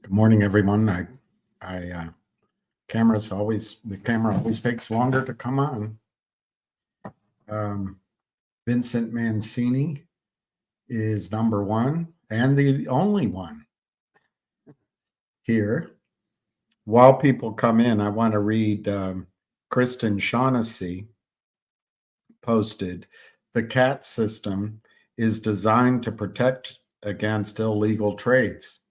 Good morning, everyone. The camera always takes longer to come on. Vincent Mancini is number one and the only one here. While people come in, I want to read Kristen Shaughnessy posted, "The CAT system is designed to protect against illegal trades.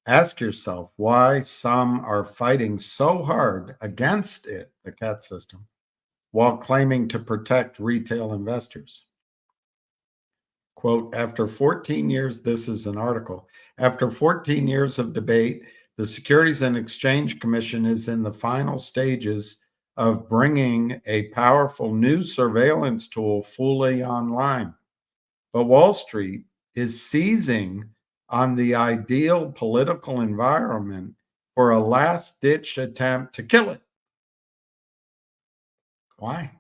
Ask yourself why some are fighting so hard against it, the CAT system, while claiming to protect retail investors." Quote, after 14 years, this is an article, after 14 years of debate, the Securities and Exchange Commission is in the final stages of bringing a powerful new surveillance tool fully online. But Wall Street is seizing on the ideal political environment for a last-ditch attempt to kill it. Why?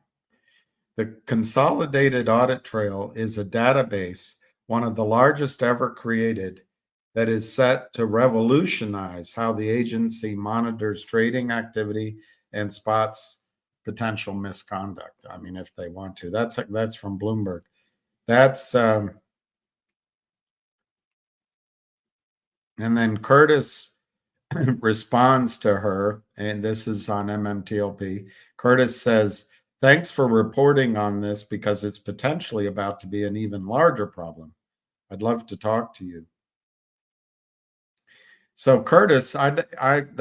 The Consolidated Audit Trail is a database, one of the largest ever created, that is set to revolutionize how the agency monitors trading activity and spots potential misconduct. I mean, if they want to. That's from Bloomberg. And then Curtis responds to her, and this is on MMTLP. Curtis says, "Thanks for reporting on this because it's potentially about to be an even larger problem. I'd love to talk to you." So Curtis, I don't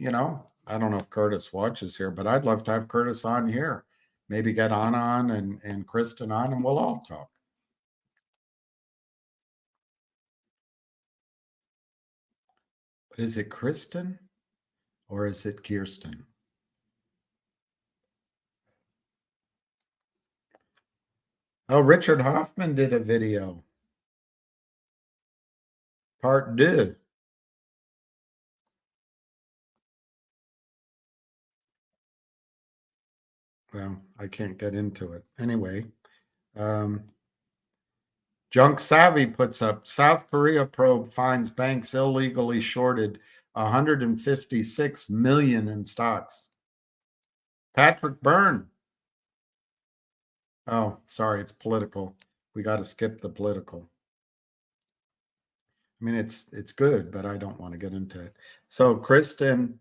know if Curtis watches here, but I'd love to have Curtis on here. Maybe get on and Kristen on, and we'll all talk. But is it Kristen or is it Kirsten? Oh, Richard Hoffman did a video. Part 2. Well, I can't get into it. Anyway, Junk Savvy puts up, South Korea probe finds banks illegally shorted 156 million in stocks. Patrick Byrne. Oh, sorry, it's political. We got to skip the political. I mean, it's good, but I don't want to get into it. So Kristen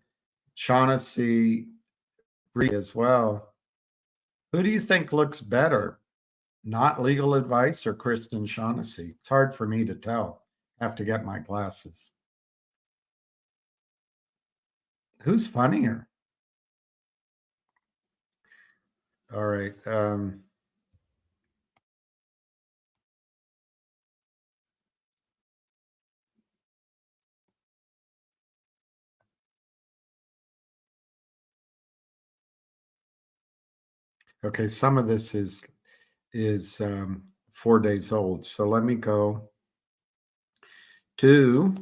Shaughnessy as well. Who do you think looks better? Not legal advice or Kristen Shaughnessy? It's hard for me to tell. I have to get my glasses. Who's funnier? All right. Okay, some of this is 4 days old. So let me go to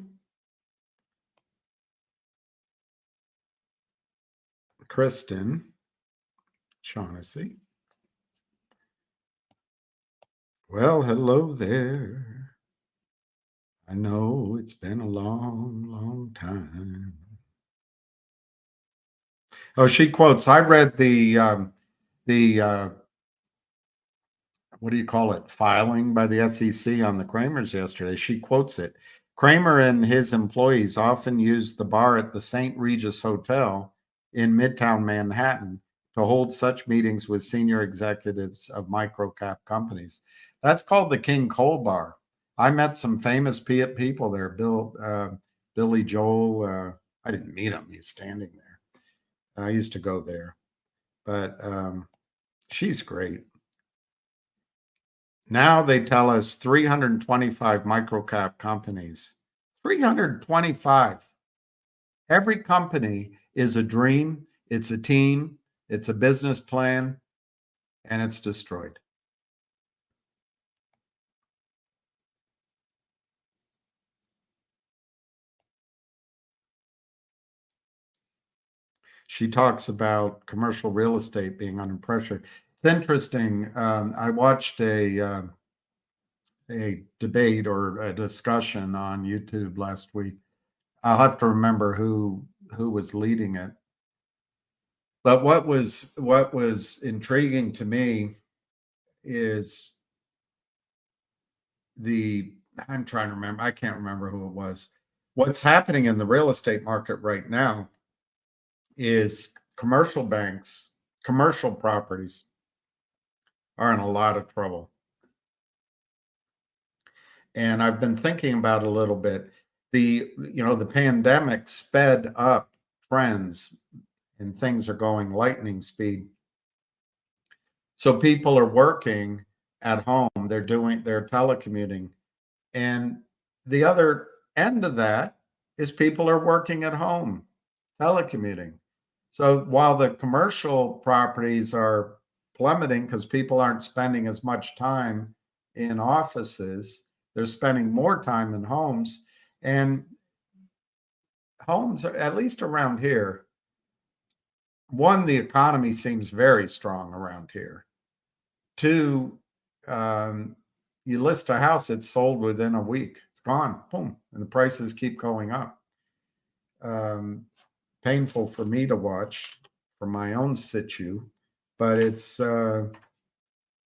Kristen Shaughnessy. Well, hello there. I know it's been a long, long time. Oh, she quotes, I read the what do you call it, filing by the SEC on the Kramers yesterday. She quotes it. Kramer and his employees often used the bar at the St. Regis Hotel in Midtown Manhattan to hold such meetings with senior executives of microcap companies. That's called the King Cole Bar. I met some famous people there. Billy Joel. I didn't meet him. He's standing there. I used to go there, but she's great. Now they tell us 325 microcap companies. 325. Every company is a dream, it's a team, it's a business plan, and it's destroyed. She talks about commercial real estate being under pressure. It's interesting. I watched a debate or a discussion on YouTube last week I'll have to remember who was leading it. But what was intriguing to me is I'm trying to remember. I can't remember who it was. What's happening in the real estate market right now is commercial banks, commercial properties are in a lot of trouble. And I've been thinking about a little bit. The pandemic sped up trends and things are going lightning speed. So people are working at home, they're telecommuting. And the other end of that is people are working at home, telecommuting. So while the commercial properties are plummeting because people aren't spending as much time in offices, they're spending more time in homes. And homes, at least around here, one, the economy seems very strong around here. Two, you list a house, it's sold within a week. It's gone, boom, and the prices keep going up. Painful for me to watch for my own situ, but it's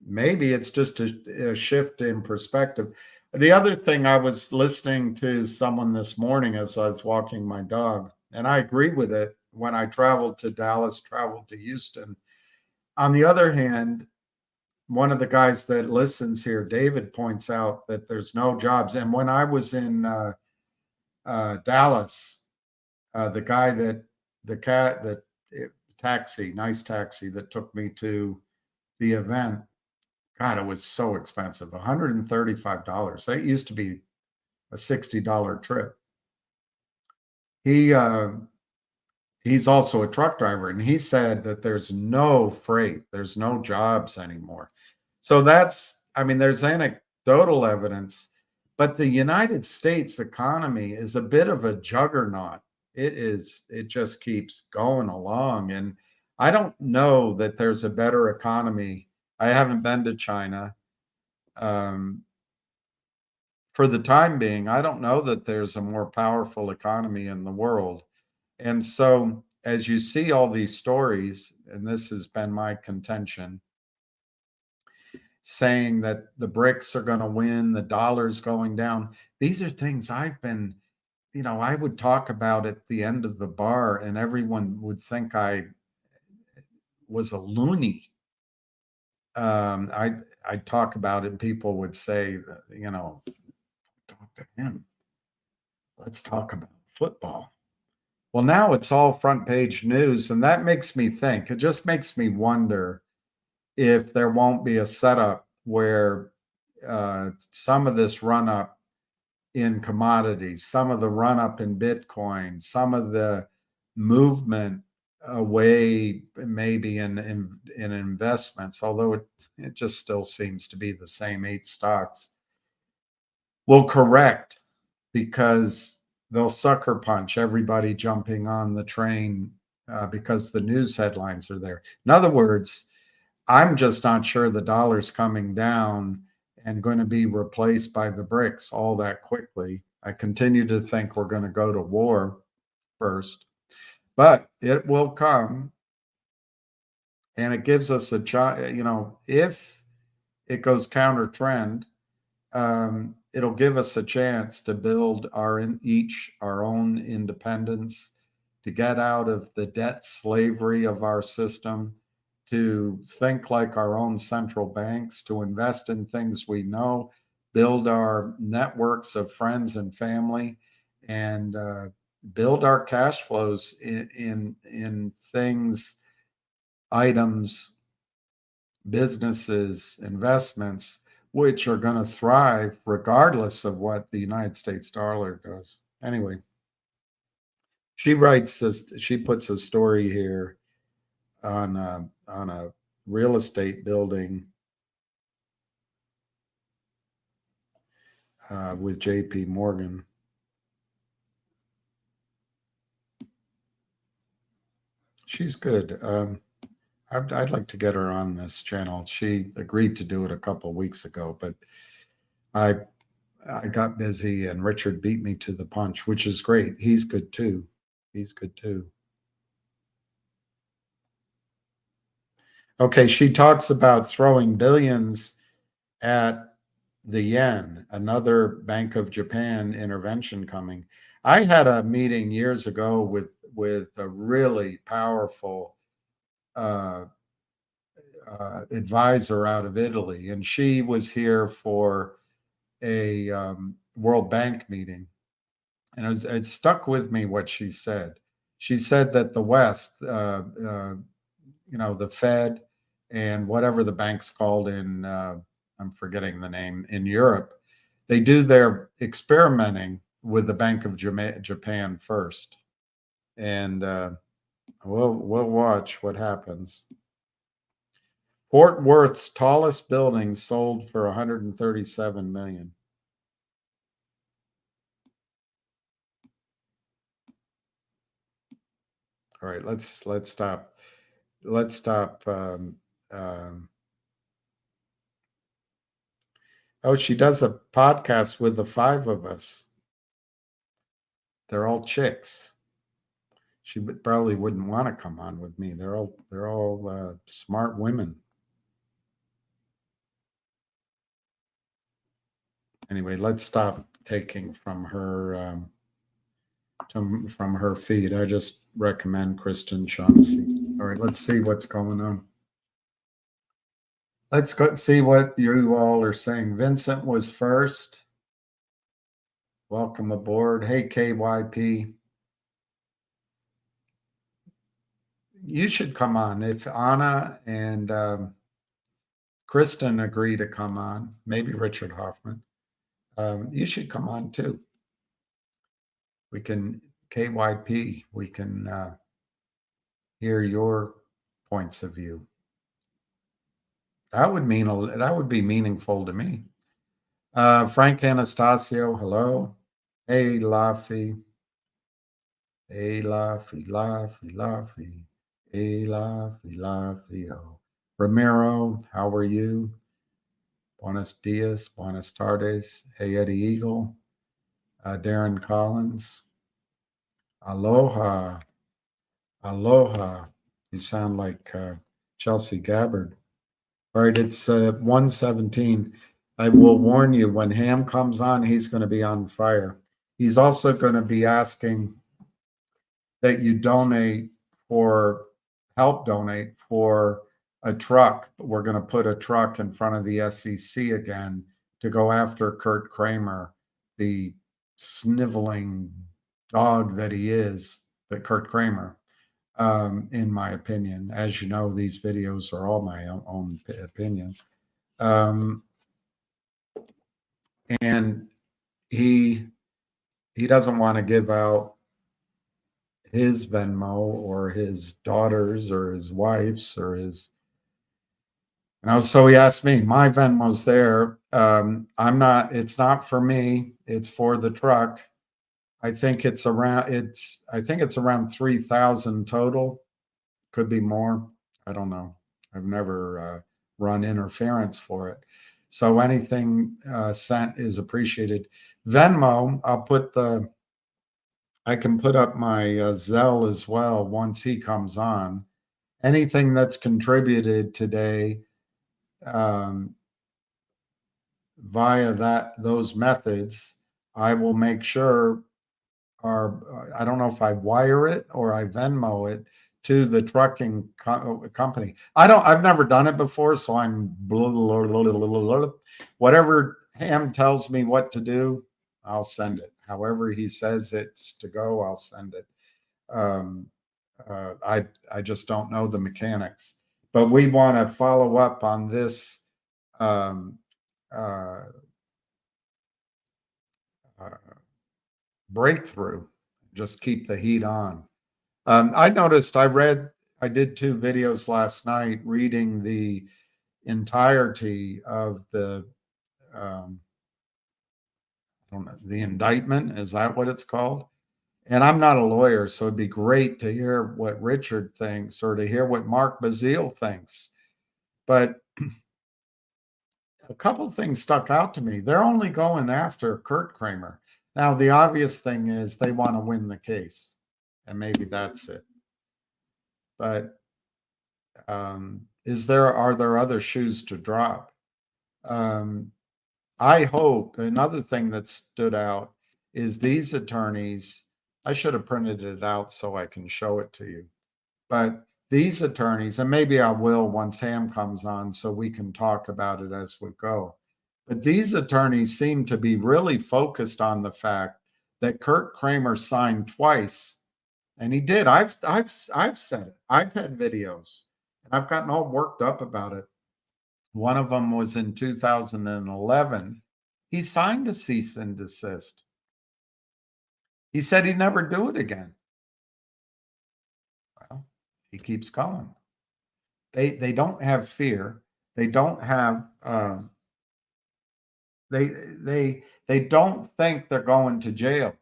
maybe it's just a shift in perspective. The other thing, I was listening to someone this morning as I was walking my dog, and I agree with it. When I traveled to Dallas, traveled to Houston. On the other hand, one of the guys that listens here, David, points out that there's no jobs. And when I was in Dallas, the guy nice taxi that took me to the event, God, it was so expensive, $135. That used to be a $60 trip. He's also a truck driver, and he said that there's no freight, there's no jobs anymore. So there's anecdotal evidence, but the United States economy is a bit of a juggernaut. It just keeps going along. And I don't know that there's a better economy. I haven't been to China. For the time being, I don't know that there's a more powerful economy in the world. And so, as you see all these stories, and this has been my contention, saying that the BRICS are going to win, the dollar's going down, these are things I would talk about at the end of the bar, and everyone would think I was a loony. I'd talk about it, and people would say, talk to him. Let's talk about football. Well, now it's all front page news, and that makes me think. It just makes me wonder if there won't be a setup where some of this run up in commodities, some of the run up in Bitcoin, some of the movement away maybe in investments, although it just still seems to be the same 8 stocks, will correct because they'll sucker punch everybody jumping on the train because the news headlines are there. In other words, I'm just not sure the dollar's coming down and going to be replaced by the BRICS all that quickly. I continue to think we're going to go to war first, but it will come. And it gives us a if it goes counter trend, it'll give us a chance to build our own independence, to get out of the debt slavery of our system, to think like our own central banks, to invest in things we know, build our networks of friends and family, and build our cash flows in things, items, businesses, investments, which are going to thrive regardless of what the United States dollar does. Anyway, she writes this, she puts a story here on a real estate building with JP Morgan. She's good. I'd like to get her on this channel. She agreed to do it a couple of weeks ago, but I got busy and Richard beat me to the punch, which is great. He's good too. He's good too. Okay, she talks about throwing billions at the yen, another Bank of Japan intervention coming. I had a meeting years ago with a really powerful uh, advisor out of Italy, and she was here for a World Bank meeting, and it stuck with me what she said. She said that the West, the Fed and whatever the bank's called in, I'm forgetting the name, in Europe, they do their experimenting with the Bank of Japan first, and we'll watch what happens. Fort Worth's tallest building sold for 137 million. All right, let's stop. Let's stop. Oh, she does a podcast with the five of us. They're all chicks. She probably wouldn't want to come on with me. They're all smart women. Anyway, let's stop taking from her feed. I just recommend Kristen Shaughnessy. All right, let's see what's going on. Let's go see what you all are saying. Vincent was first. Welcome aboard. Hey, KYP. You should come on. If Anna and Kristen agree to come on, maybe Richard Hoffman, you should come on too. We can, KYP, we can hear your points of view. That would be meaningful to me. Frank Anastasio, hello. Hey, Laffy. Hey, Laffy, Laffy, Laffy. Hey, Laffy, Laffy. Oh. Ramiro, how are you? Buenos dias, buenas tardes. Hey, Eddie Eagle. Darren Collins. Aloha. Aloha. You sound like Chelsea Gabbard. All right, it's 1:17. I will warn you, when Ham comes on, he's going to be on fire. He's also going to be asking that you help donate for a truck. We're going to put a truck in front of the SEC again to go after Kurt Kramer, the sniveling dog that he is, Kurt Kramer, in my opinion. As you know, these videos are all my own opinion. And he doesn't want to give out his Venmo or his daughters or his wife's or his, so he asked me, my Venmo's there. It's not for me. It's for the truck. I think it's around 3,000 total. Could be more. I don't know. I've never run interference for it. So anything sent is appreciated. Venmo, I can put up my Zelle as well once he comes on. Anything that's contributed today via those methods, I will make sure I don't know if I wire it or I Venmo it to the trucking company. I've never done it before, so I'm whatever Ham tells me what to do, I'll send it. However he says it's to go, I'll send it. I just don't know the mechanics, but we want to follow up on this breakthrough. Just keep the heat on. I noticed I did 2 videos last night reading the entirety of the the indictment. Is that what it's called? And I'm not a lawyer, so it'd be great to hear what Richard thinks or to hear what Mark Bazile thinks. But a couple things stuck out to me. They're only going after Kurt Kramer. Now, the obvious thing is they want to win the case, and maybe that's it. But are there other shoes to drop? I hope another thing that stood out is these attorneys. I should have printed it out so I can show it to you. But these attorneys, and maybe I will once Ham comes on so we can talk about it as we go. But these attorneys seem to be really focused on the fact that Kurt Kramer signed twice, and he did. I've said it. I've had videos, and I've gotten all worked up about it. One of them was in 2011. He signed a cease and desist. He said he'd never do it again. Well, he keeps going. They don't have fear. They don't have they don't think they're going to jail.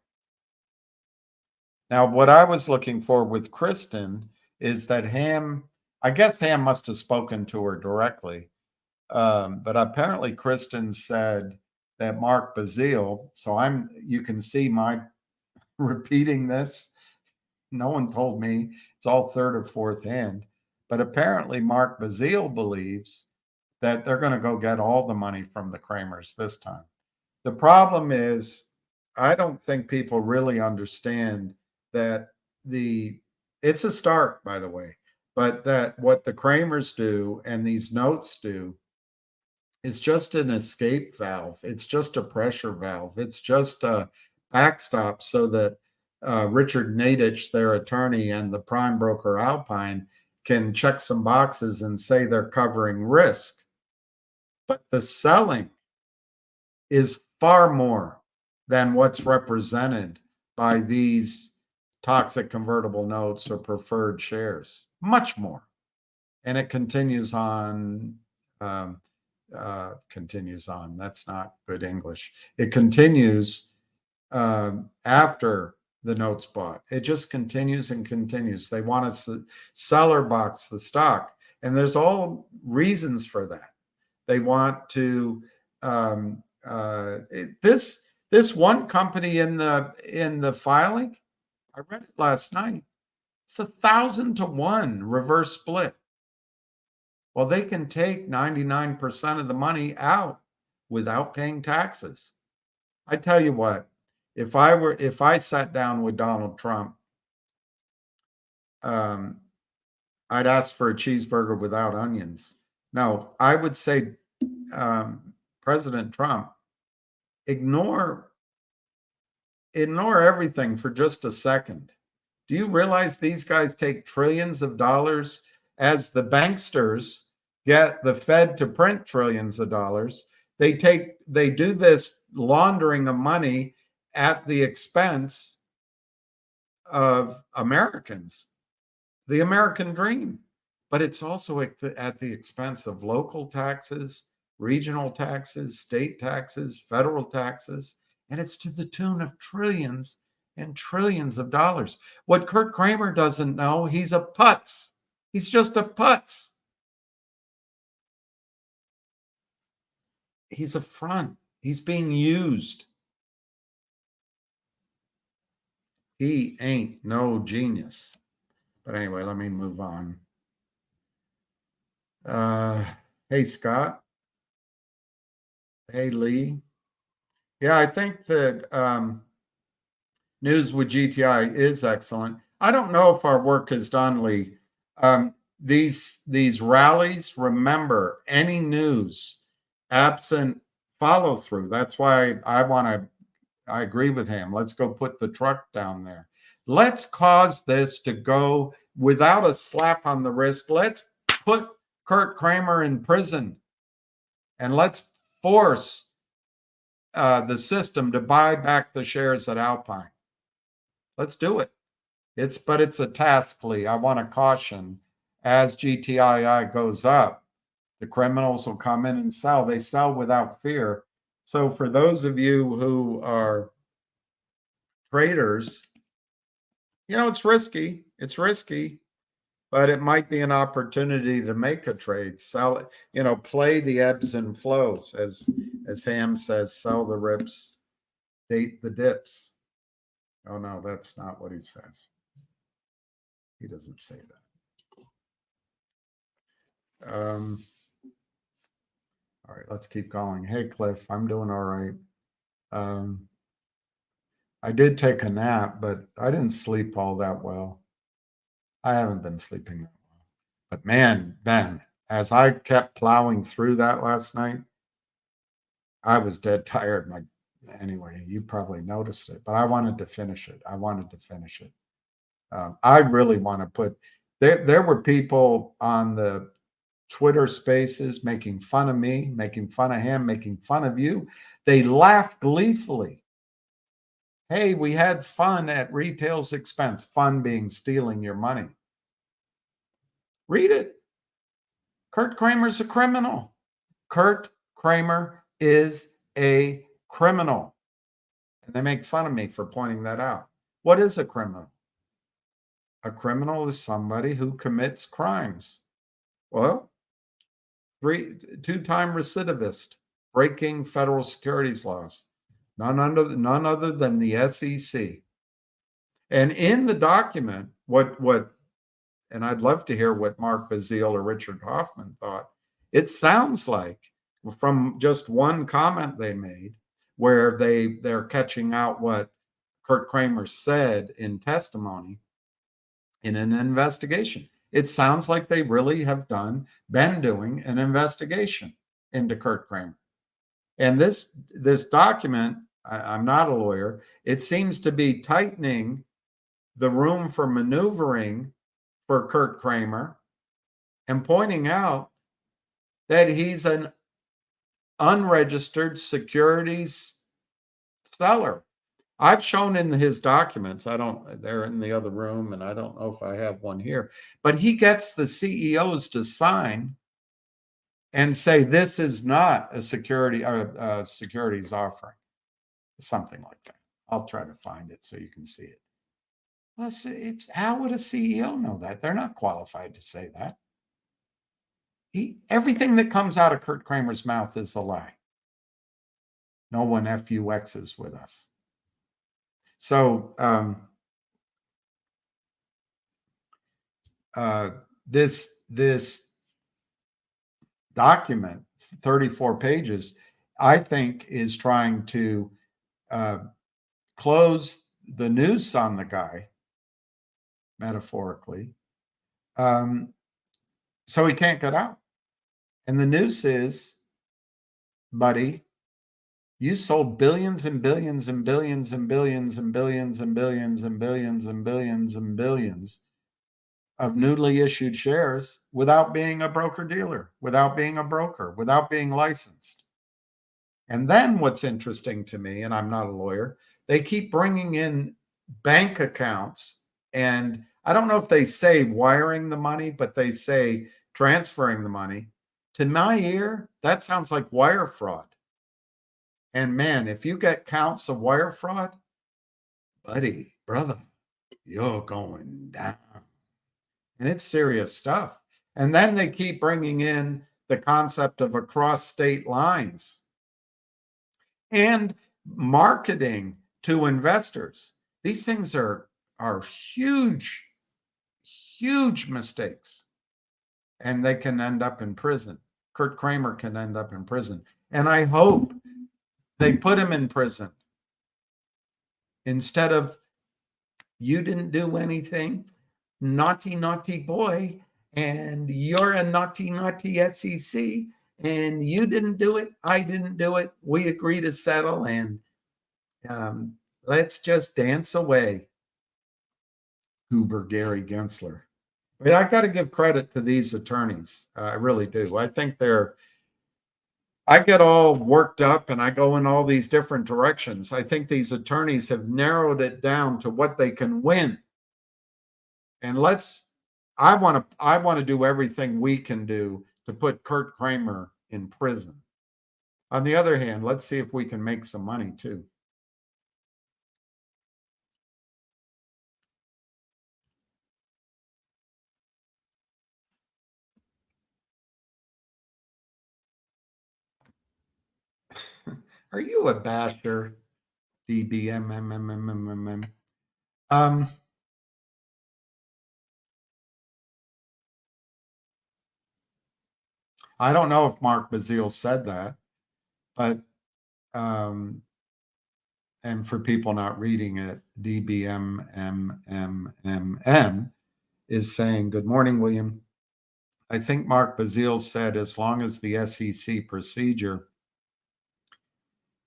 Now, what I was looking for with Kristen is that I guess Ham must have spoken to her directly. But apparently Kristen said that Mark Bazile, so you can see my repeating this. No one told me. It's all third or fourth hand. But apparently Mark Bazile believes that they're going to go get all the money from the Kramers this time. The problem is, I don't think people really understand that it's a start, by the way, but that what the Kramers do and these notes do is just an escape valve. It's just a pressure valve. It's just a backstop so that Richard Nadich, their attorney, and the prime broker Alpine can check some boxes and say they're covering risk. But the selling is far more than what's represented by these toxic convertible notes or preferred shares. Much more. And it continues on. That's not good English. It continues after the notes bought. It just continues and continues. They want us to seller box the stock, and there's all reasons for that. They want to this one company in the filing. I read it last night. It's 1,000 to 1 reverse split. Well, they can take 99% of the money out without paying taxes. I tell you what, if I sat down with Donald Trump, I'd ask for a cheeseburger without onions. No, I would say, President Trump, ignore everything for just a second. Do you realize these guys take trillions of dollars as the banksters get the Fed to print trillions of dollars? They do this laundering of money at the expense of Americans, the American dream. But it's also at the expense of local taxes, regional taxes, state taxes, federal taxes, and it's to the tune of trillions and trillions of dollars. What Kurt Kramer doesn't know, he's a putz. He's just a putz. He's a front. He's being used. He ain't no genius. But anyway, let me move on. Hey, Scott. Hey, Lee. Yeah, I think that news with GTI is excellent. I don't know if our work is done, Lee. These rallies, remember, any news absent follow through. That's why I agree with him. Let's go put the truck down there. Let's cause this to go without a slap on the wrist. Let's put Kurt Kramer in prison, and let's force the system to buy back the shares at Alpine. Let's do it. But it's a task, Lee. I want to caution, as GTII goes up, the criminals will come in and sell. They sell without fear. So for those of you who are traders, it's risky. It's risky. but it might be an opportunity to make a trade, sell it, play the ebbs and flows, as Ham says, sell the rips, date the dips. Oh no, that's not what he says. He doesn't say that. All right, let's keep going. Hey, Cliff, I'm doing all right. I did take a nap, but I didn't sleep all that well. I haven't been sleeping that well. But man, Ben, as I kept plowing through that last night, I was dead tired. Anyway, you probably noticed it, but I wanted to finish it. I really want to put. There were people on the Twitter Spaces making fun of me, making fun of him, making fun of you. They laughed gleefully. Hey, we had fun at retail's expense. Fun being stealing your money. Read it. Kurt Kramer's a criminal. Kurt Kramer is a criminal. And they make fun of me for pointing that out. What is a criminal? A criminal is somebody who commits crimes. Well, two-time recidivist, breaking federal securities laws. None other than the SEC. And in the document, and I'd love to hear what Mark Bazile or Richard Hoffman thought. It sounds like, from just one comment they made, where they're catching out what Kurt Kramer said in testimony in an investigation. It sounds like they really have been doing an investigation into Kurt Kramer. And this document, I'm not a lawyer, it seems to be tightening the room for maneuvering for Kurt Kramer and pointing out that he's an unregistered securities seller. I've shown in his documents, they're in the other room, and I don't know if I have one here, but he gets the CEOs to sign and say, this is not a securities offering, something like that. I'll try to find it so you can see it. Well, it's how would a CEO know that? They're not qualified to say that. Everything that comes out of Kurt Kramer's mouth is a lie. No one FUXs with us. So this document, 34 pages, I think is trying to close the noose on the guy, metaphorically, so he can't get out. And the noose is, buddy, you sold billions and billions and billions and billions and billions and billions and billions and billions and billions of newly issued shares without being a broker-dealer, without being a broker, without being licensed. And then what's interesting to me, and I'm not a lawyer, they keep bringing in bank accounts, and I don't know if they say wiring the money, but they say transferring the money. To my ear, that sounds like wire fraud. And man, if you get counts of wire fraud, buddy, brother, you're going down. And it's serious stuff. And then they keep bringing in the concept of across state lines and marketing to investors. These things are huge, huge mistakes. And they can end up in prison. Kurt Kramer can end up in prison. And I hope they put him in prison instead of, you didn't do anything, naughty, naughty boy, and you're a naughty, naughty SEC, and you didn't do it, I didn't do it, we agree to settle, and let's just dance away. Goober Gary Gensler. But I got to give credit to these attorneys. I really do. I think I get all worked up and I go in all these different directions. I think these attorneys have narrowed it down to what they can win. And I want to do everything we can do to put Kurt Kramer in prison. On the other hand, let's see if we can make some money too. Are you a basher? DBMMMMMM. I don't know if Mark Bazile said that, but and for people not reading it, DBMMMMM is saying, good morning, William. I think Mark Bazile said as long as the SEC procedure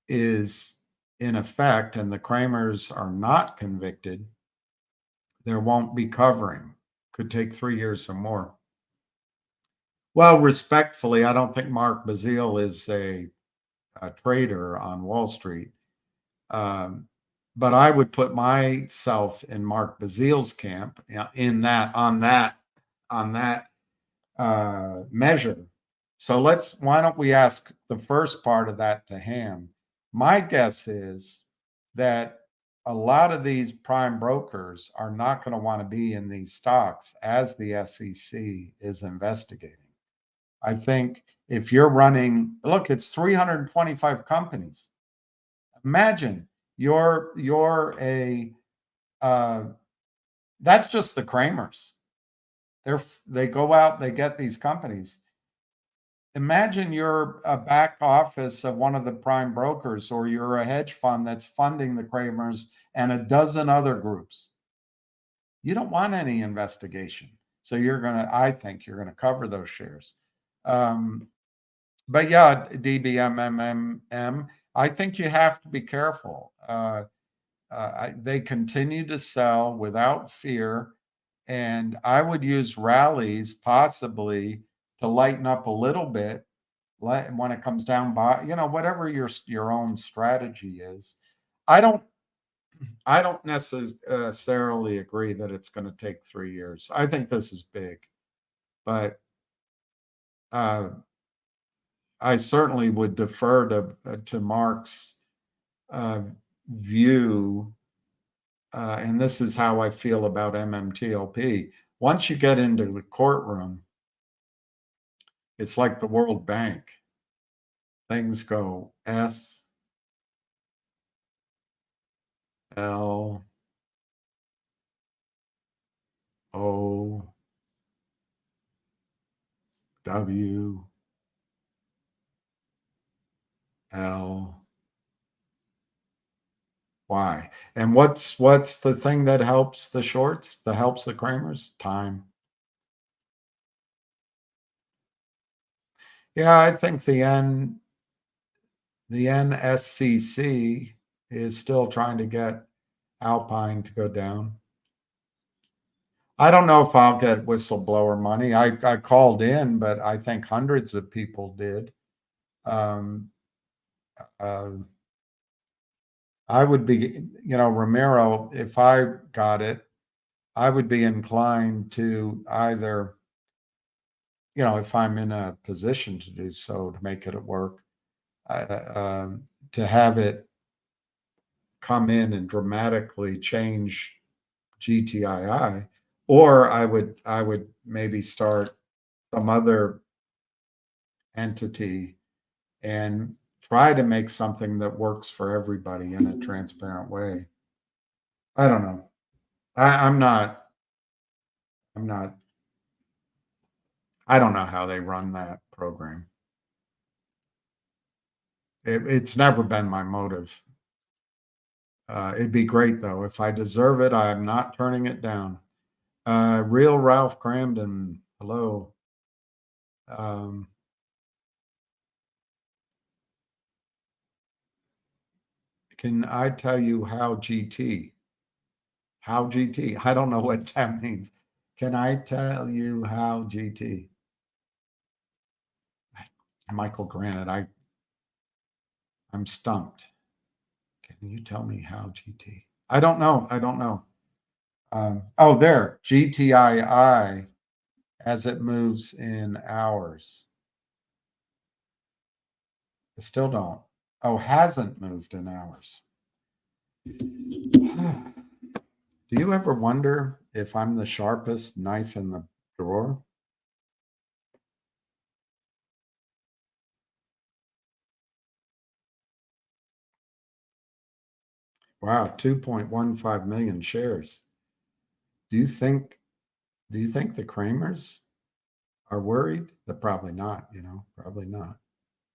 is in effect and the Kramers are not convicted, there won't be covering. Could take 3 years or more. Well, respectfully, I don't think Mark Bazile is a trader on Wall Street. But I would put myself in Mark Bazile's camp in that on that measure. So why don't we ask the first part of that to Ham? My guess is that a lot of these prime brokers are not going to want to be in these stocks as the SEC is investigating. I think if you're running, look, it's 325 companies. Imagine you're a that's just the Kramers. They go out, they get these companies. Imagine you're a back office of one of the prime brokers, or you're a hedge fund that's funding the Kramers and a dozen other groups. You don't want any investigation. So I think you're going to cover those shares. But yeah, DBMMM, I think you have to be careful. They continue to sell without fear. And I would use rallies possibly to lighten up a little bit when it comes down by, whatever your own strategy is. I don't necessarily agree that it's going to take 3 years. I think this is big, but I certainly would defer to Mark's view, and this is how I feel about MMTLP. Once you get into the courtroom, it's like the World Bank. Things go S, L, O, W, L, Y. And what's the thing that helps the shorts, that helps the Kramers? Time. Yeah, I think the NSCC is still trying to get Alpine to go down. I don't know if I'll get whistleblower money. I called in, but I think hundreds of people did. I would be, Ramiro, if I got it, I would be inclined to either, if I'm in a position to do so, to make it work, to have it come in and dramatically change GTII, or I would maybe start some other entity and try to make something that works for everybody in a transparent way. I don't know. I'm not, I don't know how they run that program. It's never been my motive. It'd be great though. If I deserve it, I'm not turning it down. Real Ralph Cramden, hello. Can I tell you how GT? How GT? I don't know what that means. Can I tell you how GT? Michael Granite, I'm stumped. Can you tell me how GT? I don't know. Oh, there, GTII as it moves in hours. I still don't. Oh, hasn't moved in hours. Do you ever wonder if I'm the sharpest knife in the drawer? Wow, 2.15 million shares. Do you think the Kramers are worried? They're probably not, probably not.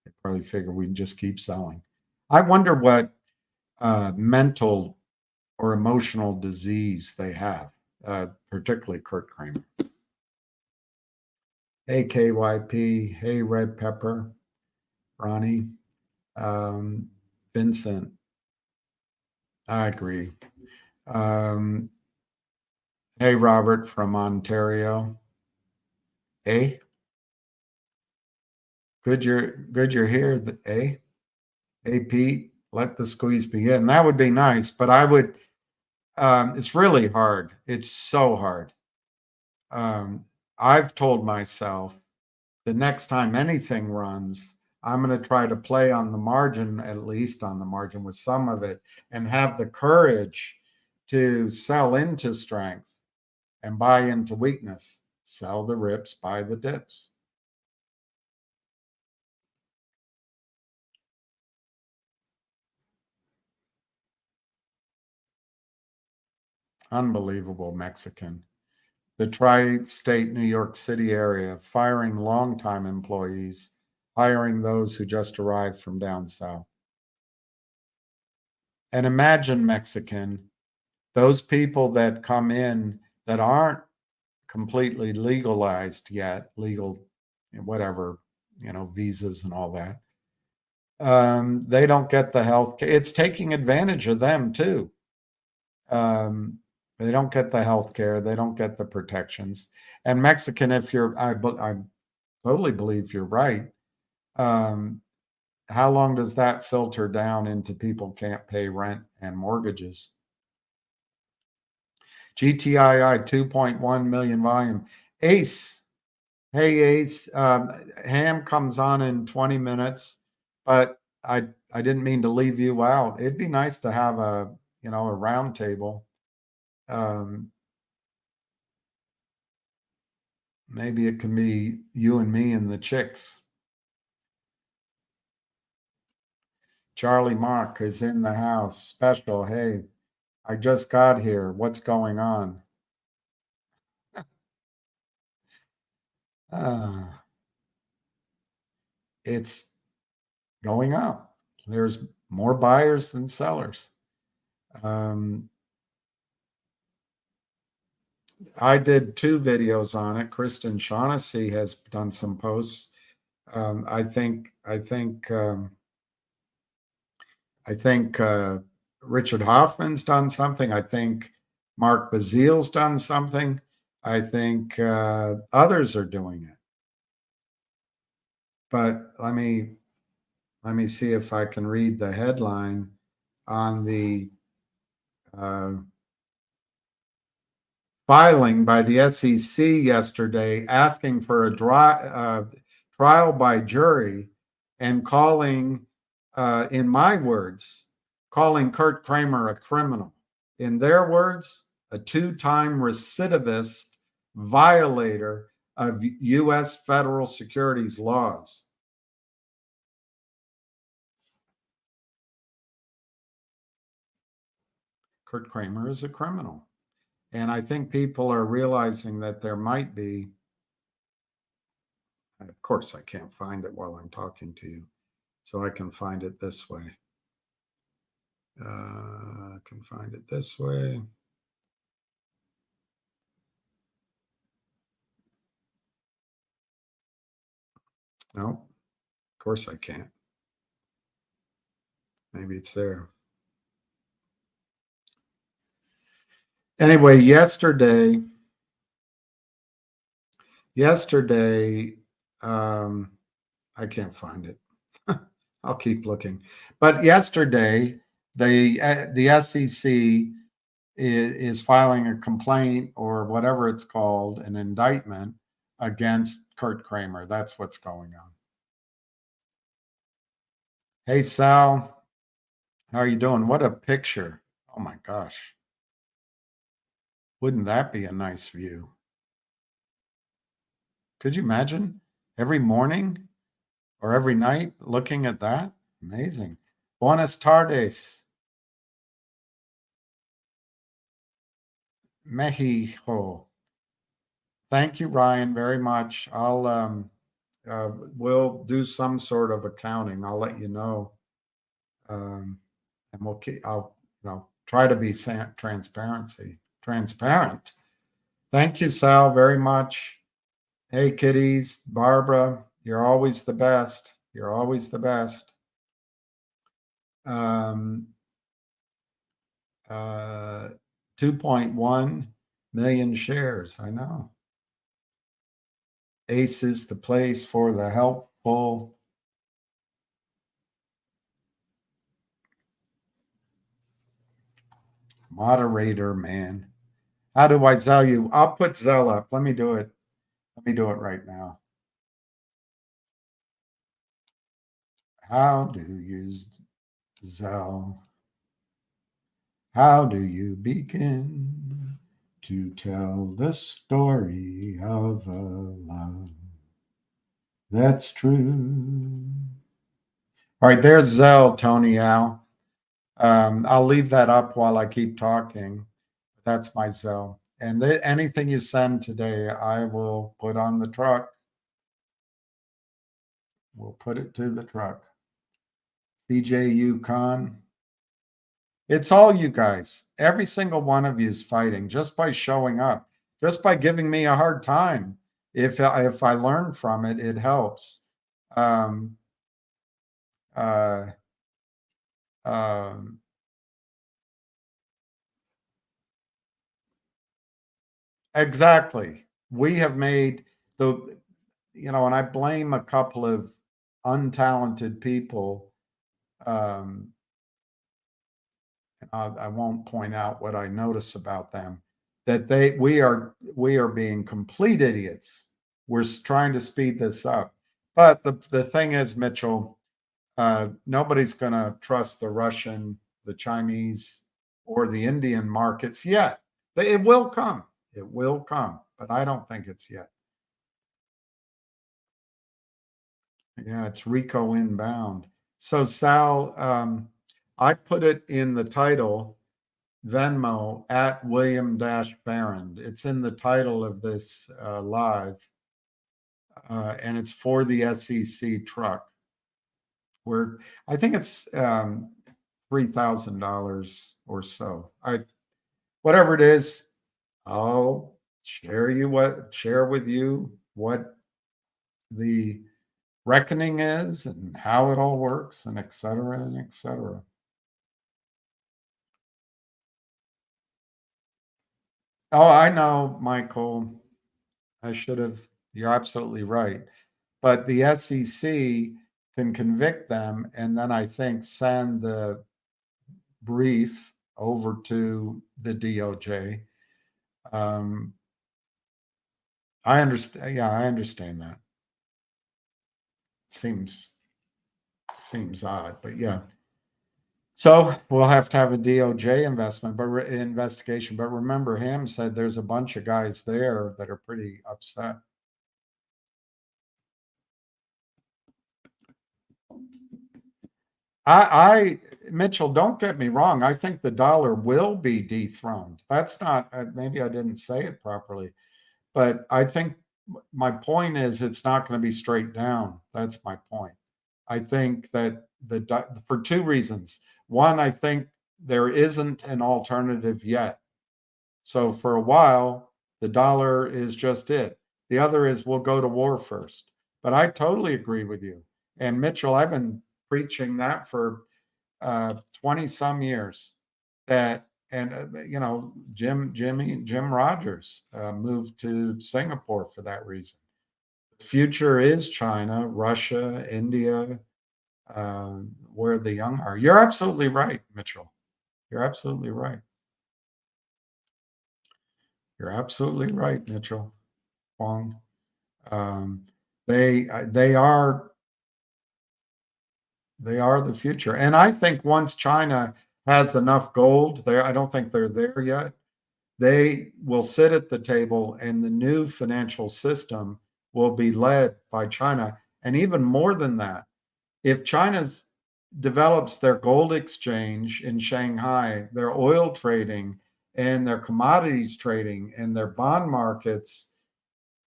They probably figure we can just keep selling. I wonder what mental or emotional disease they have, particularly Kurt Kramer. Hey, KYP. Hey, Red Pepper. Ronnie. Vincent. I agree. Hey, Robert from Ontario. Hey. Good you're here. Hey. Hey, Pete. Let the squeeze begin. That would be nice, but I would. It's really hard. It's so hard. I've told myself the next time anything runs, I'm going to try to play on the margin, at least on the margin with some of it, and have the courage to sell into strength and buy into weakness. Sell the rips, buy the dips. Unbelievable Mexican. The tri-state New York City area, firing longtime employees, hiring those who just arrived from down south. And imagine, Mexican, those people that come in that aren't completely legalized yet, legal, whatever, visas and all that. They don't get the health care. It's taking advantage of them too. They don't get the health care. They don't get the protections. And Mexican, if you're, I totally believe you're right. How long does that filter down into people can't pay rent and mortgages? GTII 2.1 million volume. Ace. Hey, Ace. Ham comes on in 20 minutes, but I didn't mean to leave you out. It'd be nice to have a round table. Maybe it can be you and me and the chicks. Charlie Mark is in the house. Special. Hey, I just got here. What's going on? It's going up. There's more buyers than sellers. I did 2 videos on it. Kristen Shaughnessy has done some posts. I think Richard Hoffman's done something. I think Mark Bazile's done something. I think others are doing it. But let me see if I can read the headline on the filing by the SEC yesterday asking for a trial by jury and calling, in my words, calling Kurt Kramer a criminal. In their words, a 2-time recidivist violator of U.S. federal securities laws. Kurt Kramer is a criminal. And I think people are realizing that there might be, of course, I can't find it while I'm talking to you, so I can find it this way. I can find it this way. No, of course I can't. Maybe it's there. Anyway, yesterday, I can't find it. I'll keep looking. But yesterday, the SEC is filing a complaint or whatever it's called, an indictment against Kurt Kramer. That's what's going on. Hey, Sal, how are you doing? What a picture. Oh my gosh. Wouldn't that be a nice view? Could you imagine every morning or every night looking at that? Amazing. Buenas tardes. Mexico. Thank you, Ryan, very much. We'll do some sort of accounting. I'll let you know. And I'll, try to be transparent. Thank you, Sal, very much. Hey, kiddies, Barbara, you're always the best. You're always the best. 2.1 million shares. I know. Ace is the place for the helpful. Moderator, man. How do I Zell you? I'll put Zell up. Let me do it. Let me do it right now. How do you Zell? How do you begin to tell the story of a love that's true? All right, there's Zell, Tony Al. I'll leave that up while I keep talking. That's my Zell. And anything you send today, I will put on the truck. We'll put it to the truck. CJ Yukon. It's all you guys. Every single one of you is fighting just by showing up, just by giving me a hard time. If I learn from it, it helps. Exactly. We have made and I blame a couple of untalented people. I won't point out what I notice about them, that we are being complete idiots. We're trying to speed this up. But the thing is, Mitchell, nobody's going to trust the Russian, the Chinese, or the Indian markets yet. It will come. It will come. But I don't think it's yet. Yeah, it's Rico inbound. So Sal, I put it in the title, Venmo at William Farrand. It's in the title of this live, and it's for the SEC truck. Where I think it's $3,000 or so. Whatever it is, I'll share with you what the reckoning is and how it all works, and et cetera, and et cetera. Oh, I know, Michael. You're absolutely right. But the SEC can convict them and then I think send the brief over to the DOJ. I understand. Yeah, I understand that. Seems odd, but yeah. So we'll have to have a DOJ investigation. But remember, Ham said there's a bunch of guys there that are pretty upset. Mitchell, don't get me wrong. I think the dollar will be dethroned. That's not, maybe I didn't say it properly, but I think my point is it's not going to be straight down. That's my point. I think that for two reasons. One, I think there isn't an alternative yet. So for a while, the dollar is just it. The other is we'll go to war first. But I totally agree with you. And Mitchell, I've been preaching that for 20 some years. That Jim Rogers moved to Singapore for that reason. The future is China, Russia, India, where the young are. You're absolutely right, Mitchell. You're absolutely right. You're absolutely right, Mitchell. Wong. They are the future, and I think once China has enough gold, I don't think they're there yet. They will sit at the table, and the new financial system will be led by China. And even more than that, if China develops their gold exchange in Shanghai, their oil trading, and their commodities trading and their bond markets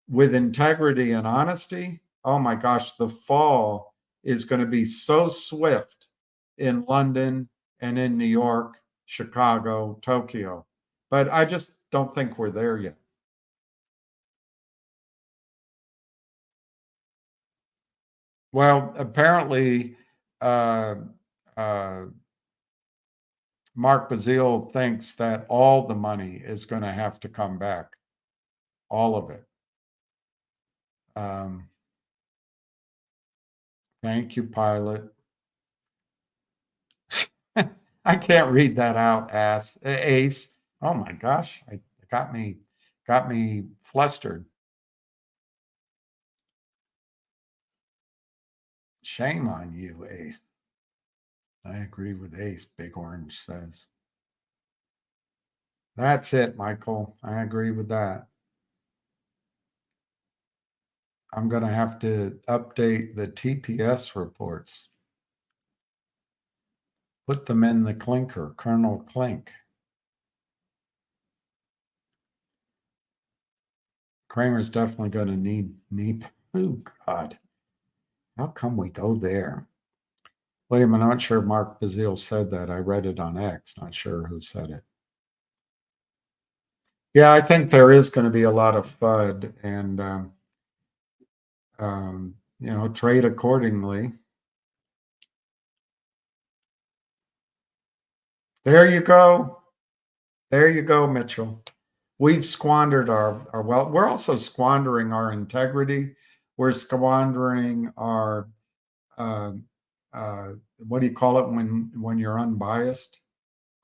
with integrity and honesty, oh my gosh, the fall is going to be so swift in London and in New York, Chicago, Tokyo. But I just don't think we're there yet. Well, apparently, uh, uh, Mark Bazile thinks that all the money is going to have to come back, all of it. Thank you, Pilot. I can't read that out, Ace. Oh my gosh, I got me flustered. Shame on you, Ace. I agree with Ace, Big Orange says. That's it, Michael. I agree with that. I'm going to have to update the TPS reports. Put them in the clinker, Colonel Clink. Kramer's definitely going to need. Oh, God. How come we go there? William, I'm not sure Mark Bazile said that. I read it on X. Not sure who said it. Yeah, I think there is going to be a lot of FUD and, trade accordingly. There you go. There you go, Mitchell. We've squandered our wealth. We're also squandering our integrity. We're squandering our uh, what do you call it when you're unbiased?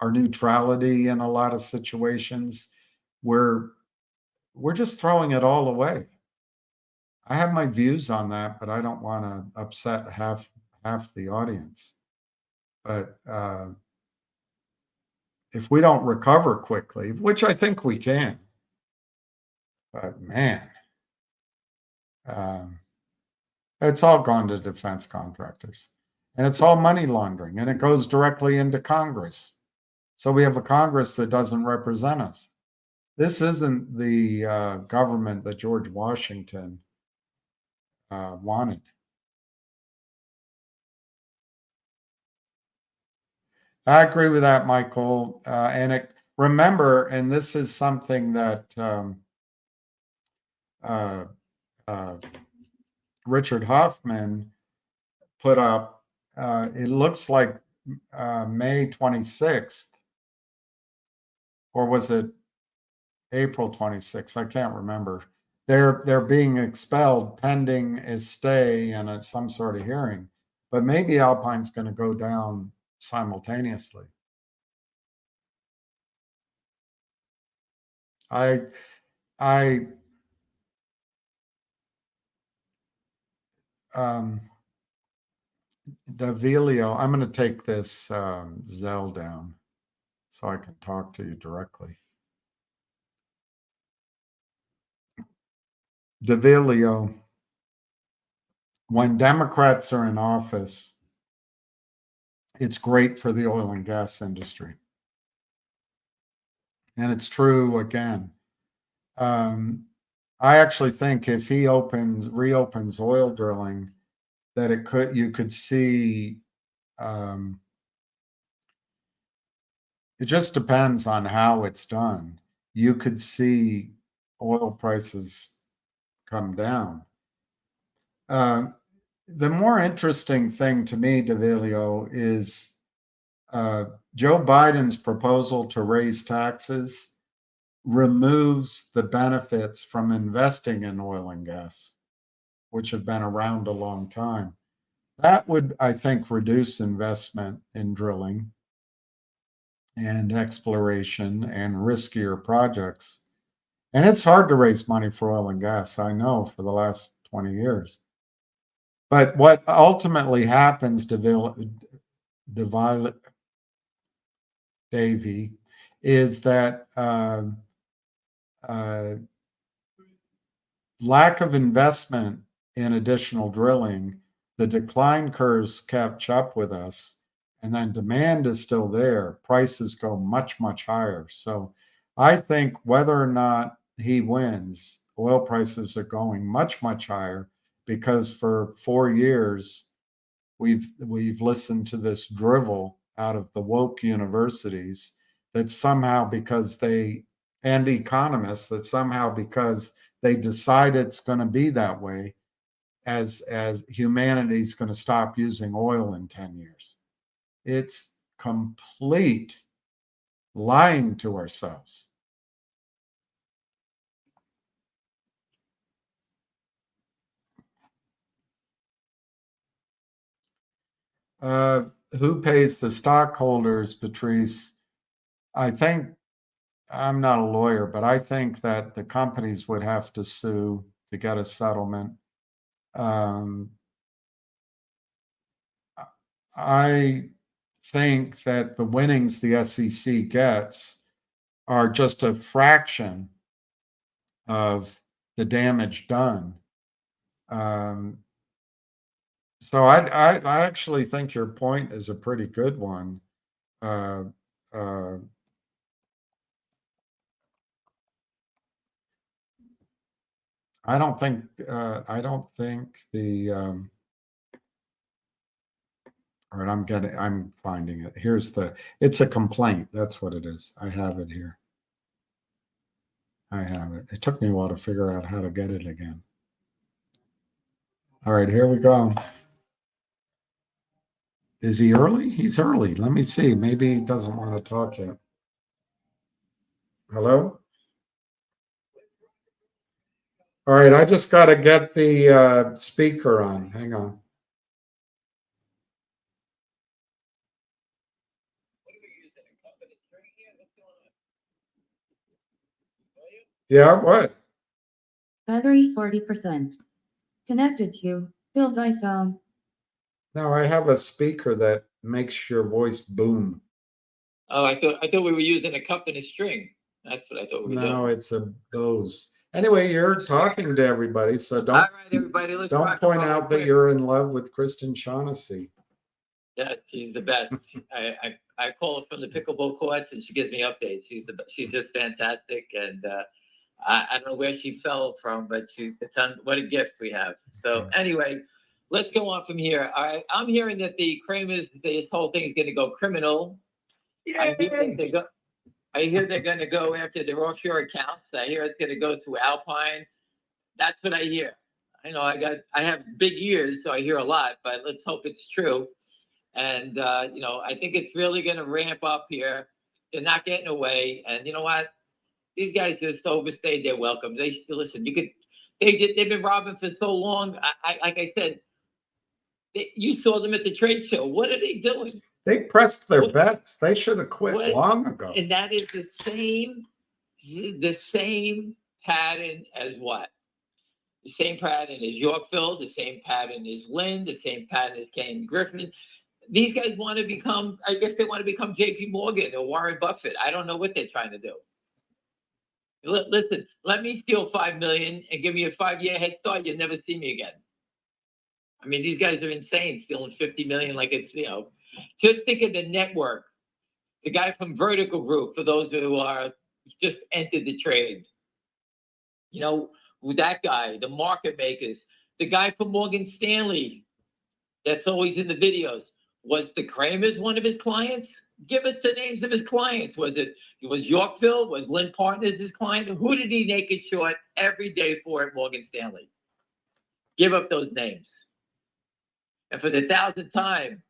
Our neutrality in a lot of situations. We're just throwing it all away. I have my views on that, but I don't want to upset half the audience. But if we don't recover quickly, which I think we can, but man, it's all gone to defense contractors, and it's all money laundering, and it goes directly into Congress. So we have a Congress that doesn't represent us. This isn't the government that George Washington wanted. I agree with that, Michael. Remember, and this is something that Richard Hoffman put up. It looks like May 26th, or was it April 26th? I can't remember. They're being expelled pending a stay and some sort of hearing. But maybe Alpine's going to go down simultaneously. I Davilio, I'm going to take this Zell down so I can talk to you directly. Davilio, when Democrats are in office, it's great for the oil and gas industry. And it's true again. I actually think if he reopens oil drilling, that you could see. It just depends on how it's done. You could see oil prices come down. The more interesting thing to me, Davilio, is Joe Biden's proposal to raise taxes removes the benefits from investing in oil and gas, which have been around a long time. That would, I think, reduce investment in drilling and exploration and riskier projects. And it's hard to raise money for oil and gas, I know, for the last 20 years. But what ultimately happens to Davy is that lack of investment in additional drilling, the decline curves catch up with us, and then demand is still there, prices go much, much higher. So I think whether or not he wins, oil prices are going much, much higher because for 4 years we've listened to this drivel out of the woke universities that somehow because they and economists that somehow because they decide it's going to be that way as humanity's going to stop using oil in 10 years. It's complete lying to ourselves. Who pays the stockholders, Patrice? I think, I'm not a lawyer, but I think that the companies would have to sue to get a settlement. I think that the winnings the SEC gets are just a fraction of the damage done. So I actually think your point is a pretty good one. I don't think the all right, I'm finding it. It's a complaint. That's what it is. I have it here. I have it. It took me a while to figure out how to get it again. All right, here we go. Is he early? He's early. Let me see. Maybe he doesn't want to talk yet. Hello? All right, I just got to get the speaker on. Hang on. Yeah, what? Battery 40%. Connected to Bill's iPhone. No, I have a speaker that makes your voice boom. Oh, I thought we were using a cup and a string. That's what I thought we were doing. No, it's a Bose. Anyway, you're talking to everybody, so All right, everybody, let's don't point out that you're in love with Kristen Shaughnessy. Yeah, she's the best. I call her from the pickleball courts, and she gives me updates. She's just fantastic, and I don't know where she fell from, but what a gift we have. So anyway, let's go on from here. I'm hearing that the Kramers, this whole thing is going to go criminal. I hear they're going to go after their offshore accounts. I hear it's going to go through Alpine. That's what I hear. I know I have big ears, so I hear a lot, but let's hope it's true. And, I think it's really going to ramp up here. They're not getting away. And you know what? These guys just overstayed their welcome. Listen, they've been robbing for so long. Like I said, you saw them at the trade show. What are they doing? They pressed their bets. They should have quit long ago. And that is the same pattern as what? The same pattern as Yorkville, the same pattern as Lynn, the same pattern as Ken Griffin. These guys want to become, I guess they want to become JP Morgan or Warren Buffett. I don't know what they're trying to do. Listen, let me steal $5 million and give me a 5-year head start. You'll never see me again. I mean, these guys are insane, stealing $50 million like it's, just think of the network. The guy from Vertical Group, for those who are just entered the trade. With that guy, the market makers, the guy from Morgan Stanley, that's always in the videos. Was the Kramers one of his clients? Give us the names of his clients. Was Yorkville? Was Lynn Partners his client? Who did he naked short every day for at Morgan Stanley? Give up those names. And for the 1,000th time,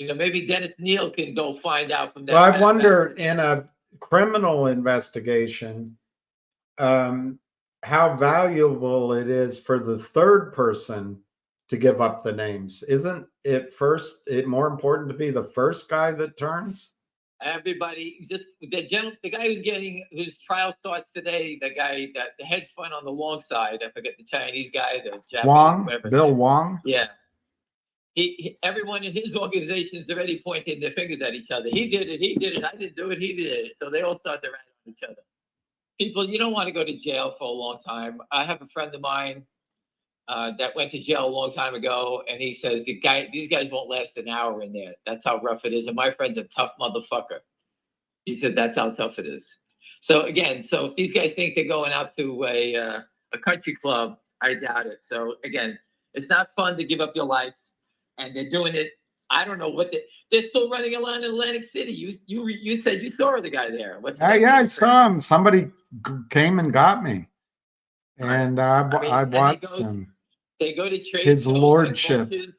maybe Dennis Neal can go find out from that. Well, I wonder in a criminal investigation, how valuable it is for the third person to give up the names. Isn't it more important to be the first guy that turns? Everybody, just the guy whose trial starts today, the hedge fund on the long side, I forget the Chinese guy, the Japanese, Wong, whatever. Bill Wong. Yeah. Everyone in his organization is already pointing their fingers at each other. He did it, I didn't do it, he did it. So they all start to rat on each other. People, you don't want to go to jail for a long time. I have a friend of mine, that went to jail a long time ago, and he says these guys won't last an hour in there. That's how rough it is. And my friend's a tough motherfucker. He said that's how tough it is. So again, so if these guys think they're going out to a country club, I doubt it. So again, it's not fun to give up your life, and they're doing it. I don't know what they're still running around in Atlantic City. You said you saw the guy there. Yeah, I saw him. Somebody came and got me, and I watched him. They go to trade His shows like lordship. vultures.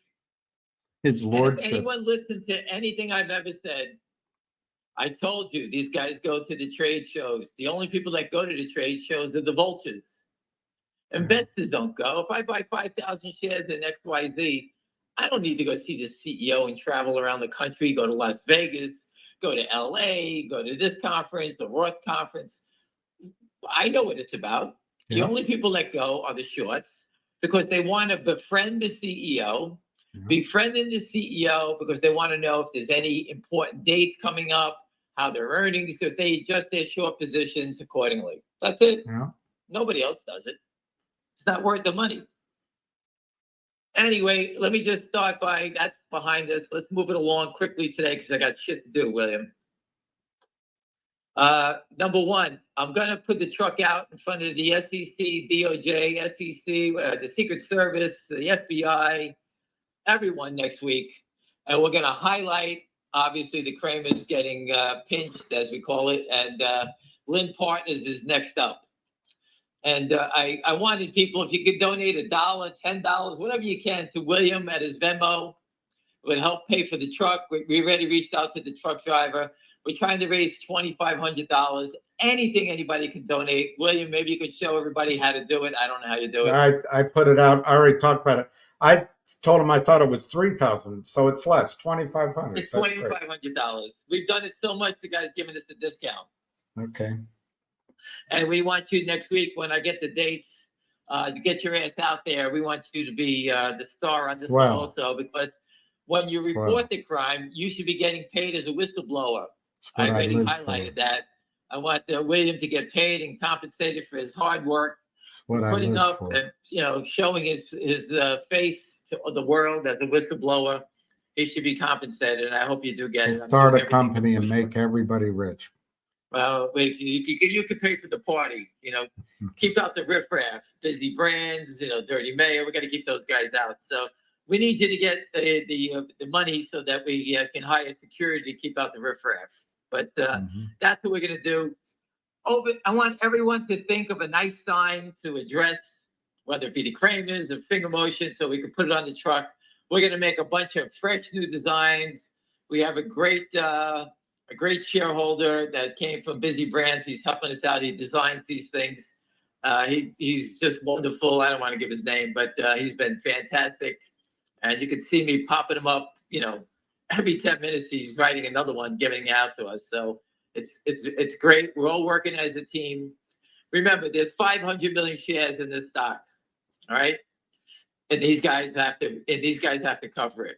His And lordship. if anyone listened to anything I've ever said, I told you these guys go to the trade shows. The only people that go to the trade shows are the vultures. Investors don't go. If I buy 5,000 shares in XYZ, I don't need to go see the CEO and travel around the country, go to Las Vegas, go to LA, go to this conference, the Roth conference. I know what it's about. The only people that go are the shorts because they want to befriend the CEO, befriending the CEO because they want to know if there's any important dates coming up, how they're earning, because they adjust their short positions accordingly. That's it. Yeah. Nobody else does it. It's not worth the money. Anyway, let me just start by, that's behind us. Let's move it along quickly today because I got shit to do, William. Number one, I'm going to put the truck out in front of the SEC, DOJ, SEC, the Secret Service, the FBI, everyone next week. And we're going to highlight, obviously, the Kramer's getting pinched, as we call it, and Lynn Partners is next up. And I wanted people, if you could donate $1, $10, whatever you can to William at his Venmo, it would help pay for the truck. We already reached out to the truck driver. We're trying to raise $2,500. Anything anybody can donate. William, maybe you could show everybody how to do it. I don't know how you do it. I put it out. I already talked about it. I told him I thought it was 3,000, so it's less, 2,500. It's $2,500. We've done it so much, the guy's giving us a discount. Okay. And we want you next week when I get the dates to get your ass out there. We want you to be the star on this one also, because when you report the crime, you should be getting paid as a whistleblower. I already highlighted that. I want William to get paid and compensated for his hard work, putting up and showing his face to the world as a whistleblower. He should be compensated, and I hope you do get it. Start a company and make everybody rich. Well, you could pay for the party, keep out the riffraff, Busy Brands, Dirty Mayor. We got to keep those guys out. So we need you to get the money so that we can hire security to keep out the riffraff. But that's what we're going to do. I want everyone to think of a nice sign to address, whether it be the Kramers or FingerMotion, so we can put it on the truck. We're going to make a bunch of fresh new designs. We have a great shareholder that came from Busy Brands. He's helping us out. He designs these things. He's just wonderful. I don't want to give his name, but he's been fantastic. And you can see me popping him up, every 10 minutes he's writing another one, giving it out to us. So it's great. We're all working as a team. Remember, there's 500 million shares in this stock. All right. And these guys have to cover it.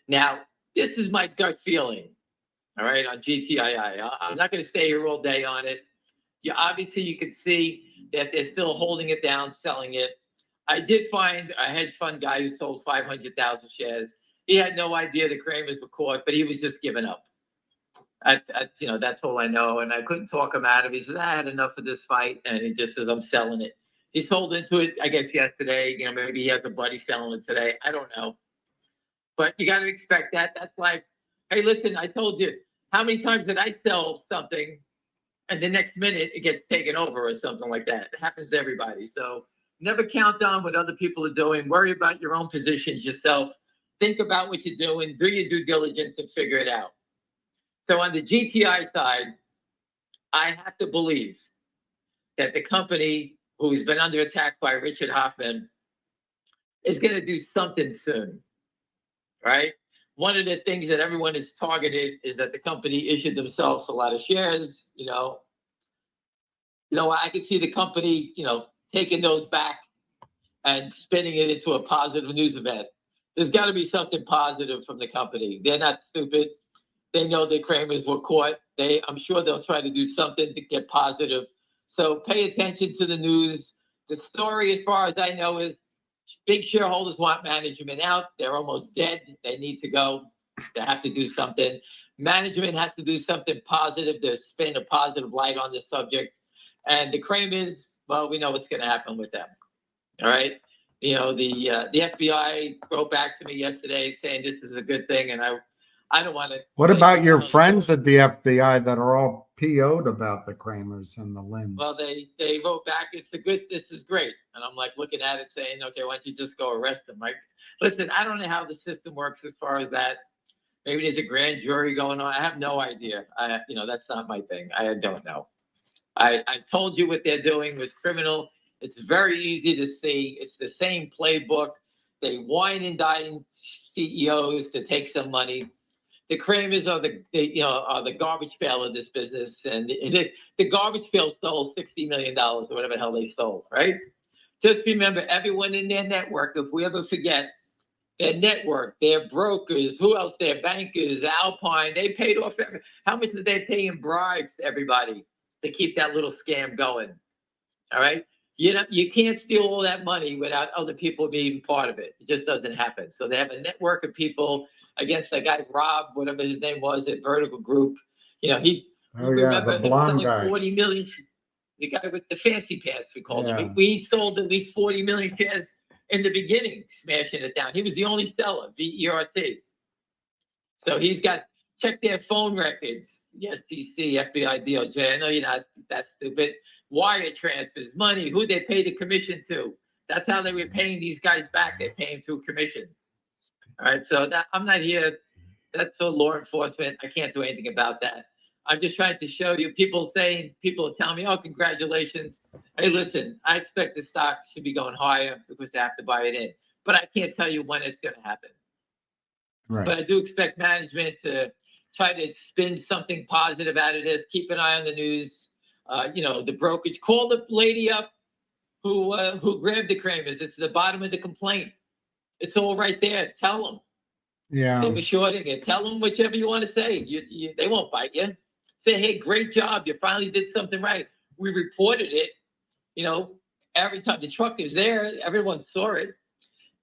Now, this is my gut feeling. All right, on GTII. I'm not going to stay here all day on it. Obviously, you can see that they're still holding it down, selling it. I did find a hedge fund guy who sold 500,000 shares. He had no idea the Kramers were caught, but he was just giving up. That's all I know. And I couldn't talk him out of it. He said, I had enough of this fight. And he just says, I'm selling it. He sold into it, I guess, yesterday. Maybe he has a buddy selling it today. I don't know. But you got to expect that. That's like, hey, listen, I told you, how many times did I sell something and the next minute it gets taken over or something like that? It happens to everybody. So never count on what other people are doing. Worry about your own positions yourself. Think about what you're doing. Do your due diligence and figure it out. So on the GTI side, I have to believe that the company who's been under attack by Richard Hoffman is going to do something soon, right? One of the things that everyone is targeted is that the company issued themselves a lot of shares. I could see the company, taking those back and spinning it into a positive news event. There's got to be something positive from the company. They're not stupid. They know the Kramers were caught. I'm sure they'll try to do something to get positive. So pay attention to the news. The story, as far as I know, is Big shareholders want management out. They're almost dead. They need to go. They have to do something. Management has to do something positive to spin a positive light on the subject. And the Kramers, well, we know what's going to happen with them. All right. You know, the FBI wrote back to me yesterday saying this is a good thing, and I don't want to. What about your friends at the FBI that are all PO'd about the Kramers and the Lins? Well, they wrote back, this is great. And I'm like looking at it saying, okay, why don't you just go arrest them? Like, listen, I don't know how the system works as far as that. Maybe there's a grand jury going on. I have no idea. That's not my thing. I don't know. I told you what they're doing was criminal. It's very easy to see. It's the same playbook. They wine and dine CEOs to take some money. The Kramers are the garbage pail of this business, and the garbage pail stole $60 million or whatever the hell they stole, right? Just remember, everyone in their network, if we ever forget, their network, their brokers, who else? Their bankers, Alpine, they paid off. How much did they pay in bribes to everybody to keep that little scam going? All right? You can't steal all that money without other people being part of it. It just doesn't happen. So they have a network of people against that guy, Rob, whatever his name was, at Vertical Group. The blonde guy. 40 million, the guy with the fancy pants, we called him. Yeah. We sold at least 40 million shares in the beginning, smashing it down. He was the only seller, VERT. So he's got, check their phone records, the SEC, FBI, DOJ. I know you're not that stupid. Wire transfers, money, who they pay the commission to. That's how they were paying these guys back. They're paying through commission. All right, so I'm not here. That's for law enforcement. I can't do anything about that. I'm just trying to show you. People are telling me, oh, congratulations. Hey, listen, I expect the stock should be going higher because they have to buy it in. But I can't tell you when it's going to happen. Right. But I do expect management to try to spin something positive out of this. Keep an eye on the news. The brokerage. Call the lady up who grabbed the Kramers. It's the bottom of the complaint. It's all right there. Tell them. Yeah. They were shorting it. Tell them whichever you want to say. They won't bite you. Say, hey, great job. You finally did something right. We reported it. Every time the truck is there, everyone saw it.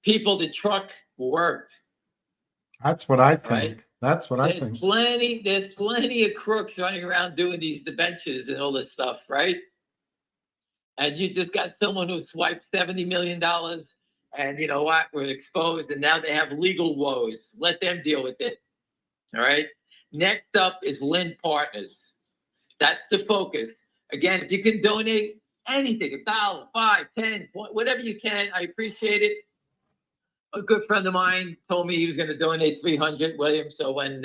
The truck worked. That's what I think. Right? That's what I think. There's plenty of crooks running around doing these debentures and all this stuff, right? And you just got someone who swiped $70 million, and you know what? We're exposed, and now they have legal woes. Let them deal with it. All right. Next up is Lind Partners. That's the focus. Again, if you can donate anything, $1, $5, $10, whatever you can, I appreciate it. A good friend of mine told me he was going to donate $300, William. So when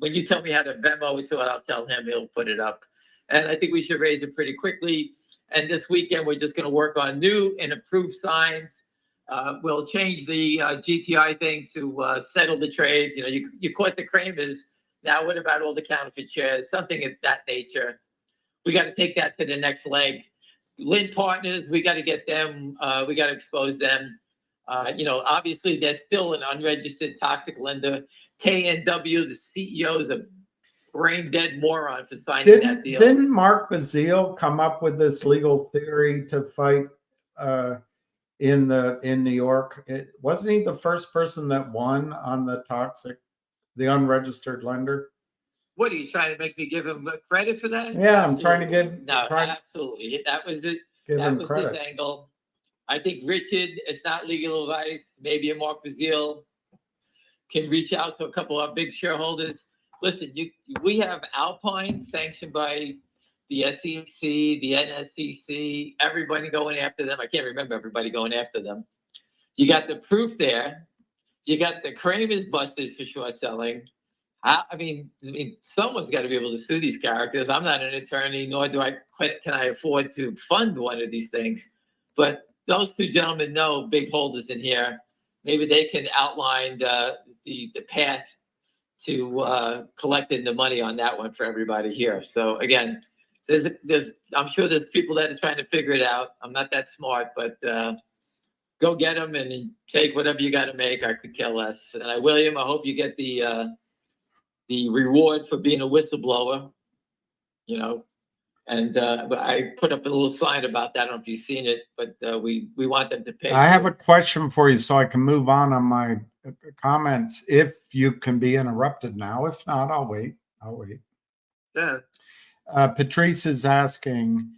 you tell me how to Venmo it to it, I'll tell him, he'll put it up. And I think we should raise it pretty quickly. And this weekend, we're just going to work on new and improved signs. We'll change the GTII thing to settle the trades. You caught the Kramers. Now, what about all the counterfeit shares? Something of that nature. We got to take that to the next leg. Lind Partners, we got to get them. We got to expose them. Obviously, they're still an unregistered toxic lender. KNW, the CEO is a brain dead moron for signing that deal. Didn't Mark Bazile come up with this legal theory to fight in New York? Wasn't he the first person that won on the unregistered lender? What are you trying to make me give him credit for that? Yeah, I'm trying to give. No, absolutely. That was it. That was his angle. I think Richard, it's not legal advice. Maybe a Mark Bazile can reach out to a couple of big shareholders. Listen, we have Alpine sanctioned by the SEC, the NSCC, everybody going after them. I can't remember everybody going after them. You got the proof there. You got the Kramers busted for short selling. I mean, someone's got to be able to sue these characters. I'm not an attorney, nor can I afford to fund one of these things. But those two gentlemen know big holders in here. Maybe they can outline the path to collecting the money on that one for everybody here. So again, I'm sure there's people that are trying to figure it out. I'm not that smart, but go get them and take whatever you got to make. I could care less. And William, I hope you get the reward for being a whistleblower. And but I put up a little sign about that. I don't know if you've seen it, but we want them to pay. I have a question for you so I can move on my comments. If you can be interrupted now, if not, I'll wait. Yeah. Patrice is asking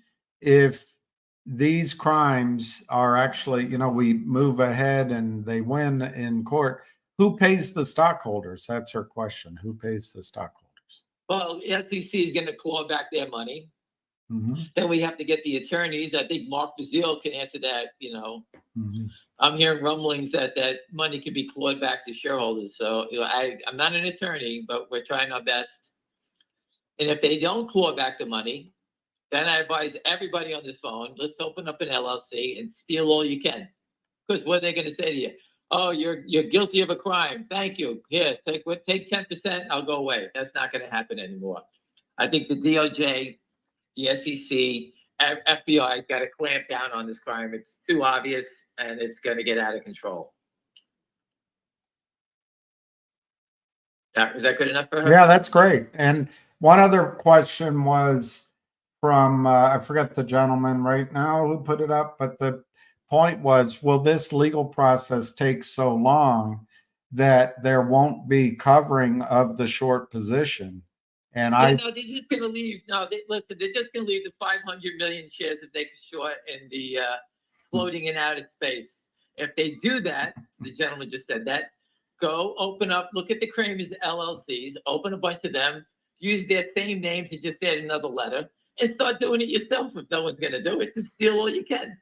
if these crimes are actually, we move ahead and they win in court, who pays the stockholders? That's her question. Who pays the stockholders? Well, the SEC is going to claw back their money. Mm-hmm. Then we have to get the attorneys. I think Mark Bazile can answer that. Mm-hmm. I'm hearing rumblings that money can be clawed back to shareholders. So I'm not an attorney, but we're trying our best. And if they don't claw back the money, then I advise everybody on this phone, let's open up an LLC and steal all you can. Because what are they going to say to you? Oh, you're guilty of a crime. Thank you. Here, take 10%. I'll go away. That's not going to happen anymore. I think the DOJ, the SEC, FBI has got to clamp down on this crime. It's too obvious, and it's going to get out of control. Was that good enough for her? Yeah, that's great. And one other question was from, I forget the gentleman right now who put it up, but the point was, will this legal process take so long that there won't be covering of the short position? And no, they're just going to leave. No, listen, they're just going to leave the 500 million shares that they can short in the floating in outer space. If they do that, the gentleman just said that, go open up, look at the Kramer's LLCs, open a bunch of them, use their same names and just add another letter, and start doing it yourself. If no one's going to do it, just steal all you can.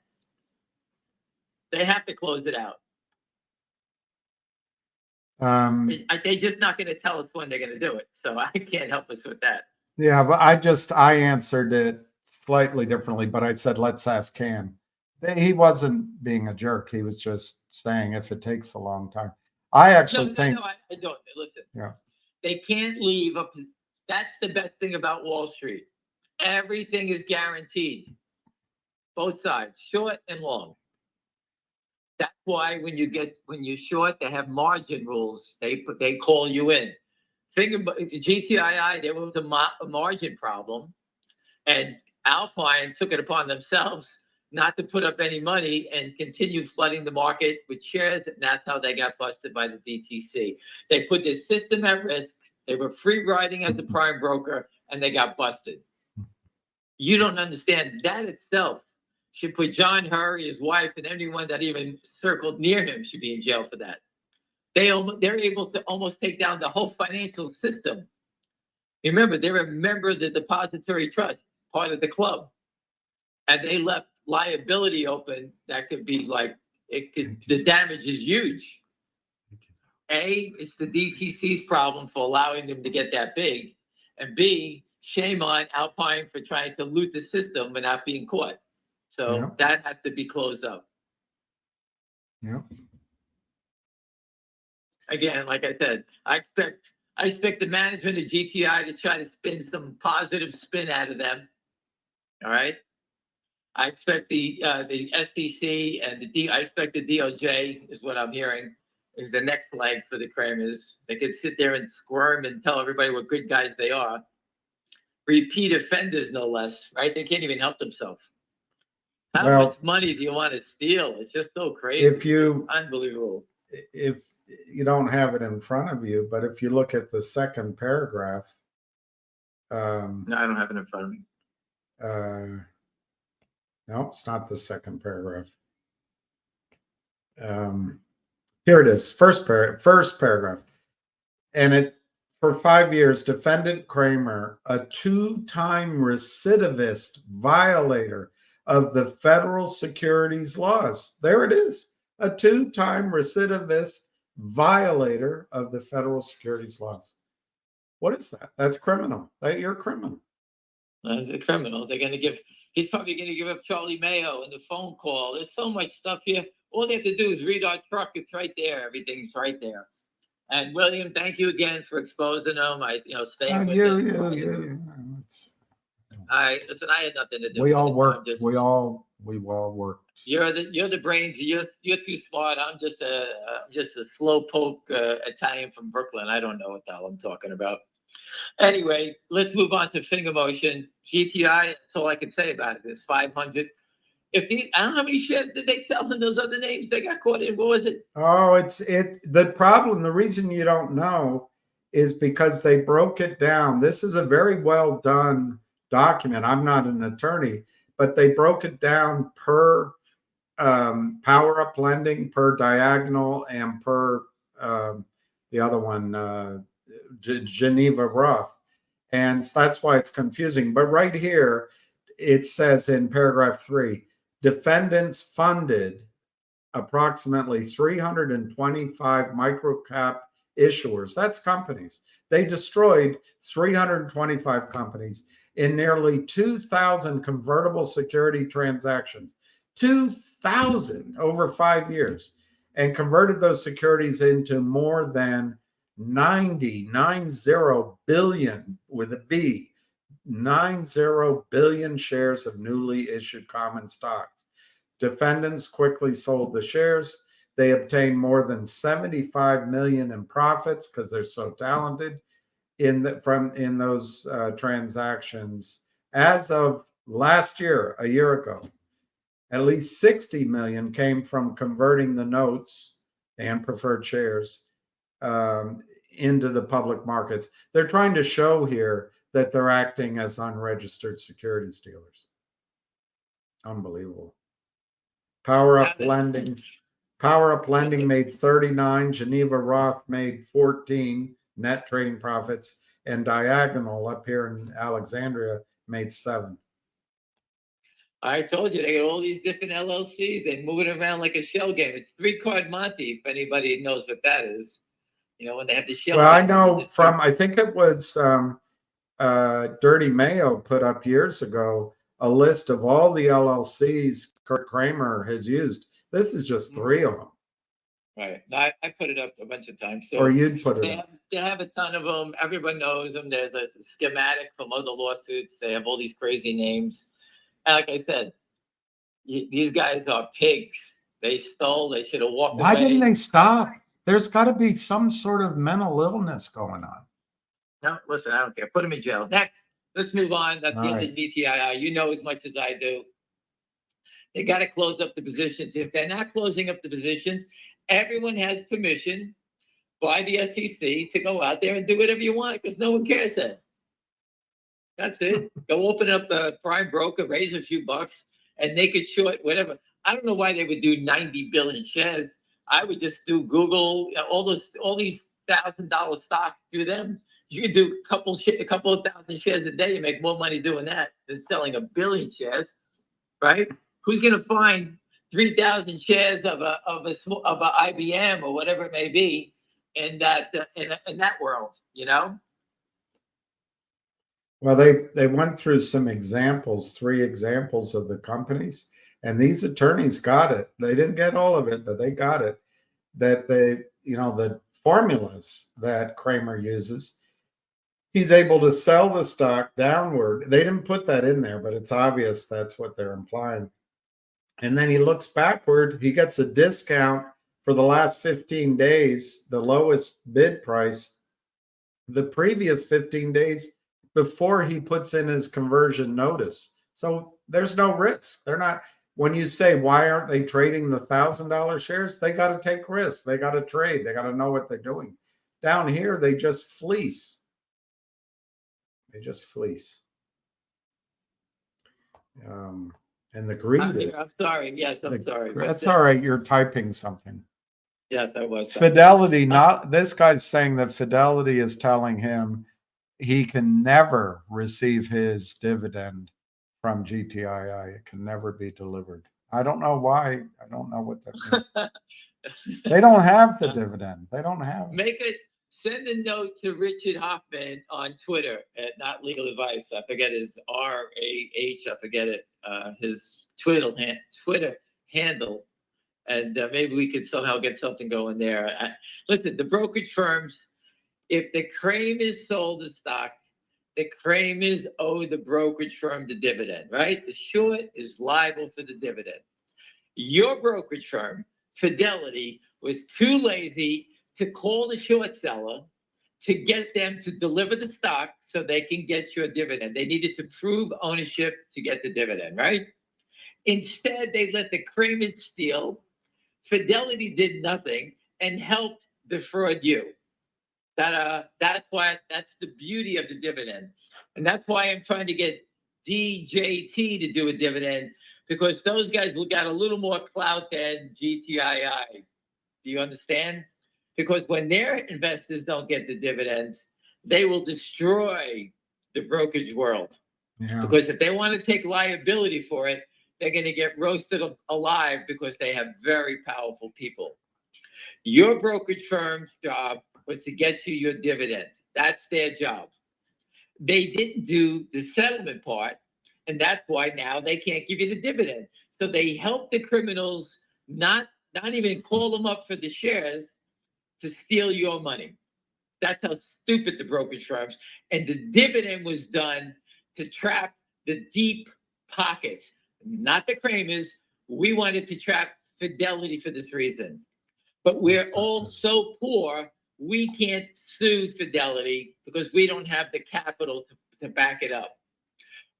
They have to close it out. They're just not going to tell us when they're going to do it, so I can't help us with that. Yeah, but I answered it slightly differently, but I said, let's ask Cam. He wasn't being a jerk. He was just saying if it takes a long time. I actually think. No, I don't. Listen. Yeah. They can't leave. That's the best thing about Wall Street. Everything is guaranteed. Both sides, short and long. That's why when you're short, they have margin rules. They call you in. GTII, there was a margin problem, and Alpine took it upon themselves not to put up any money and continued flooding the market with shares, and that's how they got busted by the DTC. They put their system at risk. They were free riding as a prime broker, and they got busted. You don't understand. That itself should put John Hurry, his wife, and anyone that even circled near him should be in jail for that. They're able to almost take down the whole financial system. Remember, they're a member of the Depository Trust, part of the club, and they left liability open. That could be the damage is huge. A, it's the DTC's problem for allowing them to get that big, and B, shame on Alpine for trying to loot the system and not being caught. So that has to be closed up. Yeah. Again, like I said, I expect the management of GTI to try to spin some positive spin out of them. All right. I expect the SEC and I expect the DOJ is what I'm hearing is the next leg for the Kramers. They could sit there and squirm and tell everybody what good guys they are. Repeat offenders, no less, right? They can't even help themselves. How much money do you want to steal? It's just so crazy. It's unbelievable. If you don't have it in front of you, but if you look at the second paragraph. No, I don't have it in front of me. No, it's not the second paragraph. Here it is, first paragraph. And it, for 5 years, defendant Kramer, a two-time recidivist violator of the federal securities laws. There it is, a two-time recidivist violator of the federal securities laws. What is that? That's criminal. You're a criminal. That's a criminal. He's probably going to give up Charlie Mayo in the phone call. There's so much stuff here. All they have to do is read our truck. It's right there. Everything's right there. And William, thank you again for exposing them. Staying with them. Listen, I had nothing to do. We all worked. We all worked. You're the brains. You're too smart. I'm just a slowpoke Italian from Brooklyn. I don't know what the hell I'm talking about. Anyway, let's move on to FingerMotion. GTI, that's all I can say about it. It's 500. If these, I don't know how many shares did they sell in those other names they got caught in. What was it? Oh, the problem, the reason you don't know is because they broke it down. This is a very well done document. I'm not an attorney, but they broke it down per power up lending, per diagonal, and per the other one, Geneva Roth. And that's why it's confusing. But right here, it says in paragraph 3, defendants funded approximately 325 microcap issuers. That's companies. They destroyed 325 companies in nearly 2,000 convertible security transactions. 2,000 over 5 years, and converted those securities into more than 90 billion with a B, 90 billion shares of newly issued common stocks. Defendants quickly sold the shares. They obtained more than 75 million in profits because they're so talented in those transactions. As of last year, a year ago, at least 60 million came from converting the notes and preferred shares into the public markets. They're trying to show here that they're acting as unregistered securities dealers. Unbelievable. Power Up Lending made 39, Geneva Roth made 14 net trading profits, and Diagonal up here in Alexandria made 7. I told you, they got all these different LLCs. They move it around like a shell game. It's 3-card Monte, if anybody knows what that is. You know, when they have the shell Well, I game, know from, I think it was Dirty Mayo put up years ago a list of all the LLCs Kurt Kramer has used. This is just 3 of them. Right. I put it up a bunch of times. So or you'd put it up. They have a ton of them. Everyone knows them. There's a schematic from other lawsuits. They have all these crazy names. And like I said, these guys are pigs. They stole. They should have walked away. Why didn't they stop? There's got to be some sort of mental illness going on. No, listen, I don't care. Put them in jail. Next, let's move on. That's the end of GTII. You know as much as I do. They got to close up the positions. If they're not closing up the positions, everyone has permission by the SEC to go out there and do whatever you want because no one cares then. That's it. Go open up a prime broker, raise a few bucks, and make it short, whatever. I don't know why they would do 90 billion shares. I would just do Google, all these $1,000 stocks through them. You could do a couple of thousand shares a day and make more money doing that than selling 1 billion shares, right? Who's going to find 3,000 shares of a IBM or whatever it may be in that world, you know? Well, they went through some examples, 3 examples of the companies, and these attorneys got it. They didn't get all of it, but they got it. That the formulas that Kramer uses, he's able to sell the stock downward. They didn't put that in there, but it's obvious that's what they're implying. And then he looks backward. He gets a discount for the last 15 days, the lowest bid price, the previous 15 days before he puts in his conversion notice. So there's no risk. They're not, when you say, why aren't they trading the $1,000 shares? They got to take risks. They got to trade. They got to know what they're doing. Down here, they just fleece. They just fleece. And the greed is. I'm sorry. Yes, I'm sorry. That's all right. You're typing something. Yes, I was. Fidelity, not this guy's saying that Fidelity is telling him he can never receive his dividend from GTII. It can never be delivered. I don't know why. I don't know what that means. They don't have the dividend. They don't have it. Send a note to Richard Hoffman on Twitter at Not Legal Advice. I forget his RAH. I forget it. His Twitter handle, and maybe we could somehow get something going there. Listen, the brokerage firms, if the Kramers sold the stock, the Kramers owe the brokerage firm the dividend, right? The short is liable for the dividend. Your brokerage firm, Fidelity, was too lazy to call the short seller to get them to deliver the stock so they can get your dividend. They needed to prove ownership to get the dividend, right? Instead, they let the Kramers steal. Fidelity did nothing and helped defraud you. That's the beauty of the dividend. And that's why I'm trying to get DJT to do a dividend, because those guys got a little more clout than GTII. Do you understand? Because when their investors don't get the dividends, they will destroy the brokerage world. Yeah. Because if they want to take liability for it, they're going to get roasted alive because they have very powerful people. Your brokerage firm's job was to get you your dividend. That's their job. They didn't do the settlement part, and that's why now they can't give you the dividend. So they help the criminals not even call them up for the shares to steal your money. That's how stupid the brokerage firms. And the dividend was done to trap the deep pockets, not the Kramers. We wanted to trap Fidelity for this reason. But we're all so poor, we can't sue Fidelity because we don't have the capital to back it up.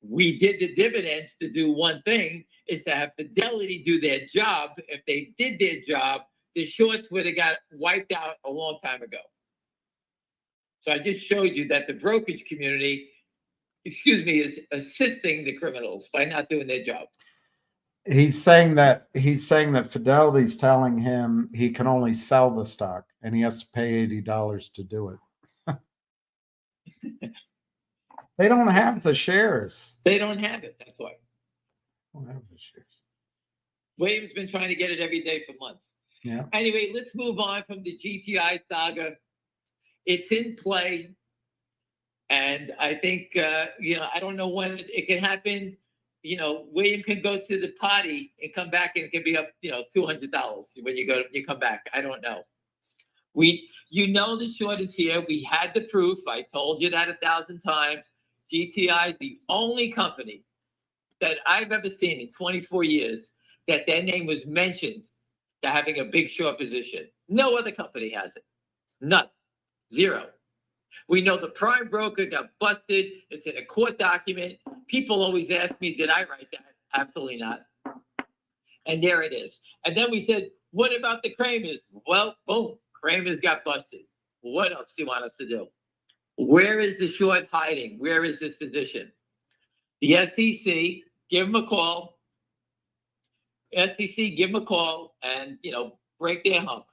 We did the dividends to do one thing, is to have Fidelity do their job. If they did their job, the shorts would have got wiped out a long time ago. So I just showed you that the brokerage community, is assisting the criminals by not doing their job. He's saying that Fidelity's telling him he can only sell the stock and he has to pay $80 to do it. They don't have the shares. They don't have it. That's why. They don't have the shares. William's been trying to get it every day for months. Yeah. Anyway, let's move on from the GTI saga. It's in play. And I think, I don't know when it can happen. William can go to the party and come back, and it can be up, $200 when you come back. I don't know. The short is here. We had the proof. I told you that 1,000 times. GTI is the only company that I've ever seen in 24 years that their name was mentioned to having a big short position. No other company has it. None. Zero. We know the prime broker got busted. It's in a court document. People always ask me, did I write that? Absolutely not. And there it is. And then we said, what about the Kramers? Well, boom, Kramers got busted. What else do you want us to do? Where is the short hiding? Where is this position? The SEC, give them a call. SEC, give them a call and, break their hump.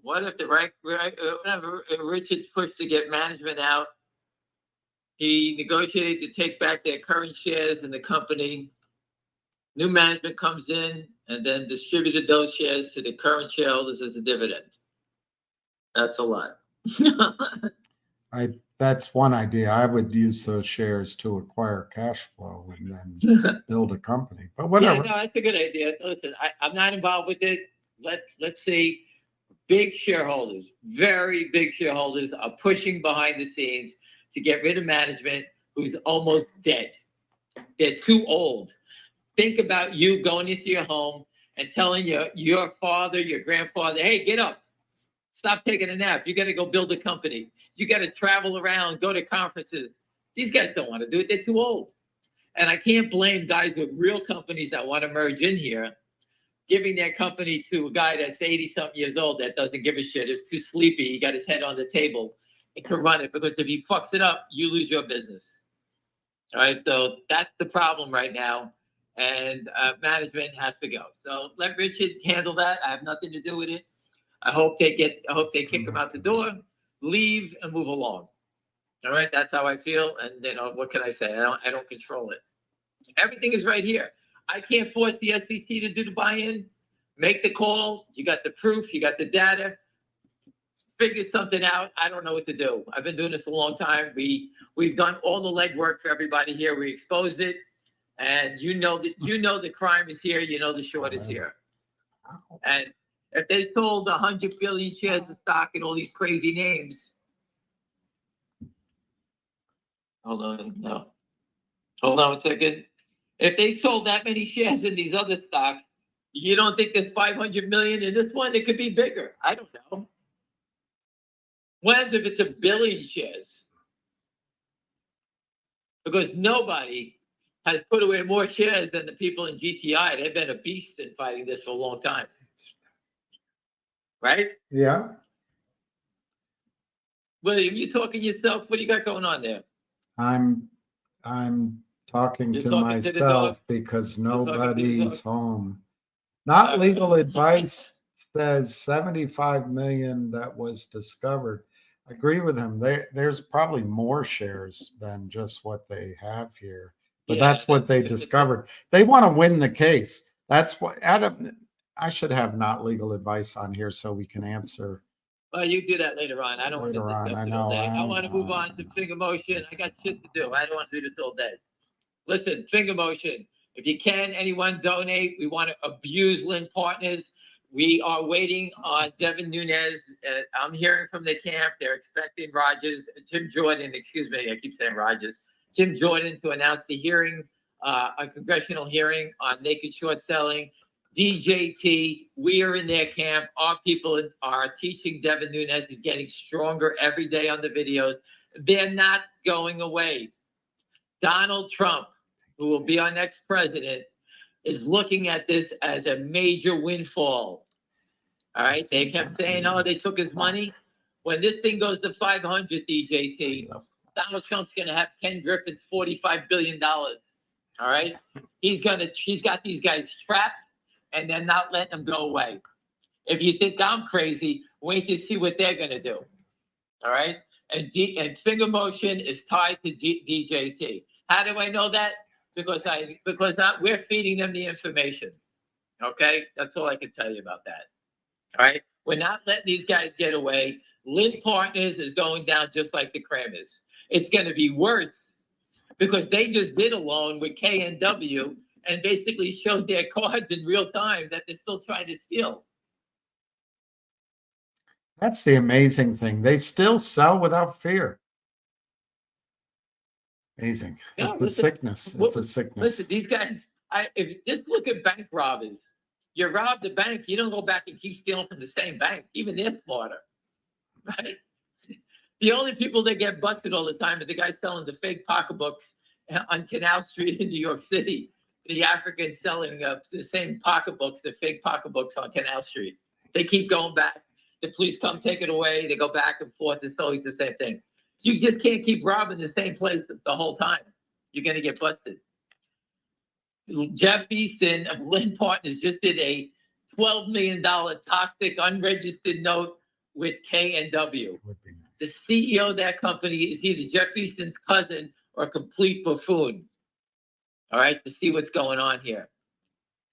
What if whenever Richard pushed to get management out, he negotiated to take back their current shares in the company. New management comes in and then distributed those shares to the current shareholders as a dividend. That's a lot. That's one idea. I would use those shares to acquire cash flow and then build a company. But whatever. Yeah, no, that's a good idea. Listen, I'm not involved with it. Let's see. Big shareholders, very big shareholders, are pushing behind the scenes to get rid of management who's almost dead. They're too old. Think about you going into your home and telling your father, your grandfather, hey, get up. Stop taking a nap. You got to go build a company. You got to travel around, go to conferences. These guys don't want to do it. They're too old. And I can't blame guys with real companies that want to merge in here, giving their company to a guy that's 80-something years old that doesn't give a shit, is too sleepy, he got his head on the table, and can run it. Because if he fucks it up, you lose your business. All right, so that's the problem right now. And management has to go. So let Richard handle that. I have nothing to do with it. I hope they kick him out the door, leave, and move along. All right, that's how I feel. And what can I say? I don't control it. Everything is right here. I can't force the SEC to do the buy-in. Make the call. You got the proof. You got the data. Figure something out. I don't know what to do. I've been doing this a long time. We've done all the legwork for everybody here. We exposed it, and the crime is here. The short is here. And if they sold 100 billion shares of stock in all these crazy names, hold on a second. If they sold that many shares in these other stocks, you don't think there's 500 million in this one? It could be bigger. I don't know. What if it's 1 billion shares? Because nobody has put away more shares than the people in GTI. They've been a beast in fighting this for a long time. Right? Yeah. William, you talking yourself? What do you got going on there? I'm talking You're to talking to the dog? myself because You're talking to the nobody's dog? home. Not legal advice says 75 million that was discovered. I agree with him. There's probably more shares than just what they have here, but Yeah, that's what they that's- discovered. They want to win the case. That's what Adam. I should have not legal advice on here so we can answer. Well, you do that later on. I don't want to Later on, discuss I it all know, day. I I want to move know. on to FingerMotion. I got shit to do. I don't want to do this all day. Listen, FingerMotion, if you can, anyone donate. We want to abuse Lynn Partners. We are waiting on Devin Nunes. I'm hearing from the camp. They're expecting Jim Jordan, excuse me, I keep saying Rogers, Jim Jordan to announce the hearing, a congressional hearing on naked short selling. DJT, we are in their camp. Our people are teaching Devin Nunes. He's getting stronger every day on the videos. They're not going away. Donald Trump, who will be our next president, is looking at this as a major windfall. All right. They kept saying, oh, they took his money. When this thing goes to 500, DJT, Donald Trump's going to have Ken Griffin's $45 billion. All right. He's got these guys trapped and they're not letting them go away. If you think I'm crazy, wait to see what they're going to do. All right. And FingerMotion is tied to DJT. How do I know that? Because we're feeding them the information. Okay, that's all I can tell you about that. All right, we're not letting these guys get away. Lynn Partners is going down just like the Kramers. It's going to be worse because they just did a loan with KNW and basically showed their cards in real time that they're still trying to steal. That's the amazing thing. They still sell without fear. Amazing. No, It's a sickness. It's a sickness. Listen, these guys, if you just look at bank robbers, you rob the bank, you don't go back and keep stealing from the same bank. Even they're smarter, right? The only people that get busted all the time are the guys selling the fake pocketbooks on Canal Street in New York City. The Africans selling the same pocketbooks, the fake pocketbooks on Canal Street. They keep going back. The police come take it away. They go back and forth. It's always the same thing. You just can't keep robbing the same place the whole time. You're going to get busted. Jeff Easton of Lynn Partners just did a $12 million toxic unregistered note with KNW. The CEO of that company is either Jeff Easton's cousin or a complete buffoon. All right, to see what's going on here.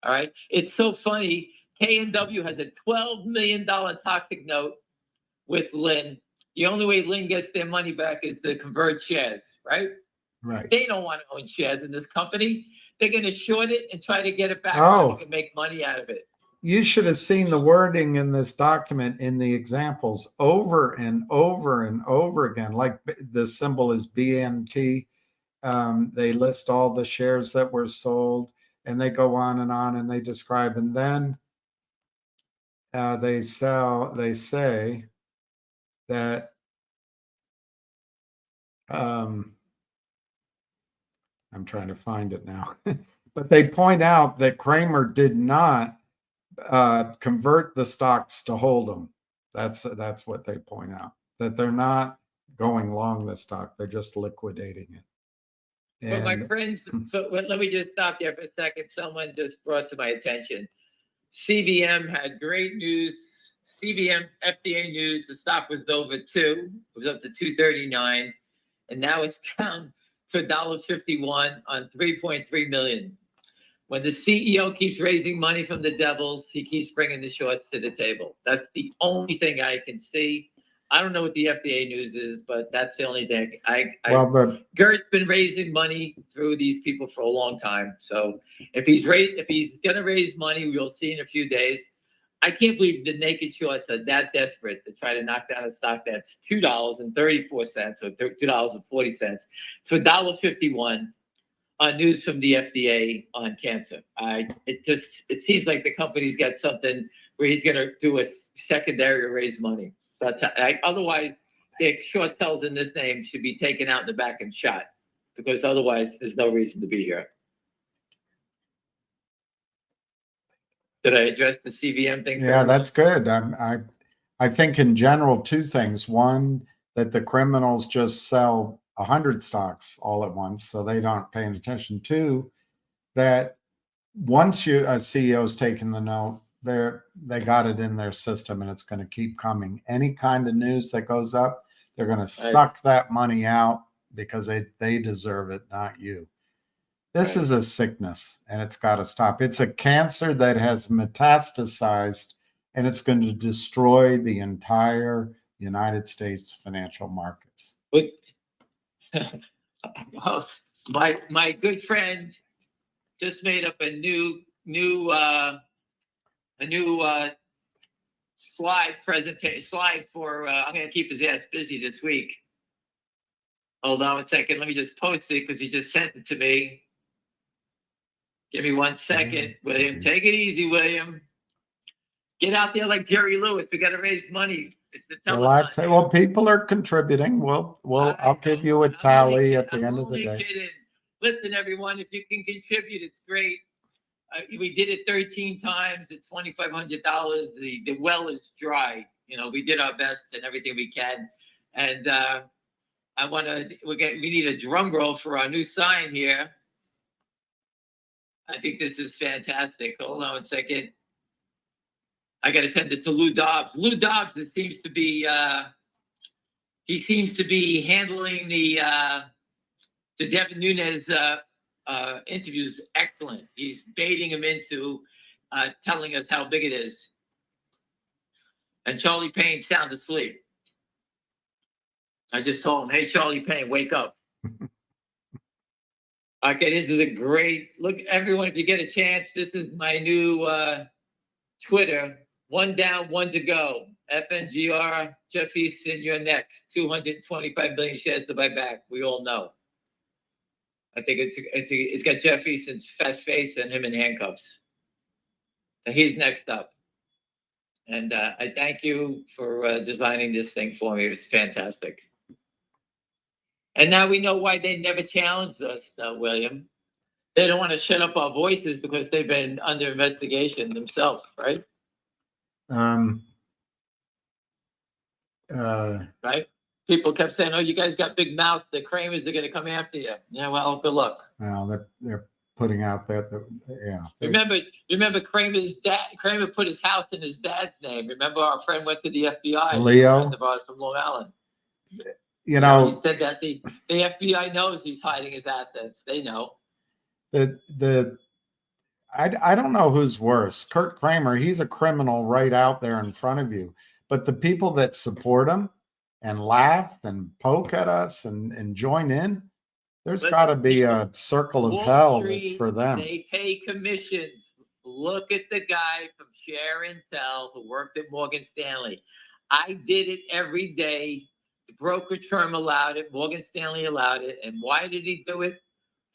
All right, it's so funny. KNW has a $12 million toxic note with Lynn. The only way Lynn gets their money back is to convert shares, right? Right. They don't want to own shares in this company. They're going to short it and try to get it back so they can make money out of it. You should have seen the wording in this document in the examples over and over and over again. Like the symbol is BNT. They list all the shares that were sold and they go on and they describe. And then they say that I'm trying to find it now, but they point out that Kramer did not convert the stocks to hold them. That's what they point out, that they're not going long the stock, they're just liquidating it. But my friends, let me just stop there for a second. Someone just brought to my attention. CVM had great news. CVM FDA news. The stock was over 2. It was up to 239, and now it's down to $1.51 on 3.3 million. When the CEO keeps raising money from the devils, he keeps bringing the shorts to the table. That's the only thing I can see. I don't know what the FDA news is, but that's the only thing. Gert's been raising money through these people for a long time. So if he's going to raise money, we'll see in a few days. I can't believe the naked shorts are that desperate to try to knock down a stock that's $2.34 or $2.40 to $1.51. news from the FDA on cancer. It seems like the company's got something where he's going to do a secondary to raise money. But otherwise, the short sells in this name should be taken out in the back and shot, because otherwise there's no reason to be here. Did I address the CVM thing? Yeah, that's good. I think in general, two things. One, that the criminals just sell 100 stocks all at once, so they aren't paying attention. Two, that once a CEO's taken the note, they got it in their system, and it's going to keep coming. Any kind of news that goes up, they're going to suck that money out because they deserve it, not you. This is a sickness, and it's got to stop. It's a cancer that has metastasized, and it's going to destroy the entire United States financial markets. Well, my good friend just made up a new slide for. I'm going to keep his ass busy this week. Hold on a second. Let me just post it because he just sent it to me. Give me 1 second, William. Take it easy, William. Get out there like Jerry Lewis. We got to raise money. It's the telethon. Well, people are contributing. I'll give you a tally at the end of the day. Kidding. Listen, everyone, if you can contribute, it's great. We did it 13 times at $2,500. The well is dry. We did our best and everything we can. And we need a drum roll for our new sign here. I think this is fantastic. Hold on 1 second. I got to send it to Lou Dobbs. Lou Dobbs seems to be handling the Devin Nunes interviews excellent. He's baiting him into telling us how big it is. And Charlie Payne's sound asleep. I just told him, hey, Charlie Payne, wake up. Okay, this is a great look. Everyone, if you get a chance, this is my new Twitter. 1 down, 1 to go. FNGR, Jeff Easton, you're next. 225 million shares to buy back. We all know. I think it's got Jeff Easton's fat face and him in handcuffs. And he's next up. And I thank you for designing this thing for me. It was fantastic. And now we know why they never challenged us, William. They don't want to shut up our voices because they've been under investigation themselves, right? Right? People kept saying, "Oh, you guys got big mouths. The Kramers are going to come after you." Yeah, well, good luck. Well, they're putting out that yeah. Remember Kramer's dad. Kramer put his house in his dad's name. Remember, our friend went to the FBI. Leo, a friend of ours from Long Island. He said that the FBI knows he's hiding his assets. They know. I don't know who's worse. Kurt Kramer, he's a criminal right out there in front of you. But the people that support him and laugh and poke at us and join in, there's got to be a circle of hell that's for them. They pay commissions. Look at the guy from Share and Tell who worked at Morgan Stanley. I did it every day. The brokerage firm allowed it. Morgan Stanley allowed it. And why did he do it?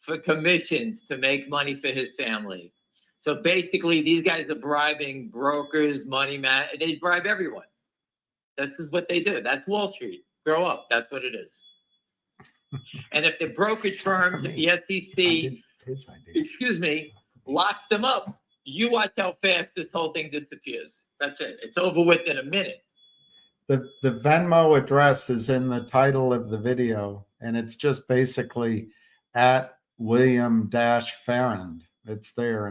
For commissions to make money for his family. So basically, these guys are bribing brokers, money man. They bribe everyone. This is what they do. That's Wall Street. Grow up. That's what it is. And if the brokerage firm, the SEC, locks them up, you watch how fast this whole thing disappears. That's it. It's over with in a minute. The Venmo address is in the title of the video, and it's just basically at William-Farrand. It's there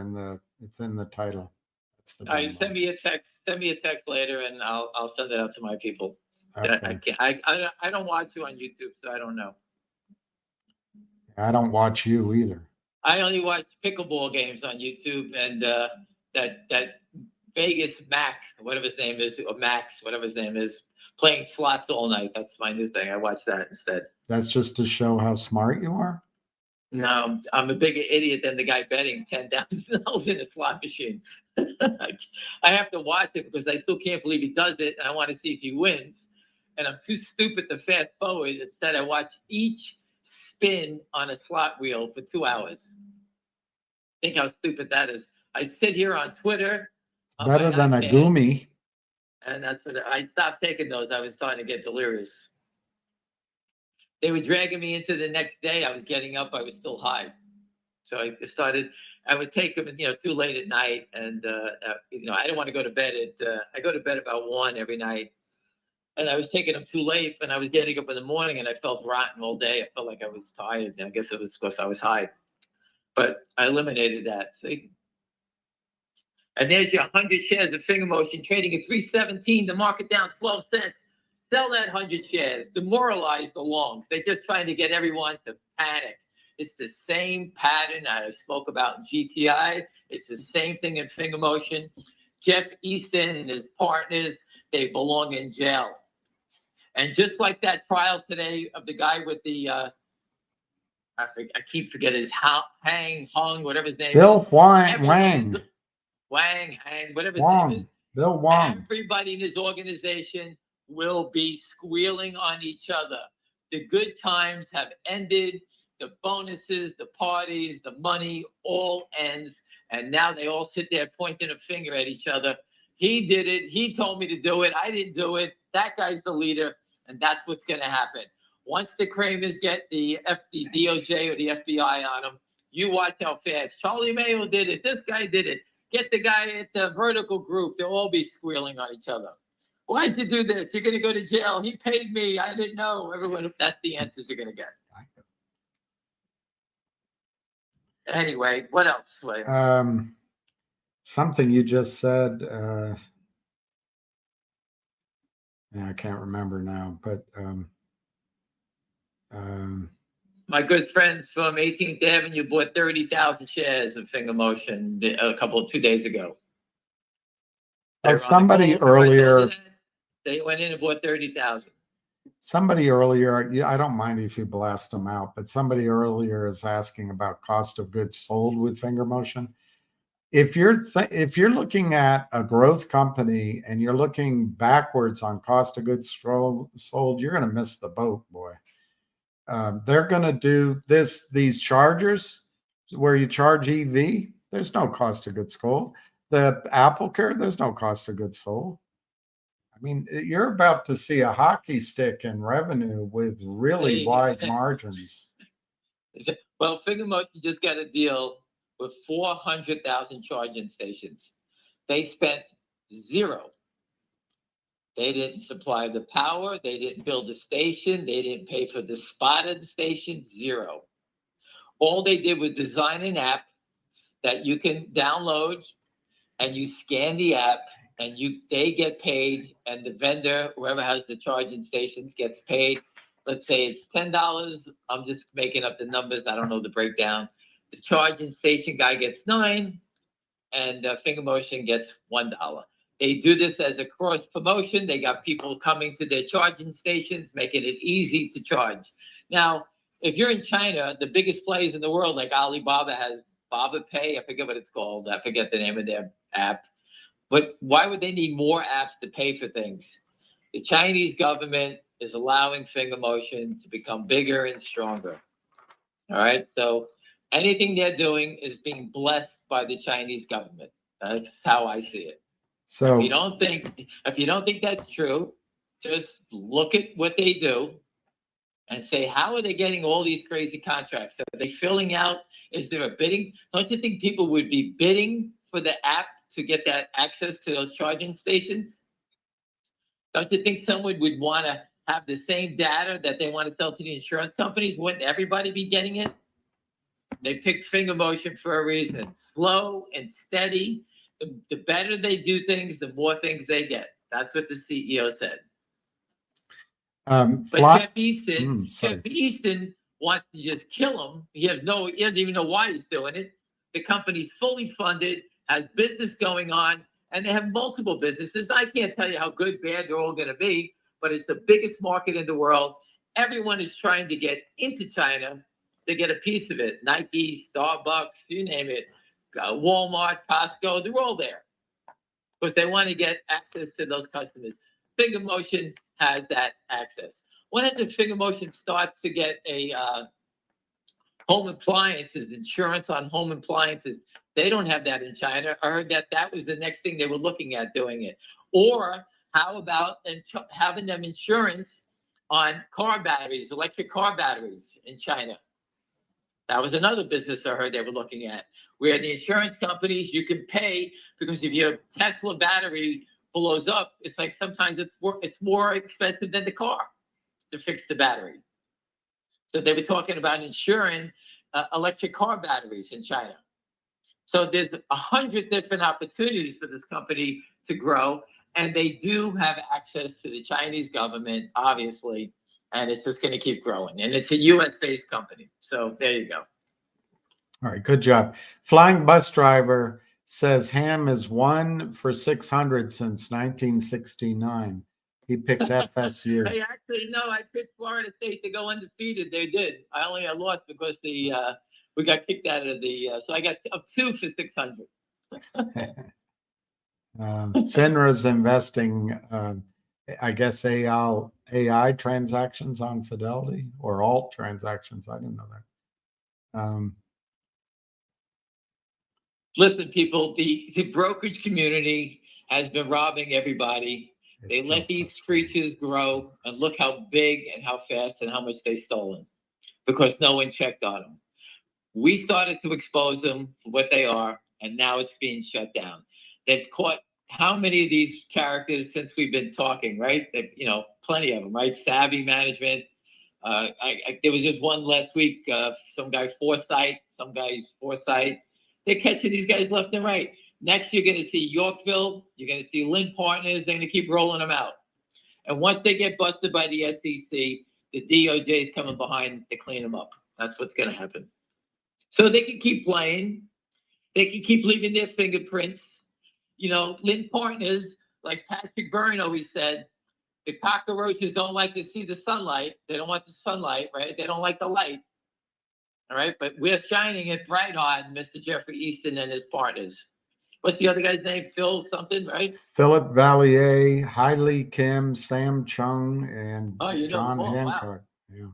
it's in the title. All right, send me a text later, and I'll send it out to my people. Okay. I don't watch you on YouTube, so I don't know. I don't watch you either. I only watch pickleball games on YouTube, and that Vegas Mac, whatever his name is, or Max, whatever his name is, playing slots all night. That's my new thing. I watch that instead. That's just to show how smart you are? No, I'm a bigger idiot than the guy betting $10,000 in a slot machine. I have to watch it because I still can't believe he does it, and I want to see if he wins. And I'm too stupid to fast forward. Instead, I watch each spin on a slot wheel for 2 hours. Think how stupid that is. I sit here on Twitter. on my Better than a iPad, Gumi. And that's what I stopped taking those. I was starting to get delirious. They were dragging me into the next day. I was getting up. I was still high. So I would take them, too late at night. And, I didn't want to go to bed I go to bed about 1 every night. And I was taking them too late, and I was getting up in the morning, and I felt rotten all day. I felt like I was tired. I guess it was because I was high. But I eliminated that. See? And there's your 100 shares of FingerMotion trading at 317. The market down 12 cents. Sell that 100 shares. Demoralize the longs. They're just trying to get everyone to panic. It's the same pattern I spoke about in GTI. It's the same thing in FingerMotion. Jeff Easton and his partners, they belong in jail. And just like that trial today of the guy with the, I keep forgetting his Hung, whatever his name Bill is. Wang. Whatever his name is. Bill Wang. Everybody in his organization will be squealing on each other. The good times have ended. The bonuses, the parties, the money all ends. And now they all sit there pointing a finger at each other. He did it. He told me to do it. I didn't do it. That guy's the leader. And that's what's going to happen. Once the Kramers get the DOJ or the FBI on them, you watch how fast. Charlie Mayo did it. This guy did it. Get the guy at the Vertical Group. They'll all be squealing on each other. Why'd you do this? You're going to go to jail. He paid me. I didn't know. Everyone, that's the answers you're going to get. Anyway, what else? Something you just said. I can't remember now, but my good friends from 18th Avenue bought 30,000 shares of FingerMotion 2 days ago. Somebody earlier, they went in and bought 30,000. Somebody earlier, I don't mind if you blast them out, but somebody earlier is asking about cost of goods sold with FingerMotion. If you're looking at a growth company and you're looking backwards on cost of goods sold, you're going to miss the boat, boy. They're going to do these chargers where you charge EV. There's no cost of goods sold. The Apple Care, there's no cost of goods sold. I mean, you're about to see a hockey stick in revenue with really wide margins. Well, FingerMotion just got a deal with 400,000 charging stations. They spent zero. They didn't supply the power. They didn't build the station. They didn't pay for the spot of the station. Zero. All they did was design an app that you can download, and you scan the app, and they get paid, and the vendor, whoever has the charging stations, gets paid. Let's say it's $10. I'm just making up the numbers. I don't know the breakdown. The charging station guy gets $9, and FingerMotion gets $1. They do this as a cross promotion. They got people coming to their charging stations, making it easy to charge. Now, if you're in China, the biggest players in the world, like Alibaba has Baba Pay. I forget what it's called. I forget the name of their app. But why would they need more apps to pay for things? The Chinese government is allowing FingerMotion to become bigger and stronger. All right. So anything they're doing is being blessed by the Chinese government. That's how I see it. So if you don't think that's true, just look at what they do and say, how are they getting all these crazy contracts? Are they filling out? Is there a bidding? Don't you think people would be bidding for the app to get that access to those charging stations? Don't you think someone would want to have the same data that they want to sell to the insurance companies? Wouldn't everybody be getting it? They picked FingerMotion for a reason. Slow and steady. The better they do things, the more things they get. That's what the CEO said. But Jeff Easton wants to just kill him. He doesn't even know why he's doing it. The company's fully funded, has business going on, and they have multiple businesses. I can't tell you how good, bad they're all going to be, but it's the biggest market in the world. Everyone is trying to get into China to get a piece of it. Nike, Starbucks, you name it, Walmart, Costco, they're all there because they want to get access to those customers. FingerMotion has that access. When FingerMotion starts to get a home appliances, insurance on home appliances. They don't have that in China. I heard that that was the next thing they were looking at doing it. Or how about having them insurance on car batteries, electric car batteries in China? That was another business I heard they were looking at, where the insurance companies, you can pay, because if your Tesla battery blows up, it's like sometimes it's more expensive than the car to fix the battery. So they were talking about insuring electric car batteries in China. So there's 100 different opportunities for this company to grow, and they do have access to the Chinese government, obviously, and it's just going to keep growing. And it's a U.S.-based company. So there you go. All right, good job. Flying Bus Driver says Ham is 1 for 600 since 1969. He picked FSU. Hey, actually, no, I picked Florida State to go undefeated. They did. I lost because we got kicked out of the. So I got up 2 for 600. FINRA's investing, I guess, AI transactions on Fidelity or alt transactions. I didn't know that. Listen, people, the brokerage community has been robbing everybody. They let these creatures grow, and look how big and how fast and how much they've stolen because no one checked on them. We started to expose them for what they are, and now it's being shut down. They've caught how many of these characters since we've been talking, right? They've, plenty of them, right? Savvy Management. There was just one last week, some guy Foresight. They're catching these guys left and right. Next, you're going to see Yorkville. You're going to see Lynn Partners. They're going to keep rolling them out. And once they get busted by the SEC, the DOJ is coming behind to clean them up. That's what's going to happen. So they can keep playing. They can keep leaving their fingerprints. Lynn Partners, like Patrick Byrne always said, the cockroaches don't like to see the sunlight. They don't want the sunlight, right? They don't like the light. All right, but we're shining it bright on Mr. Jeffrey Easton and his partners. What's the other guy's name? Phil something, right? Philip Vallier, Hailey Kim, Sam Chung, and John Hancock. Wow.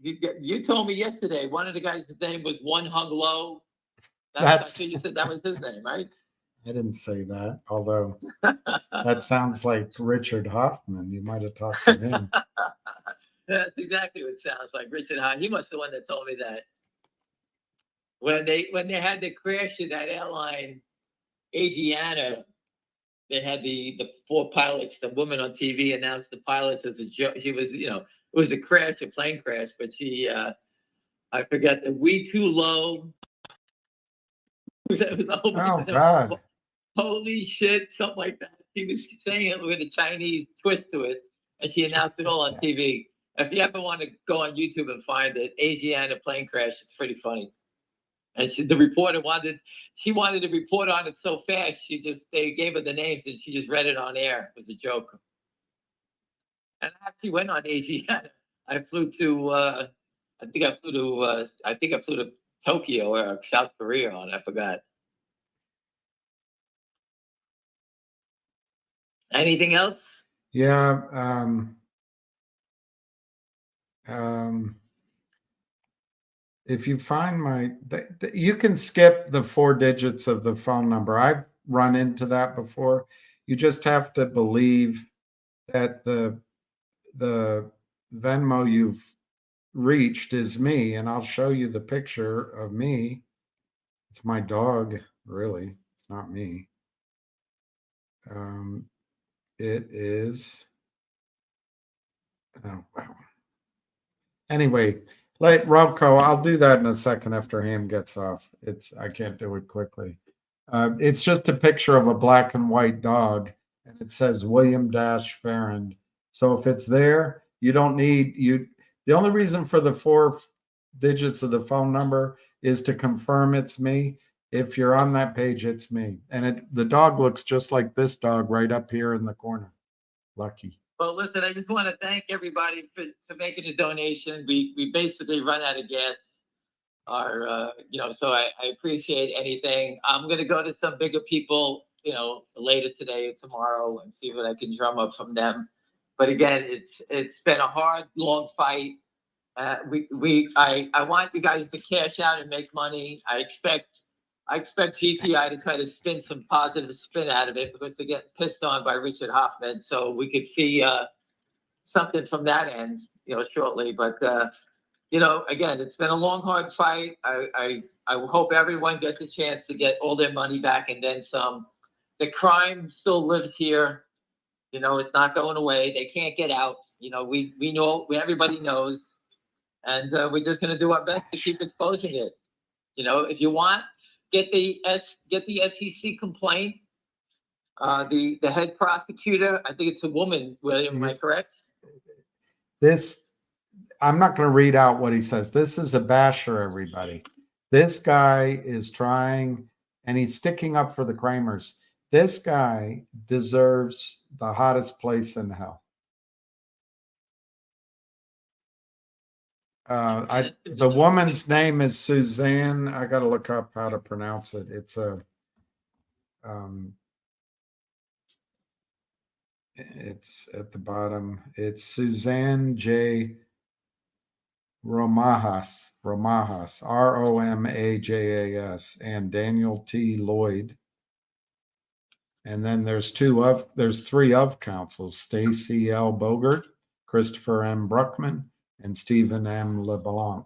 Yeah. You told me yesterday one of the guys' name was One Hung Low. That's you said that was his name, right? I didn't say that, although that sounds like Richard Hoffman. You might have talked to him. That's exactly what it sounds like. Richard Hoffman. He must have the one that told me that. When they had the crash of that airline, Asiana, they had the 4 pilots. The woman on TV announced the pilots as a joke. She was, it was a crash, a plane crash, but she, I forget the "We Too Low." It was a whole bunch of, God. Holy shit, something like that. She was saying it with a Chinese twist to it, and she announced it all on TV. If you ever want to go on YouTube and find it, Asiana plane crash, it's pretty funny. And the reporter wanted to report on it so fast, they gave her the names and she just read it on air. It was a joke. And I actually went on Asiana. I flew to, I think I flew to Tokyo or South Korea on. I forgot. Anything else? Yeah. If you find you can skip the 4 digits of the phone number. I've run into that before. You just have to believe that the Venmo you've reached is me, and I'll show you the picture of me. It's my dog, really. It's not me. It is. Oh, wow. Anyway, Robco, I'll do that in a second after Ham gets off. I can't do it quickly. It's just a picture of a black and white dog, and it says William Farrand. So if it's there, you don't need you. The only reason for the 4 digits of the phone number is to confirm it's me. If you're on that page, it's me. And the dog looks just like this dog right up here in the corner. Lucky. Well, listen, I just want to thank everybody for making a donation. We basically run out of gas. So I appreciate anything. I'm going to go to some bigger people, later today or tomorrow and see what I can drum up from them. But again, it's been a hard, long fight. I want you guys to cash out and make money. I expect GTI to try to spin some positive spin out of it because they get pissed on by Richard Hoffman. So we could see something from that end, shortly. But again, it's been a long, hard fight. I hope everyone gets a chance to get all their money back and then some. The crime still lives here. It's not going away. They can't get out. We know, everybody knows. And we're just going to do our best to keep exposing it. If you want, get the SEC complaint. The head prosecutor, I think it's a woman, William, am I correct? I'm not going to read out what he says. This is a basher, everybody. This guy is trying, and he's sticking up for the Kramers. This guy deserves the hottest place in hell. The woman's name is Suzanne. I got to look up how to pronounce it. It's it's at the bottom. It's Suzanne J. Romajas, Romajas, and Daniel T. Lloyd. And then there's three of counsels: Stacy L. Bogert, Christopher M. Bruckman, and Stephen M. LeBlanc.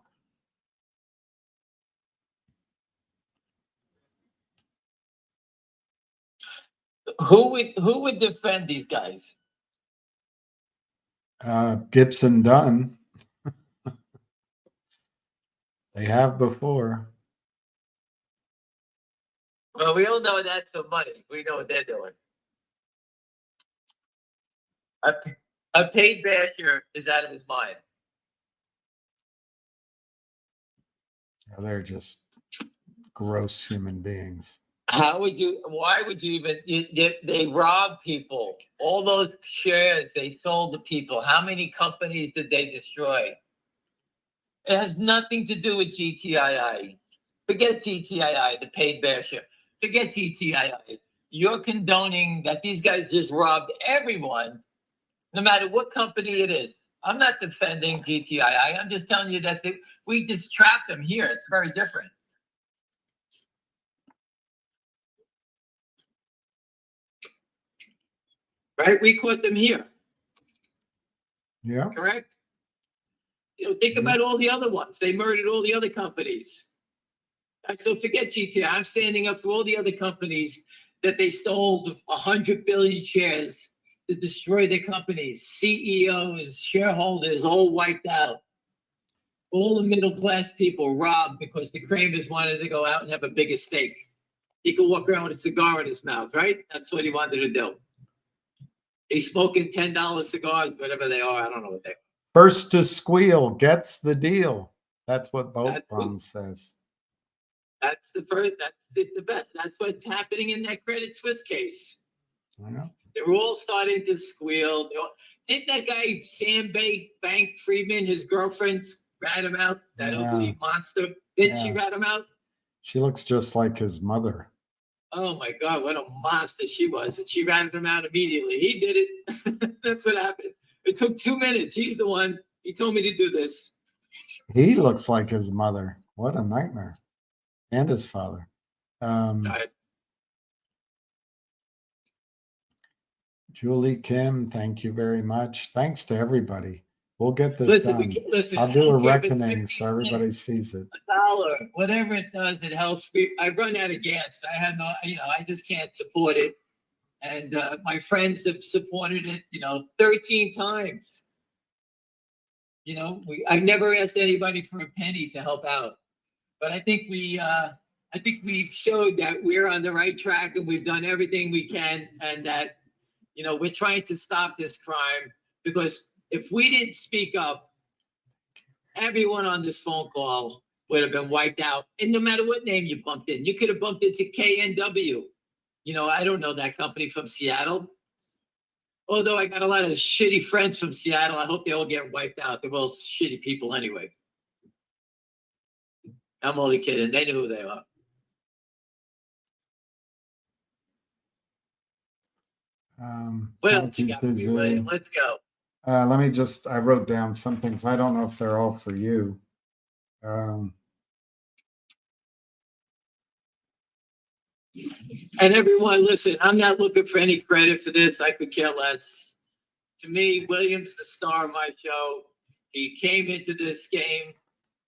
Who would defend these guys? Gibson Dunn. They have before. Well, we all know that's some money. We know what they're doing. A paid basher is out of his mind. They're just gross human beings. Why would you even, they rob people. All those shares they sold to people. How many companies did they destroy? It has nothing to do with GTII. Forget GTII, the paid basher. Forget GTII. You're condoning that these guys just robbed everyone, no matter what company it is. I'm not defending GTII. I'm just telling you that we just trapped them here. It's very different. Right? We caught them here. Yeah. Correct? Think about all the other ones. They murdered all the other companies. So forget GTI. I'm standing up for all the other companies that they stole 100 billion shares to destroy their companies. CEOs, shareholders, all wiped out. All the middle class people robbed because the Kramers wanted to go out and have a bigger steak. He could walk around with a cigar in his mouth, right? That's what he wanted to do. He's smoking $10 cigars, whatever they are. I don't know what they are. First to squeal gets the deal. That's what Boat Fund says. That's the first. That's the best. That's what's happening in that Credit Suisse case. Yeah. They're all starting to squeal. Didn't that guy Sam Bankman-Fried, his girlfriend, rat him out? That ugly monster. Didn't she rat him out? She looks just like his mother. Oh my God, what a monster she was. And she ratted him out immediately. He did it. That's what happened. It took 2 minutes. He's the one. He told me to do this. He looks like his mother. What a nightmare. And his father. Julie Kim, thank you very much. Thanks to everybody. We'll get this done. I'll do a reckoning so everybody sees it. $1, whatever it does, it helps. I run out of gas. I have no, I just can't support it. And my friends have supported it, 13 times. I've never asked anybody for a penny to help out. But I think we've showed that we're on the right track and we've done everything we can, and that we're trying to stop this crime, because if we didn't speak up, everyone on this phone call would have been wiped out. And no matter what name you bumped in, you could have bumped into KNW. I don't know that company from Seattle. Although I got a lot of shitty friends from Seattle. I hope they all get wiped out. They're all shitty people anyway. I'm only kidding. They know who they are. What else you got for me, William? Let's go. Let me just, I wrote down some things. I don't know if they're all for you. And everyone, listen, I'm not looking for any credit for this. I could care less. To me, William's the star of my show. He came into this game.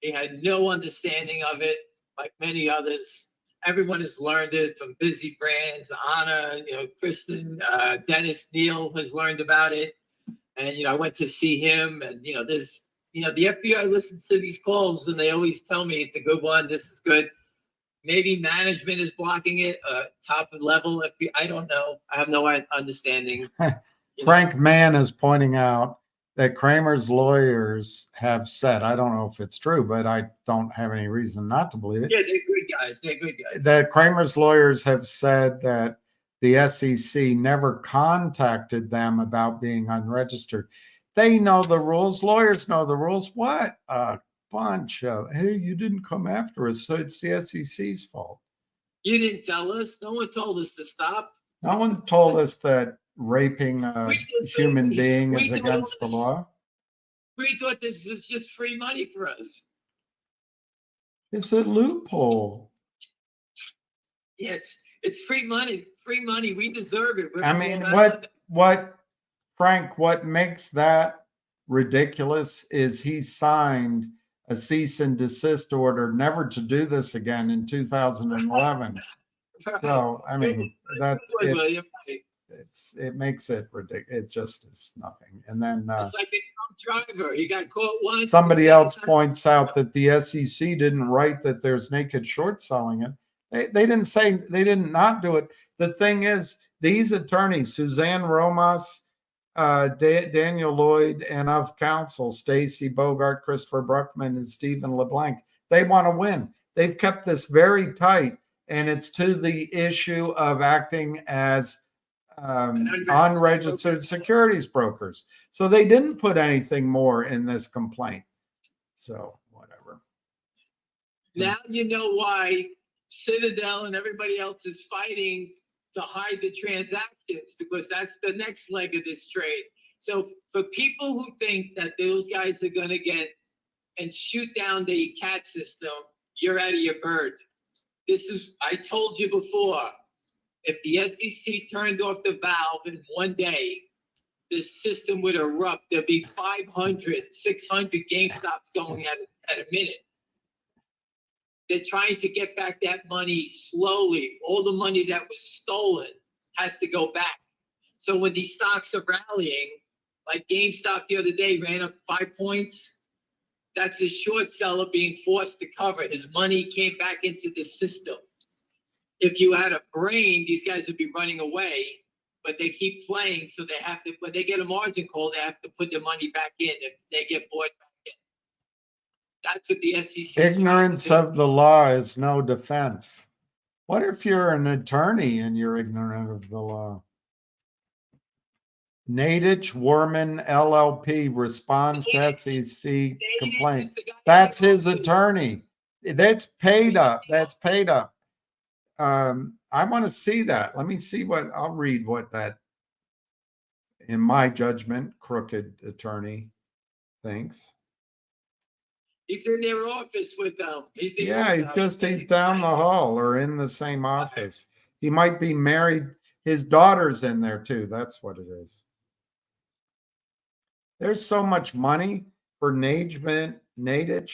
He had no understanding of it, like many others. Everyone has learned it from Busy Brands, Anna, Kristen, Dennis Neal has learned about it. And, I went to see him and, there's, the FBI listens to these calls and they always tell me it's a good one. This is good. Maybe management is blocking it, top level. I don't know. I have no understanding. Frank Mann is pointing out that Kramer's lawyers have said, I don't know if it's true, but I don't have any reason not to believe it. Yeah, they're good guys. They're good guys. That Kramer's lawyers have said that the SEC never contacted them about being unregistered. They know the rules. Lawyers know the rules. What a bunch of, hey, you didn't come after us, so it's the SEC's fault. You didn't tell us. No one told us to stop. No one told us that raping a human being is against the law. We thought this was just free money for us. It's a loophole. Yeah, it's free money. Free money. We deserve it. I mean, Frank, what makes that ridiculous is he signed a cease and desist order never to do this again in 2011. So, I mean, it makes it ridiculous. It just is nothing. And then it's like a drunk driver. He got caught once. Somebody else points out that the SEC didn't write that there's naked short selling it. They didn't say, they didn't not do it. The thing is, these attorneys, Suzanne Romas, Daniel Lloyd, and of counsel, Stacy Bogart, Christopher Bruckman, and Stephen LeBlanc, they want to win. They've kept this very tight, and it's to the issue of acting as unregistered securities brokers. So they didn't put anything more in this complaint. So whatever. Now you know why Citadel and everybody else is fighting to hide the transactions, because that's the next leg of this trade. So for people who think that those guys are going to get and shoot down the CAT system, you're out of your bird. I told you before, if the SEC turned off the valve in one day, this system would erupt. There'd be 500, 600 GameStops going at a minute. They're trying to get back that money slowly. All the money that was stolen has to go back. So when these stocks are rallying, like GameStop the other day ran up 5 points, that's a short seller being forced to cover. His money came back into the system. If you had a brain, these guys would be running away, but they keep playing. So they have to, when they get a margin call, they have to put their money back in if they get bought back in. That's what the SEC. Ignorance of the law is no defense. What if you're an attorney and you're ignorant of the law? Nadich Warman LLP responds to SEC complaint. That's his attorney. That's paid up. That's paid up. I want to see that. Let me see I'll read what that, in my judgment, crooked attorney thinks. He's in their office with them. He's down the hall or in the same office. He might be married. His daughter's in there too. That's what it is. There's so much money for Nadich.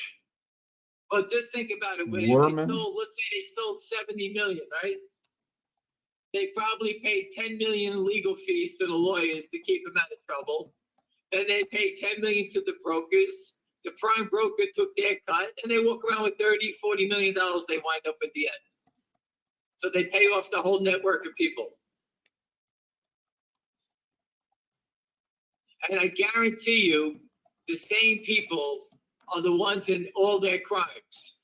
Well, just think about it. Let's say they stole 70 million, right? They probably paid 10 million in legal fees to the lawyers to keep them out of trouble. Then they paid 10 million to the brokers. The prime broker took their cut, and they walk around with 30, 40 million dollars they wind up at the end. So they pay off the whole network of people. And I guarantee you, the same people are the ones in all their crimes.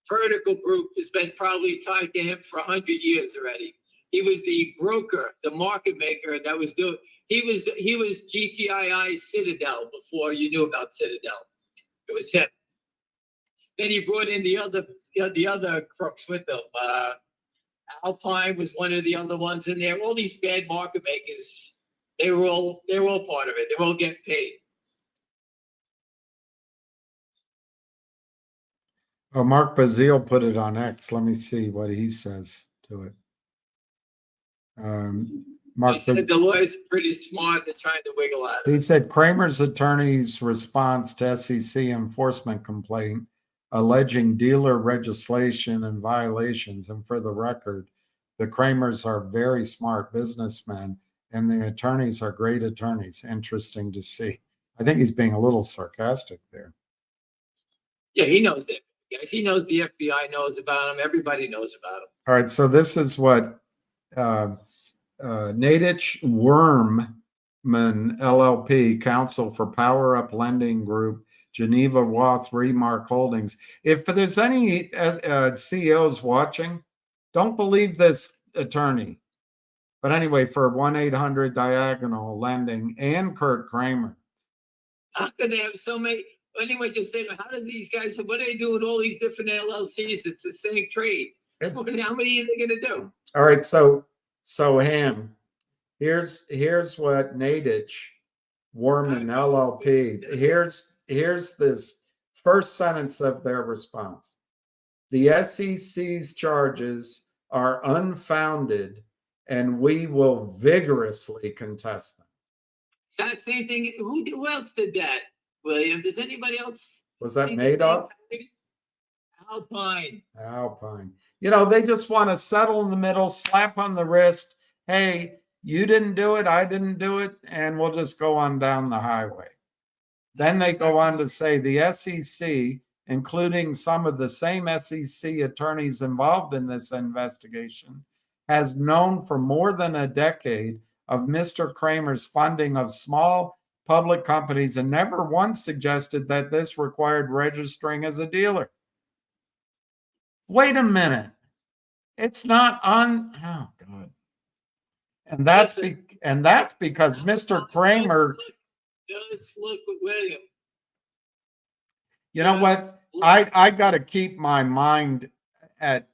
Vertical Group has been probably tied to him for 100 years already. He was the broker, the market maker that was doing. He was GTII Citadel before you knew about Citadel. It was him. Then he brought in the other crooks with him. Alpine was one of the other ones in there. All these bad market makers They were all part of it. They were all getting paid. Oh, Mark Bazile put it on X. Let me see what he says to it. He Mark said the lawyer's pretty smart. They're trying to wiggle out of He it. said Kramer's attorney's response to SEC enforcement complaint alleging dealer legislation and violations. And for the record, the Kramers are very smart businessmen and the attorneys are great attorneys. Interesting to see. I think he's being a little sarcastic there. Yeah, he knows that. Guys, he knows the FBI knows about him. Everybody knows about him. All right, so this is what Nadich Wormman LLP, counsel for Power Up Lending Group, Geneva Roth Remark Holdings. If there's any CEOs watching, don't believe this attorney. But anyway, for 1-800 Diagonal Lending and Kurt Kramer. How could they have so many? Anyway, just say, how do these guys, what do they do with all these different LLCs? It's the same trade. How many are they going to do? All right, so Ham, here's what Nadich Wormman LLP. Here's this first sentence of their response. The SEC's charges are unfounded, and we will vigorously contest them. That same thing. Who else did that, William? Does anybody else? Was that see the Madoff? same thing? Alpine. Alpine. You know, they just want to settle in the middle, slap on the wrist. Hey, you didn't do it, I didn't do it, and we'll just go on down the highway. Then they go on to say the SEC, including some of the same SEC attorneys involved in this investigation, has known for more than a decade of Mr. Kramer's funding of small public companies and never once suggested that this required registering as a dealer. Wait a minute. It's not on. Oh, God. And that's because Mr. Kramer. Just look at William. You know what? I got to keep my mind at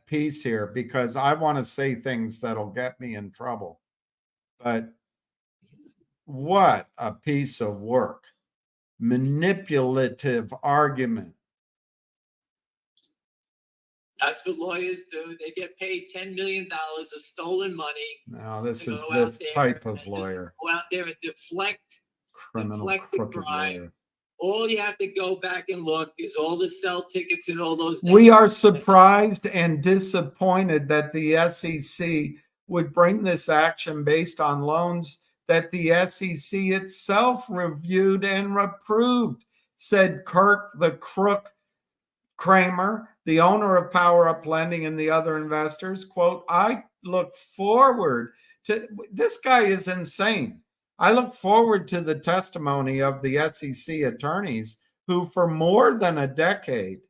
peace here because I want to say things that'll get me in trouble. But what a piece of work. Manipulative argument. That's what lawyers do. They get paid $10 million of stolen money. No, this to is go out this there type of and lawyer. Go out there and deflect the Crooked crime. lawyer. All you have to go back and look is all the sell tickets and all those. We are surprised and disappointed that the SEC would bring this action based on loans that the SEC itself reviewed and approved, said Kurt the Crook Kramer, the owner of Power Up Lending, and the other investors. Quote, I look forward to, this guy is insane. I look forward to the testimony of the SEC attorneys who for more than a decade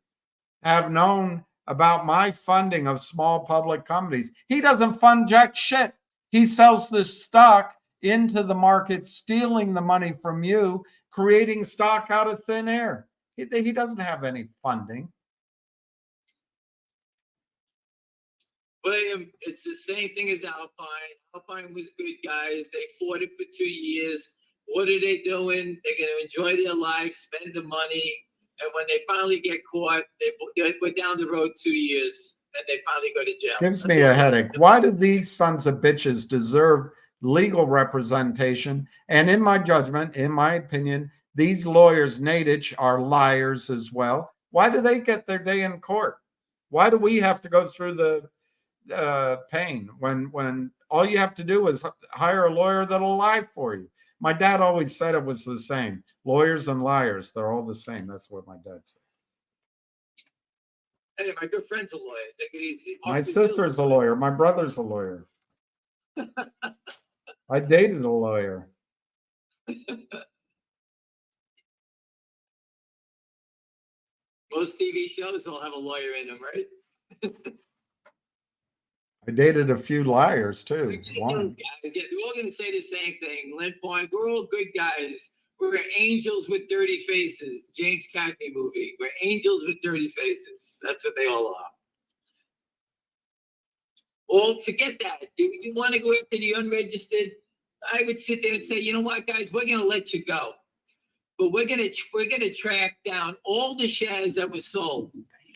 have known about my funding of small public companies. He doesn't fund jack shit. He sells the stock into the market, stealing the money from you, creating stock out of thin air. He doesn't have any funding. William, it's the same thing as Alpine. Alpine was good guys. They fought it for 2 years. What are they doing? They're going to enjoy their life, spend the money. And when they finally get caught, we're down the road 2 years and they finally go to jail. Gives me a headache. Why do these sons of bitches deserve legal representation? And in my judgment, in my opinion, these lawyers, Nadich, are liars as well. Why do they get their day in court? Why do we have to go through the pain when all you have to do is hire a lawyer that'll lie for you? My dad always said it was the same. Lawyers and liars, they're all the same. That's what my dad said. Hey, my good friend's a lawyer. Take it easy. My sister's a lawyer. My brother's a lawyer. I dated a lawyer. Most TV shows will have a lawyer in them, right? I dated a few liars too. Those guys, we're all going to say the same thing. Lynn Point, we're all good guys. We're angels with dirty faces. James Cagney movie. We're angels with dirty faces. That's what they all are. Well, forget that. You want to go after the unregistered I would sit there and say, you know what, guys, we're gonna let you go, but we're gonna track down all the shares that were sold.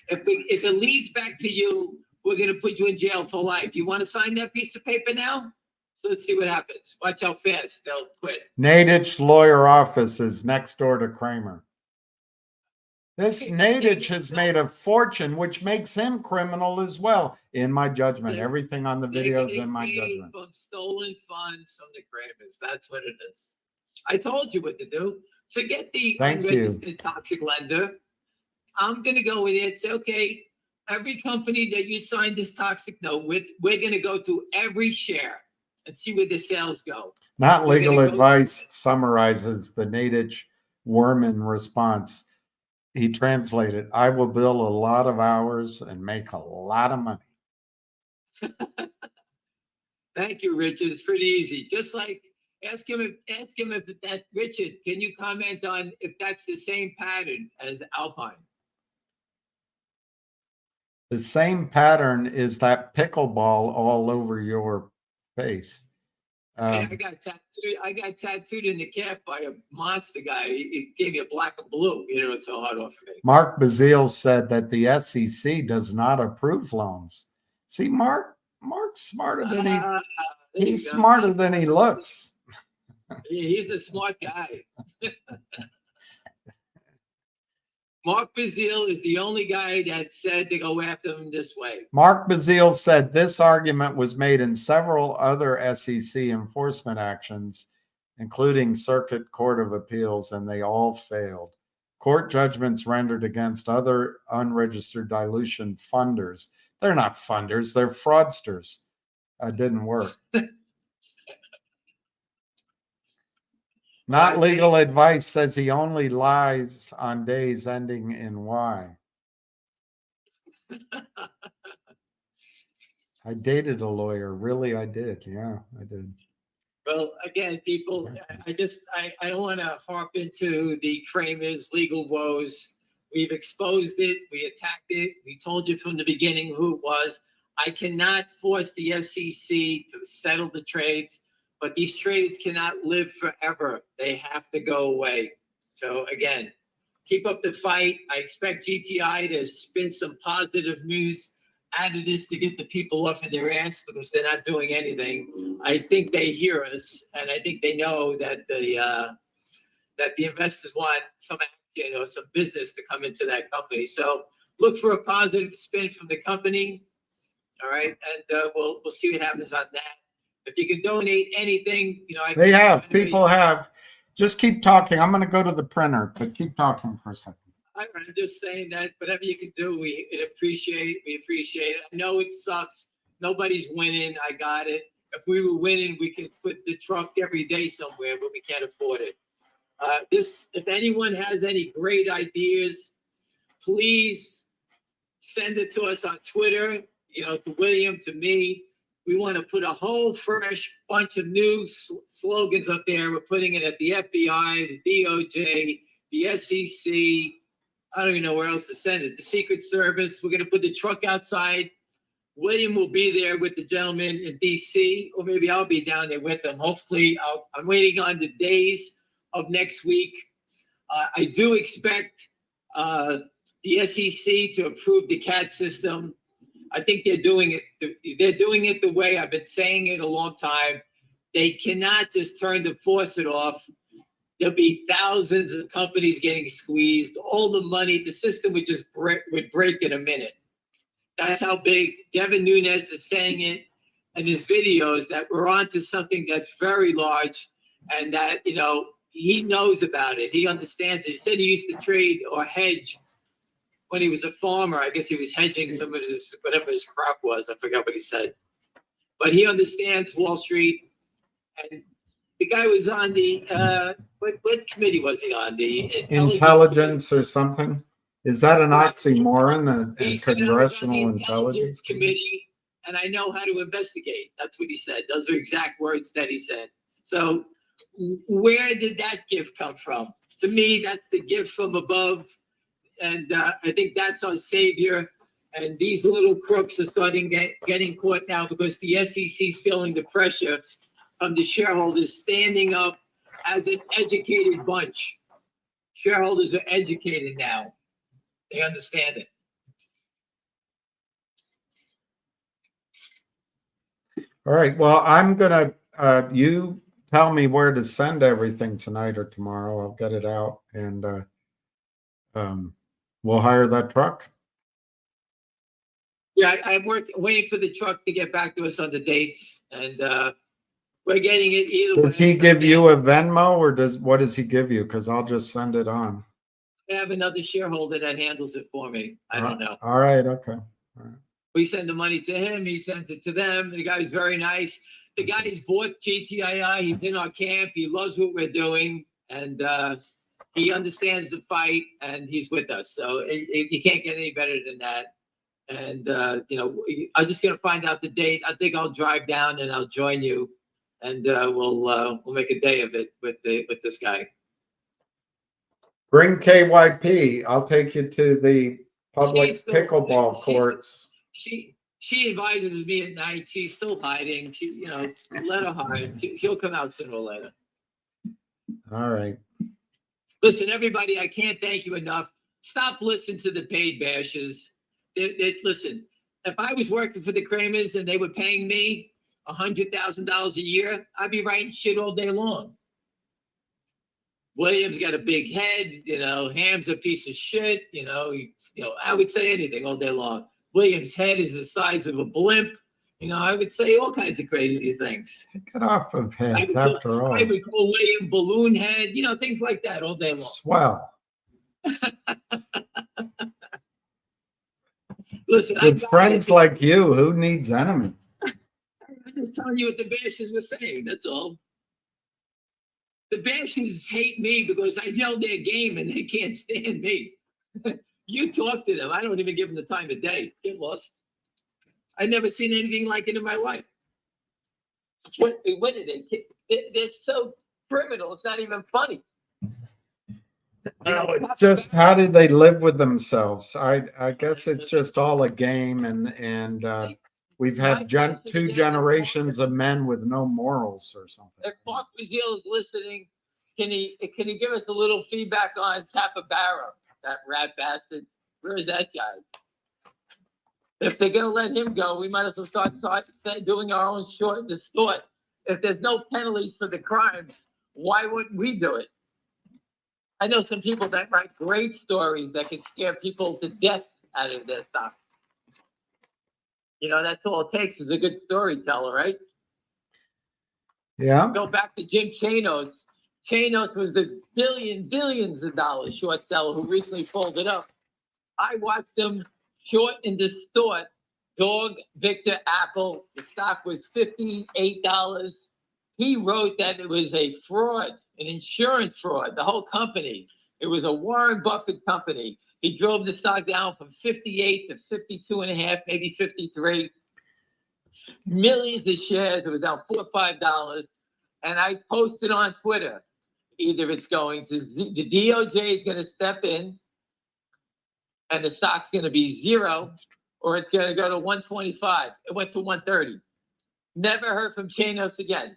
If it leads back to you, we're gonna put you in jail for life. You want to sign that piece of paper now? So let's see what happens. Watch how fast they'll quit. Nadich lawyer office is next door to Kramer. This Nadich has made a fortune, which makes him criminal as well, in my judgment. Everything on the videos in my judgment. From stolen funds from the Kramers. That's what it is. I told you what to do. Forget the unregistered toxic lender. I'm going to go in there and say, okay, every company that you signed this toxic note with, we're going to go to every share and see where the sales go. Not legal advice summarizes the Nadich Werman response. He translated, I will bill a lot of hours and make a lot of money. Thank you, Richard. It's pretty easy. Just like ask him if that, Richard, can you comment on if that's the same pattern as Alpine? The same pattern is that pickleball all over your face. I got tattooed in the calf by a monster guy. He gave me a black and blue. You know, it's so hard off for me. Mark Bazile said that the SEC does not approve loans. See, Mark's smarter than he's smarter than he looks. Yeah, he's a smart guy. Mark Bazile is the only guy that said to go after him this way. Mark Bazile said this argument was made in several other SEC enforcement actions, including Circuit Court of Appeals, and they all failed. Court judgments rendered against other unregistered dilution funders. They're not funders, they're fraudsters. Didn't work. Not legal advice says he only lies on days ending in Y. I dated a lawyer. Really, I did. Yeah, I did. Well, again, people, I don't want to harp into the Kramer's legal woes. We've exposed it. We attacked it. We told you from the beginning who it was. I cannot force the SEC to settle the trades, but these trades cannot live forever. They have to go away. So again, keep up the fight. I expect GTI to spin some positive news out of this to get the people off of their ass because they're not doing anything. I think they hear us, and I think they know that the investors want some business to come into that company. So look for a positive spin from the company. All right, and we'll see what happens on that. If you can donate anything, people have. Just keep talking. I'm going to go to the printer, but keep talking for a second. I'm just saying that whatever you can do, we appreciate it. I know it sucks. Nobody's winning. I got it. If we were winning, we could put the truck every day somewhere, but we can't afford it. If anyone has any great ideas, please send it to us on Twitter. To William, to me. We want to put a whole fresh bunch of new slogans up there. We're putting it at the FBI, the DOJ, the SEC. I don't even know where else to send it. The Secret Service. We're going to put the truck outside. William will be there with the gentleman in D.C., or maybe I'll be down there with them. Hopefully, I'm waiting on the days of next week. I do expect the SEC to approve the CAT system. I think they're doing it. They're doing it the way I've been saying it a long time. They cannot just turn the faucet off. There'll be thousands of companies getting squeezed. All the money, the system would just break in a minute. That's how big Devin Nunes is saying it in his videos, that we're onto something that's very large, and that he knows about it. He understands it. He said he used to trade or hedge when he was a farmer. I guess he was hedging some of his, whatever his crop was. I forgot what he said. But he understands Wall Street. And the guy was on the, what committee was he on? The Intelligence or something? Is that an oxymoron, the Congressional Intelligence Committee? And I know how to investigate. That's what he said. Those are exact words that he said. So where did that gift come from? To me, that's the gift from above. And I think that's our savior. And these little crooks are starting getting caught now because the SEC is feeling the pressure of the shareholders standing up as an educated bunch. Shareholders are educated now. They understand it. All right. Well, I'm gonna you tell me where to send everything tonight or tomorrow. I'll get it out and we'll hire that truck. Yeah, I'm waiting for the truck to get back to us on the dates, and we're getting it either way. Does he give you a Venmo or what does he give you? Because I'll just send it on. I have another shareholder that handles it for me. I don't know. All right. Okay. All right. We send the money to him. He sends it to them. The guy's very nice. The guy's bought GTII. He's in our camp. He loves what we're doing, and he understands the fight, and he's with us. So you can't get any better than that. And I'm just gonna find out the date. I think I'll drive down and I'll join you, and we'll make a day of it with this guy. Bring KYP. I'll take you to the public She's still- pickleball courts. She advises me at night. She's still hiding. She, let her hide. She'll come out sooner or later. All right. Listen, everybody, I can't thank you enough. Stop listening to the paid bashers. Listen, if I was working for the Kramers and they were paying me $100,000 a year, I'd be writing shit all day long. William's got a big head, Ham's a piece of shit, I would say anything all day long. William's head is the size of a blimp. I would say all kinds of crazy things. Get off of heads after all. I would call William balloon head, things like that all day long. Swell. Listen, with friends like you, who needs enemies? I'm just telling you what the bashers were saying. That's all. The bashers hate me because I yell their game and they can't stand me. You talk to them. I don't even give them the time of day. Get lost. I've never seen anything like it in my life. What did they? They're so criminal. It's not even funny. No, it's just how do they live with themselves? I guess it's just all a game, and we've had two generations of men with no morals or something. If Mark Brazil is listening, can he give us a little feedback on Capybara, that rat bastard? Where is that guy? If they're gonna let him go, we might as well start doing our own short distort. If there's no penalties for the crimes, why wouldn't we do it? I know some people that write great stories that can scare people to death out of their stuff. That's all it takes is a good storyteller, right? Yeah. Go back to Jim Chanos. Chanos was the billions of dollars short seller who recently folded up. I watched him short and distort Dog Victor Apple. The stock was $58. He wrote that it was a fraud, an insurance fraud, the whole company. It was a Warren Buffett company. He drove the stock down from 58 to 52 and a half, maybe 53. Millions of shares. It was down $4 or $5. And I posted on Twitter, either it's going to, the DOJ is going to step in and the stock's going to be zero, or it's going to go to 125. It went to 130. Never heard from Chanos again.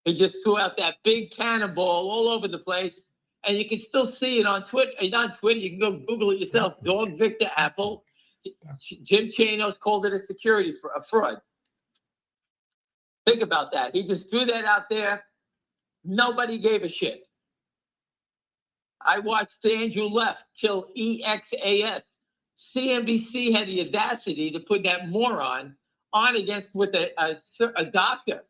He just threw out that big cannonball all over the place, and you can still see it on Twitter. On Twitter, you can go Google it yourself. Dog Victor Apple. Jim Chanos called it a fraud. Think about that. He just threw that out there. Nobody gave a shit. I watched Andrew Left kill EXAS. CNBC had the audacity to put that moron on against with a doctor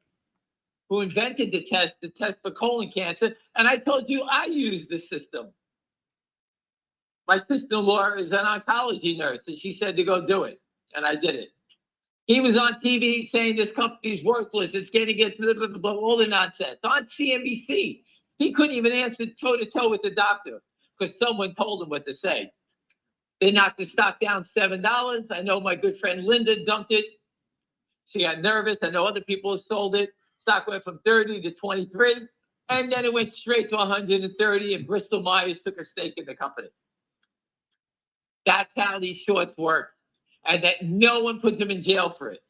who invented the test for colon cancer. And I told you I use the system. My sister-in-law is an oncology nurse, and she said to go do it. And I did it. He was on TV saying this company's worthless. It's going to get blah, blah, blah, all the nonsense. On CNBC, he couldn't even answer toe-to-toe with the doctor because someone told him what to say. They knocked the stock down $7. I know my good friend Linda dumped it. She got nervous. I know other people have sold it. Stock went from 30 to 23, and then it went straight to 130, and Bristol Myers took a stake in the company. That's how these shorts work, and that no one puts them in jail for it.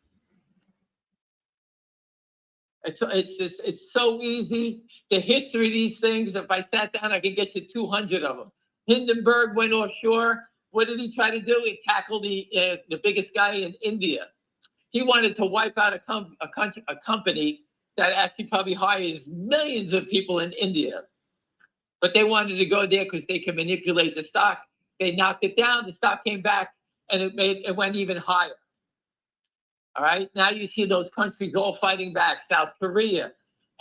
It's so easy. The history of these things, if I sat down, I could get you 200 of them. Hindenburg went offshore. What did he try to do? He tackled the biggest guy in India. He wanted to wipe out a company that actually probably hires millions of people in India. But they wanted to go there because they can manipulate the stock. They knocked it down. The stock came back, and it went even higher. All right. Now you see those countries all fighting back. South Korea,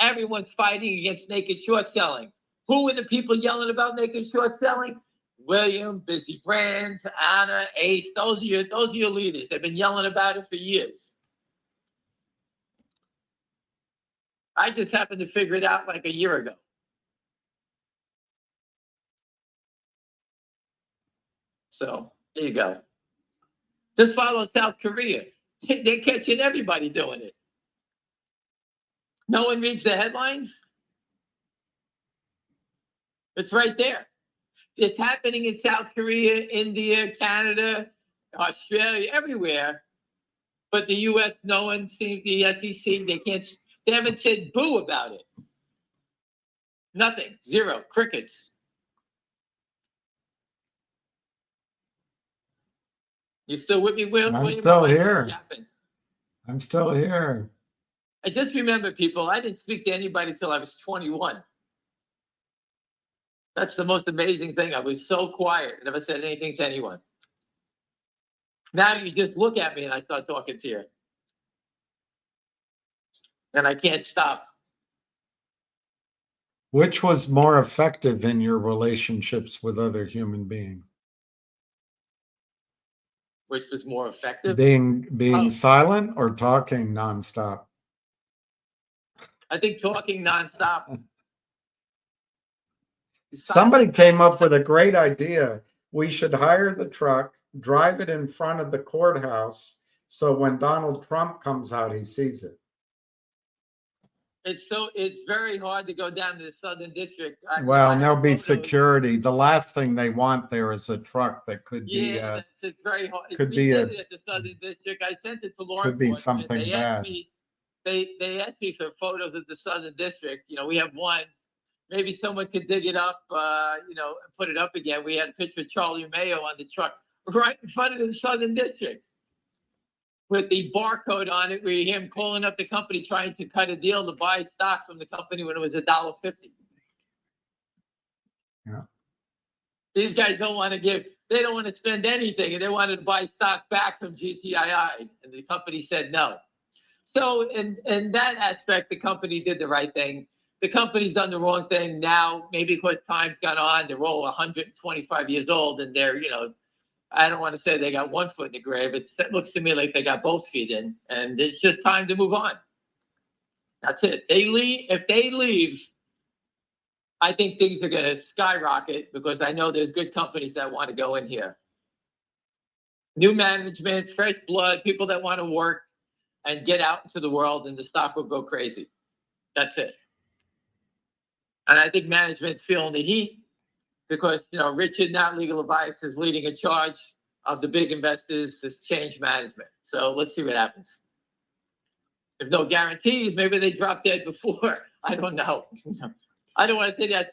everyone's fighting against naked short selling. Who were the people yelling about naked short selling? William, Busy Brands, Anna, Ace. Those are your leaders. They've been yelling about it for years. I just happened to figure it out like a year ago. So there you go. Just follow South Korea. They're catching everybody doing it. No one reads the headlines. It's right there. It's happening in South Korea, India, Canada, Australia, everywhere. But the U.S., no one seems, the SEC, they haven't said boo about it. Nothing, zero, crickets. You still with me, Will? I'm William? still here. Yapping. I'm still here. I just remember, people, I didn't speak to anybody till I was 21. That's the most amazing thing. I was so quiet. I never said anything to anyone. Now you just look at me and I start talking to you. And I can't stop. Which was more effective in your relationships with other human beings? Which was more effective? Being silent or talking nonstop? I think talking nonstop. Somebody came up with a great idea. We should hire the truck, drive it in front of the courthouse, so when Donald Trump comes out, he sees it. It's very hard to go down to the Southern District. Well, and there'll be security. The last thing they want there is a truck that could be. It's very hard. Could be at the Southern District. I sent it to law enforcement. Could be something bad. They asked me for photos of the Southern District. You know, we have one. Maybe someone could dig it up. Put it up again. We had a picture of Charlie Mayo on the truck right in front of the Southern District, with the barcode on it, we hear him calling up the company trying to cut a deal to buy stock from the company when it was $1.50. Yeah. These guys don't want to they don't want to spend anything, and they wanted to buy stock back from GTII, and the company said no. So in that aspect, the company did the right thing. The company's done the wrong thing now, maybe because time's gone on. They're all 125 years old, and they're, I don't want to say they got one foot in the grave. It looks to me like they got both feet in, and it's just time to move on. That's it. If they leave, I think things are going to skyrocket, because I know there's good companies that want to go in here. New management, fresh blood, people that want to work and get out into the world, and the stock will go crazy. That's it. And I think management's feeling the heat, because, Richard, not legal advice, is leading a charge of the big investors to change management. So let's see what happens. There's no guarantees. Maybe they dropped dead before. I don't know. I don't want to say that's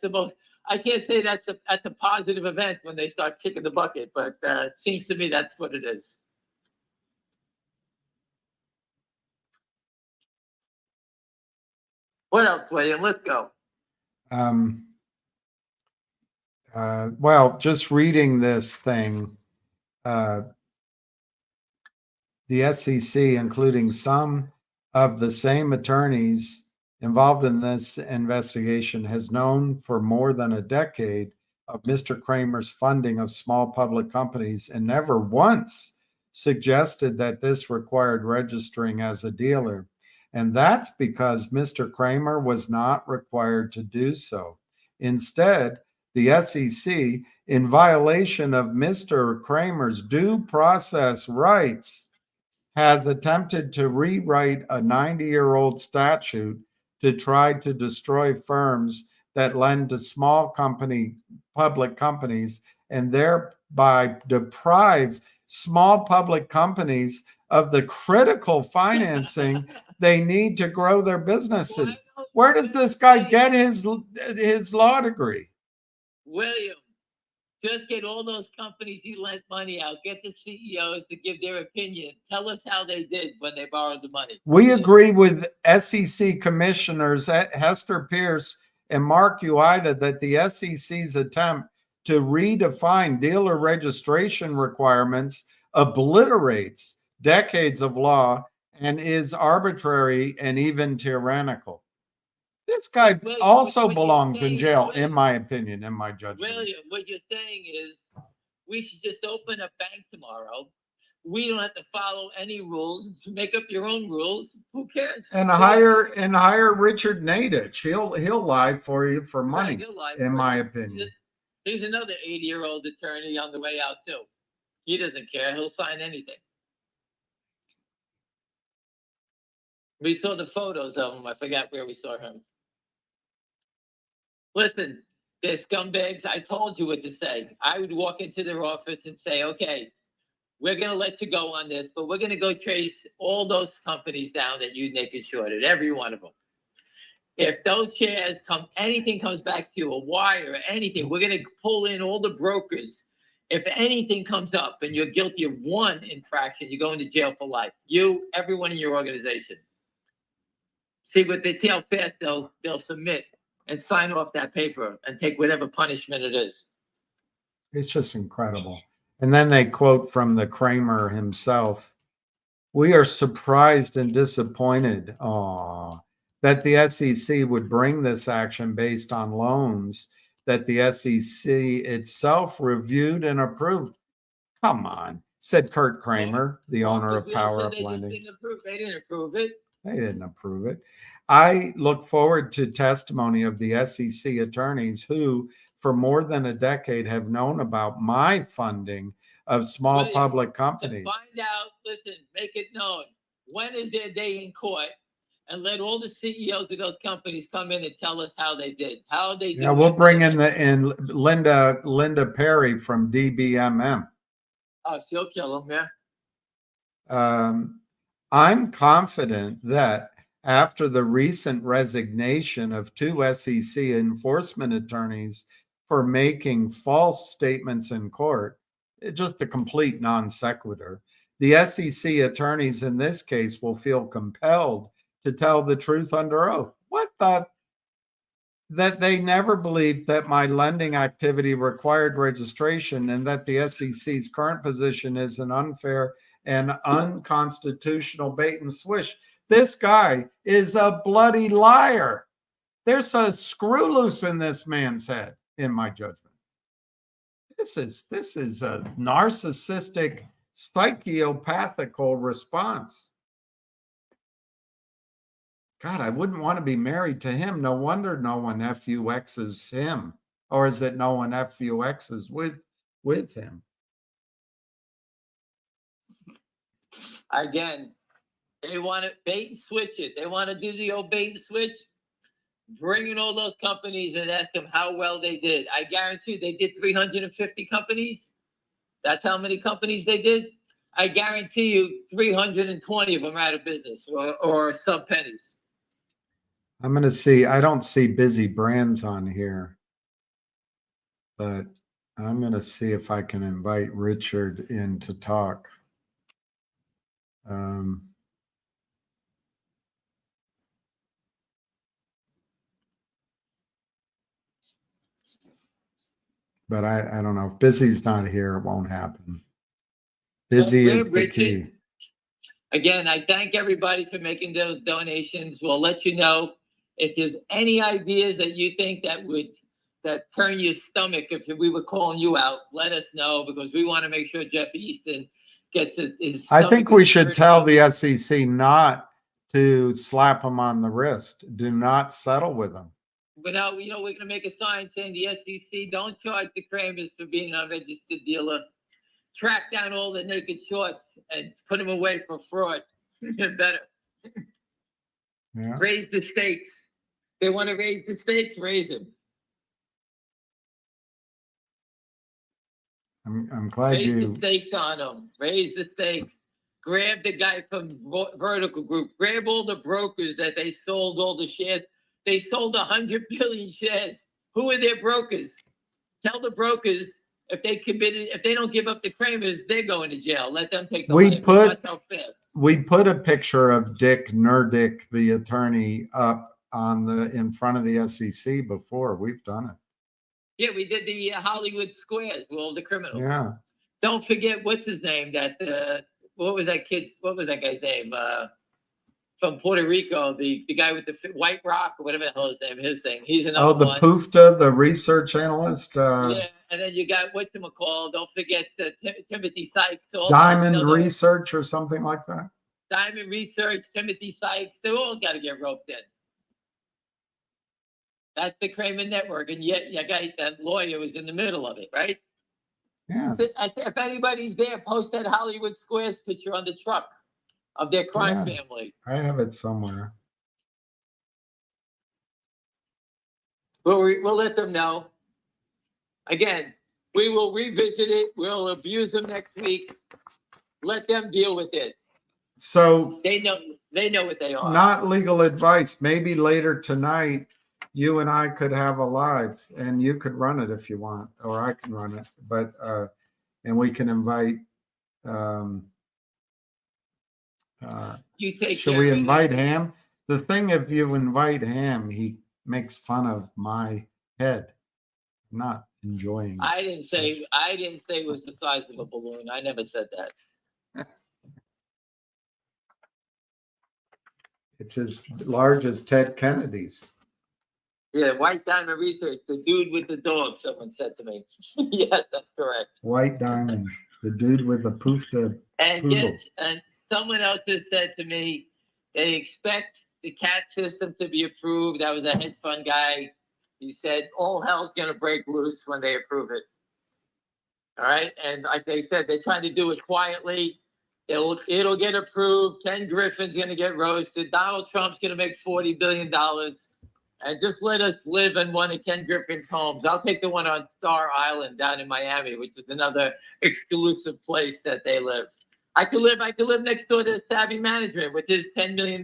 I can't say that's a positive event when they start kicking the bucket, but it seems to me that's what it is. What else, William? Let's go. Well, just reading this thing, the SEC, including some of the same attorneys involved in this investigation, has known for more than a decade of Mr. Kramer's funding of small public companies, and never once suggested that this required registering as a dealer. And that's because Mr. Kramer was not required to do so. Instead, the SEC, in violation of Mr. Kramer's due process rights, has attempted to rewrite a 90-year-old statute to try to destroy firms that lend to small public companies, and thereby deprive small public companies of the critical financing they need to grow their businesses. Well, Where does this guy get his law degree? William, just get all those companies he lent money out, get the CEOs to give their opinion. Tell us how they did when they borrowed the money. We agree with SEC commissioners Hester Pierce and Mark Uida that the SEC's attempt to redefine dealer registration requirements obliterates decades of law and is arbitrary and even tyrannical. This guy William, also what you're belongs in saying, jail, William, in my opinion, in my judgment. William, what you're saying is we should just open a bank tomorrow. We don't have to follow any rules. Make up your own rules. Who cares? And hire Richard Nadich. He'll lie for you for money, Right, he'll lie in for my you. opinion. He's another 80-year-old attorney on the way out too. He doesn't care. He'll sign anything. We saw the photos of him. I forgot where we saw him. Listen, they're scumbags. I told you what to say. I would walk into their office and say, okay, we're going to let you go on this, but we're going to go trace all those companies down that you naked shorted, every one of them. If those shares anything comes back to you, a wire or anything, we're going to pull in all the brokers. If anything comes up and you're guilty of one infraction, you're going to jail for life. You, everyone in your organization. See how fast they'll submit and sign off that paper and take whatever punishment it is. It's just incredible. And then they quote from the Kramer himself. We are surprised and disappointed that the SEC would bring this action based on loans that the SEC itself reviewed and approved. Come on, said Kurt Kramer, the owner of Power Up Lending. They didn't approve it. They didn't approve it. I look forward to testimony of the SEC attorneys who, for more than a decade, have known about my funding of small public companies. To find out, listen, make it known. When is their day in court? And let all the CEOs of those companies come in and tell us how they did. How they did. Yeah, we'll bring in Linda Perry from DBMM. Oh, she'll kill them, yeah. I'm confident that after the recent resignation of two SEC enforcement attorneys for making false statements in court, just a complete non sequitur, the SEC attorneys in this case will feel compelled to tell the truth under oath. What the? That they never believed that my lending activity required registration and that the SEC's current position is an unfair and unconstitutional bait and switch. This guy is a bloody liar. There's a screw loose in this man's head, in my judgment. This is a narcissistic, psychopathical response. God, I wouldn't want to be married to him. No wonder no one FUXs him. Or is it no one FUXs with him? Again, they want to bait and switch it. They want to do the old bait and switch. Bring in all those companies and ask them how well they did. I guarantee they did 350 companies. That's how many companies they did. I guarantee you 320 of them are out of business or sub pennies. I'm going to see. I don't see Busy Brands on here, but I'm going to see if I can invite Richard in to talk. But I don't know. If Busy's not here, it won't happen. Busy is the key. Again, I thank everybody for making those donations. We'll let you know if there's any ideas that you think that turn your stomach. If we were calling you out, let us know, because we want to make sure Jeff Easton gets his. I think we should tell the SEC not to slap him on the wrist. Do not settle with him. But now, we're going to make a sign saying the SEC don't charge the Kramers for being an unregistered dealer. Track down all the naked shorts and put them away for fraud. Better. Yeah. Raise the stakes. They want to raise the stakes, raise them. I'm glad raise the stakes on them. Raise the stake. grab the guy from Vertical Group, grab all the brokers that they sold all the shares. They sold 100 billion shares. Who are their brokers? Tell the brokers if they don't give up the Kramers, they're going to jail. Let them take the money. We put a picture of Dick Nerdick, the attorney, up in front of the SEC before. We've done it. Yeah, we did the Hollywood Squares with all the criminals. Yeah. Don't forget what's his name? What was that guy's name? From Puerto Rico, the guy with the White Rock or whatever the hell his thing. He's another one. PUFTA, the research analyst. Yeah, and then you got whatchamacallit. Don't forget Timothy Sykes. Diamond Research or something like that. Diamond Research, Timothy Sykes. They all got to get roped in. That's the Kramer network, and yet that lawyer was in the middle of it, right? Yeah. So, if anybody's there, post that Hollywood Squares picture on the truck of their crime family. I have it somewhere. We'll let them know. Again, we will revisit it. We'll abuse them next week. Let them deal with it. So they know what they are. Not legal advice. Maybe later tonight, you and I could have a live, and you could run it if you want, or I can run it. But and we can invite. Should we invite Ham? The thing, if you invite Ham, he makes fun of my head. I'm not enjoying. I didn't say it was the size of a balloon. I never said that. It's as large as Ted Kennedy's. Yeah, White Diamond Research, the dude with the dog, someone said to me. Yes, that's correct. White Diamond, the dude with the PUFTA. And yes, and someone else has said to me, they expect the CAT system to be approved. That was a hedge fund guy. He said, all hell's going to break loose when they approve it. All right. And like they said, they're trying to do it quietly. It'll get approved. Ken Griffin's going to get roasted. Donald Trump's going to make $40 billion. And just let us live in one of Ken Griffin's homes. I'll take the one on Star Island down in Miami, which is another exclusive place that they live. I could live next door to Savvy Management with his $10 million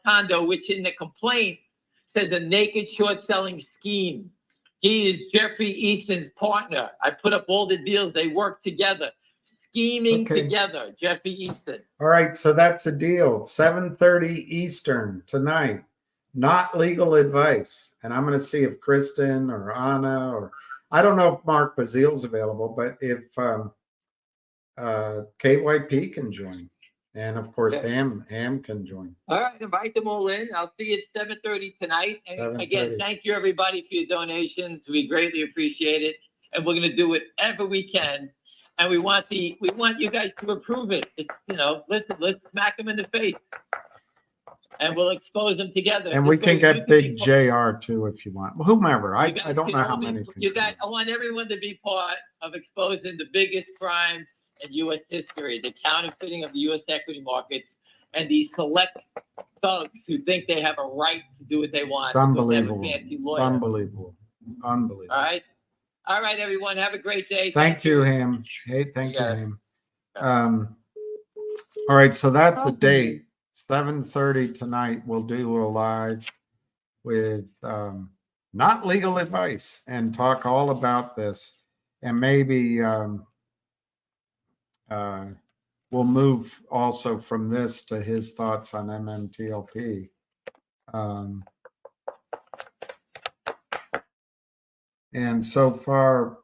condo, which in the complaint says a naked short selling scheme. He is Jeffrey Easton's partner. I put up all the deals. They work together, scheming together. Jeffrey Easton. All right, so that's a deal. 7:30 Eastern tonight. Not legal advice. And I'm going to see if Kristen or Anna or I don't know if Mark Bazile's available, but if KYP can join. And of course, Ham can join. All right, invite them all in. I'll see you at 7:30 tonight. And again, thank you everybody for your donations. We greatly appreciate it. And we're going to do whatever we can. And we want you guys to approve it. It's, listen, let's smack them in the face. And we'll expose them together. And we can get Big JR too if you want. Whomever. I don't know how many. I want everyone to be part of exposing the biggest crime in U.S. history, the counterfeiting of the U.S. equity markets, and these select thugs who think they have a right to do what they want. It's unbelievable. It's unbelievable. Unbelievable. All right, everyone. Have a great day. Thank you, Ham. Hey, thank you, Ham. All right, so that's the date. 7:30 tonight. We'll do a live with not legal advice and talk all about this. And maybe we'll move also from this to his thoughts on MMTLP. And so far,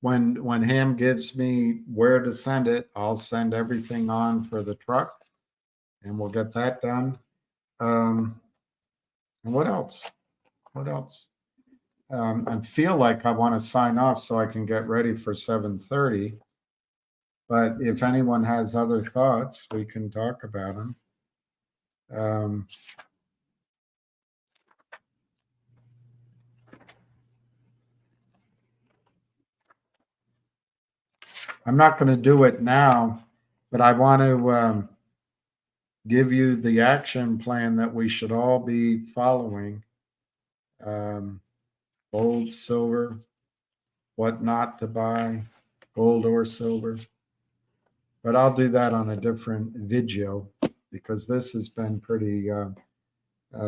when Ham gives me where to send it, I'll send everything on for the truck, and we'll get that done. And what else? I feel like I want to sign off so I can get ready for 7:30. But if anyone has other thoughts, we can talk about them. I'm not going to do it now, but I want to give you the action plan that we should all be following. Gold, silver, what not to buy, gold or silver. But I'll do that on a different video because this has been pretty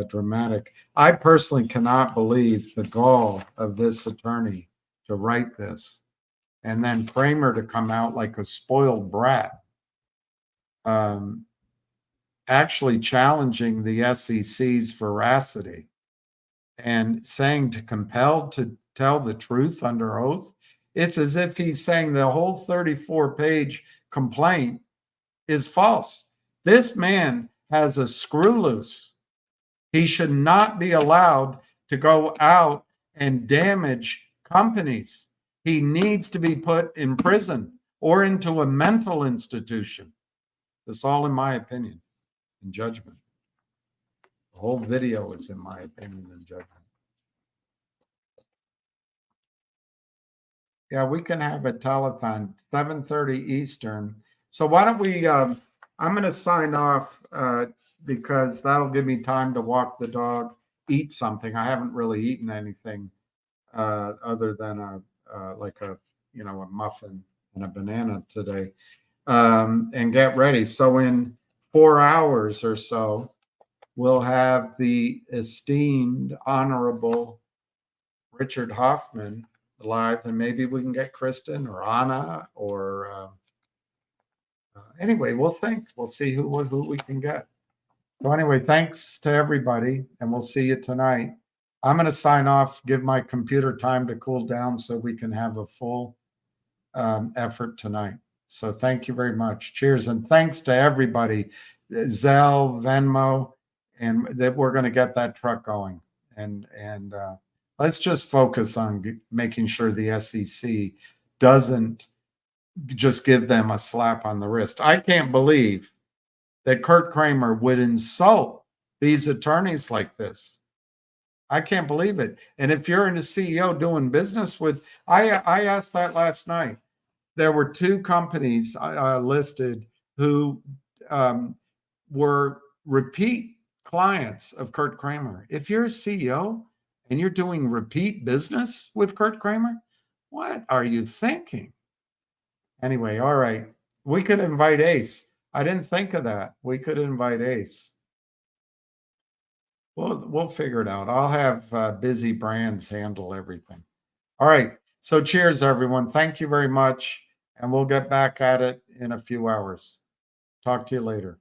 dramatic. I personally cannot believe the gall of this attorney to write this, and then Kramer to come out like a spoiled brat, actually challenging the SEC's veracity and saying to compelled to tell the truth under oath. It's as if he's saying the whole 34-page complaint is false. This man has a screw loose. He should not be allowed to go out and damage companies. He needs to be put in prison or into a mental institution. That's all in my opinion and judgment. The whole video is in my opinion and judgment. Yeah, we can have a telethon, 7:30 Eastern. So why don't we, I'm going to sign off because that'll give me time to walk the dog, eat something. I haven't really eaten anything other than a muffin and a banana today, and get ready. So in 4 hours or so, we'll have the esteemed, honorable Richard Hoffman live, and maybe we can get Kristen or Anna or anyway, we'll see who we can get. So anyway, thanks to everybody, and we'll see you tonight. I'm going to sign off, give my computer time to cool down so we can have a full effort tonight. So thank you very much. Cheers. And thanks to everybody, Zelle, Venmo, and that we're going to get that truck going. And let's just focus on making sure the SEC doesn't just give them a slap on the wrist. I can't believe that Kurt Kramer would insult these attorneys like this. I can't believe it. And if you're in a CEO doing business with, I asked that last night. There were 2 companies listed who were repeat clients of Kurt Kramer. If you're a CEO and you're doing repeat business with Kurt Kramer, what are you thinking? Anyway, all right. We could invite Ace. I didn't think of that. We could invite Ace. We'll figure it out. I'll have Busy Brands handle everything. All right. So cheers, everyone. Thank you very much. And we'll get back at it in a few hours. Talk to you later.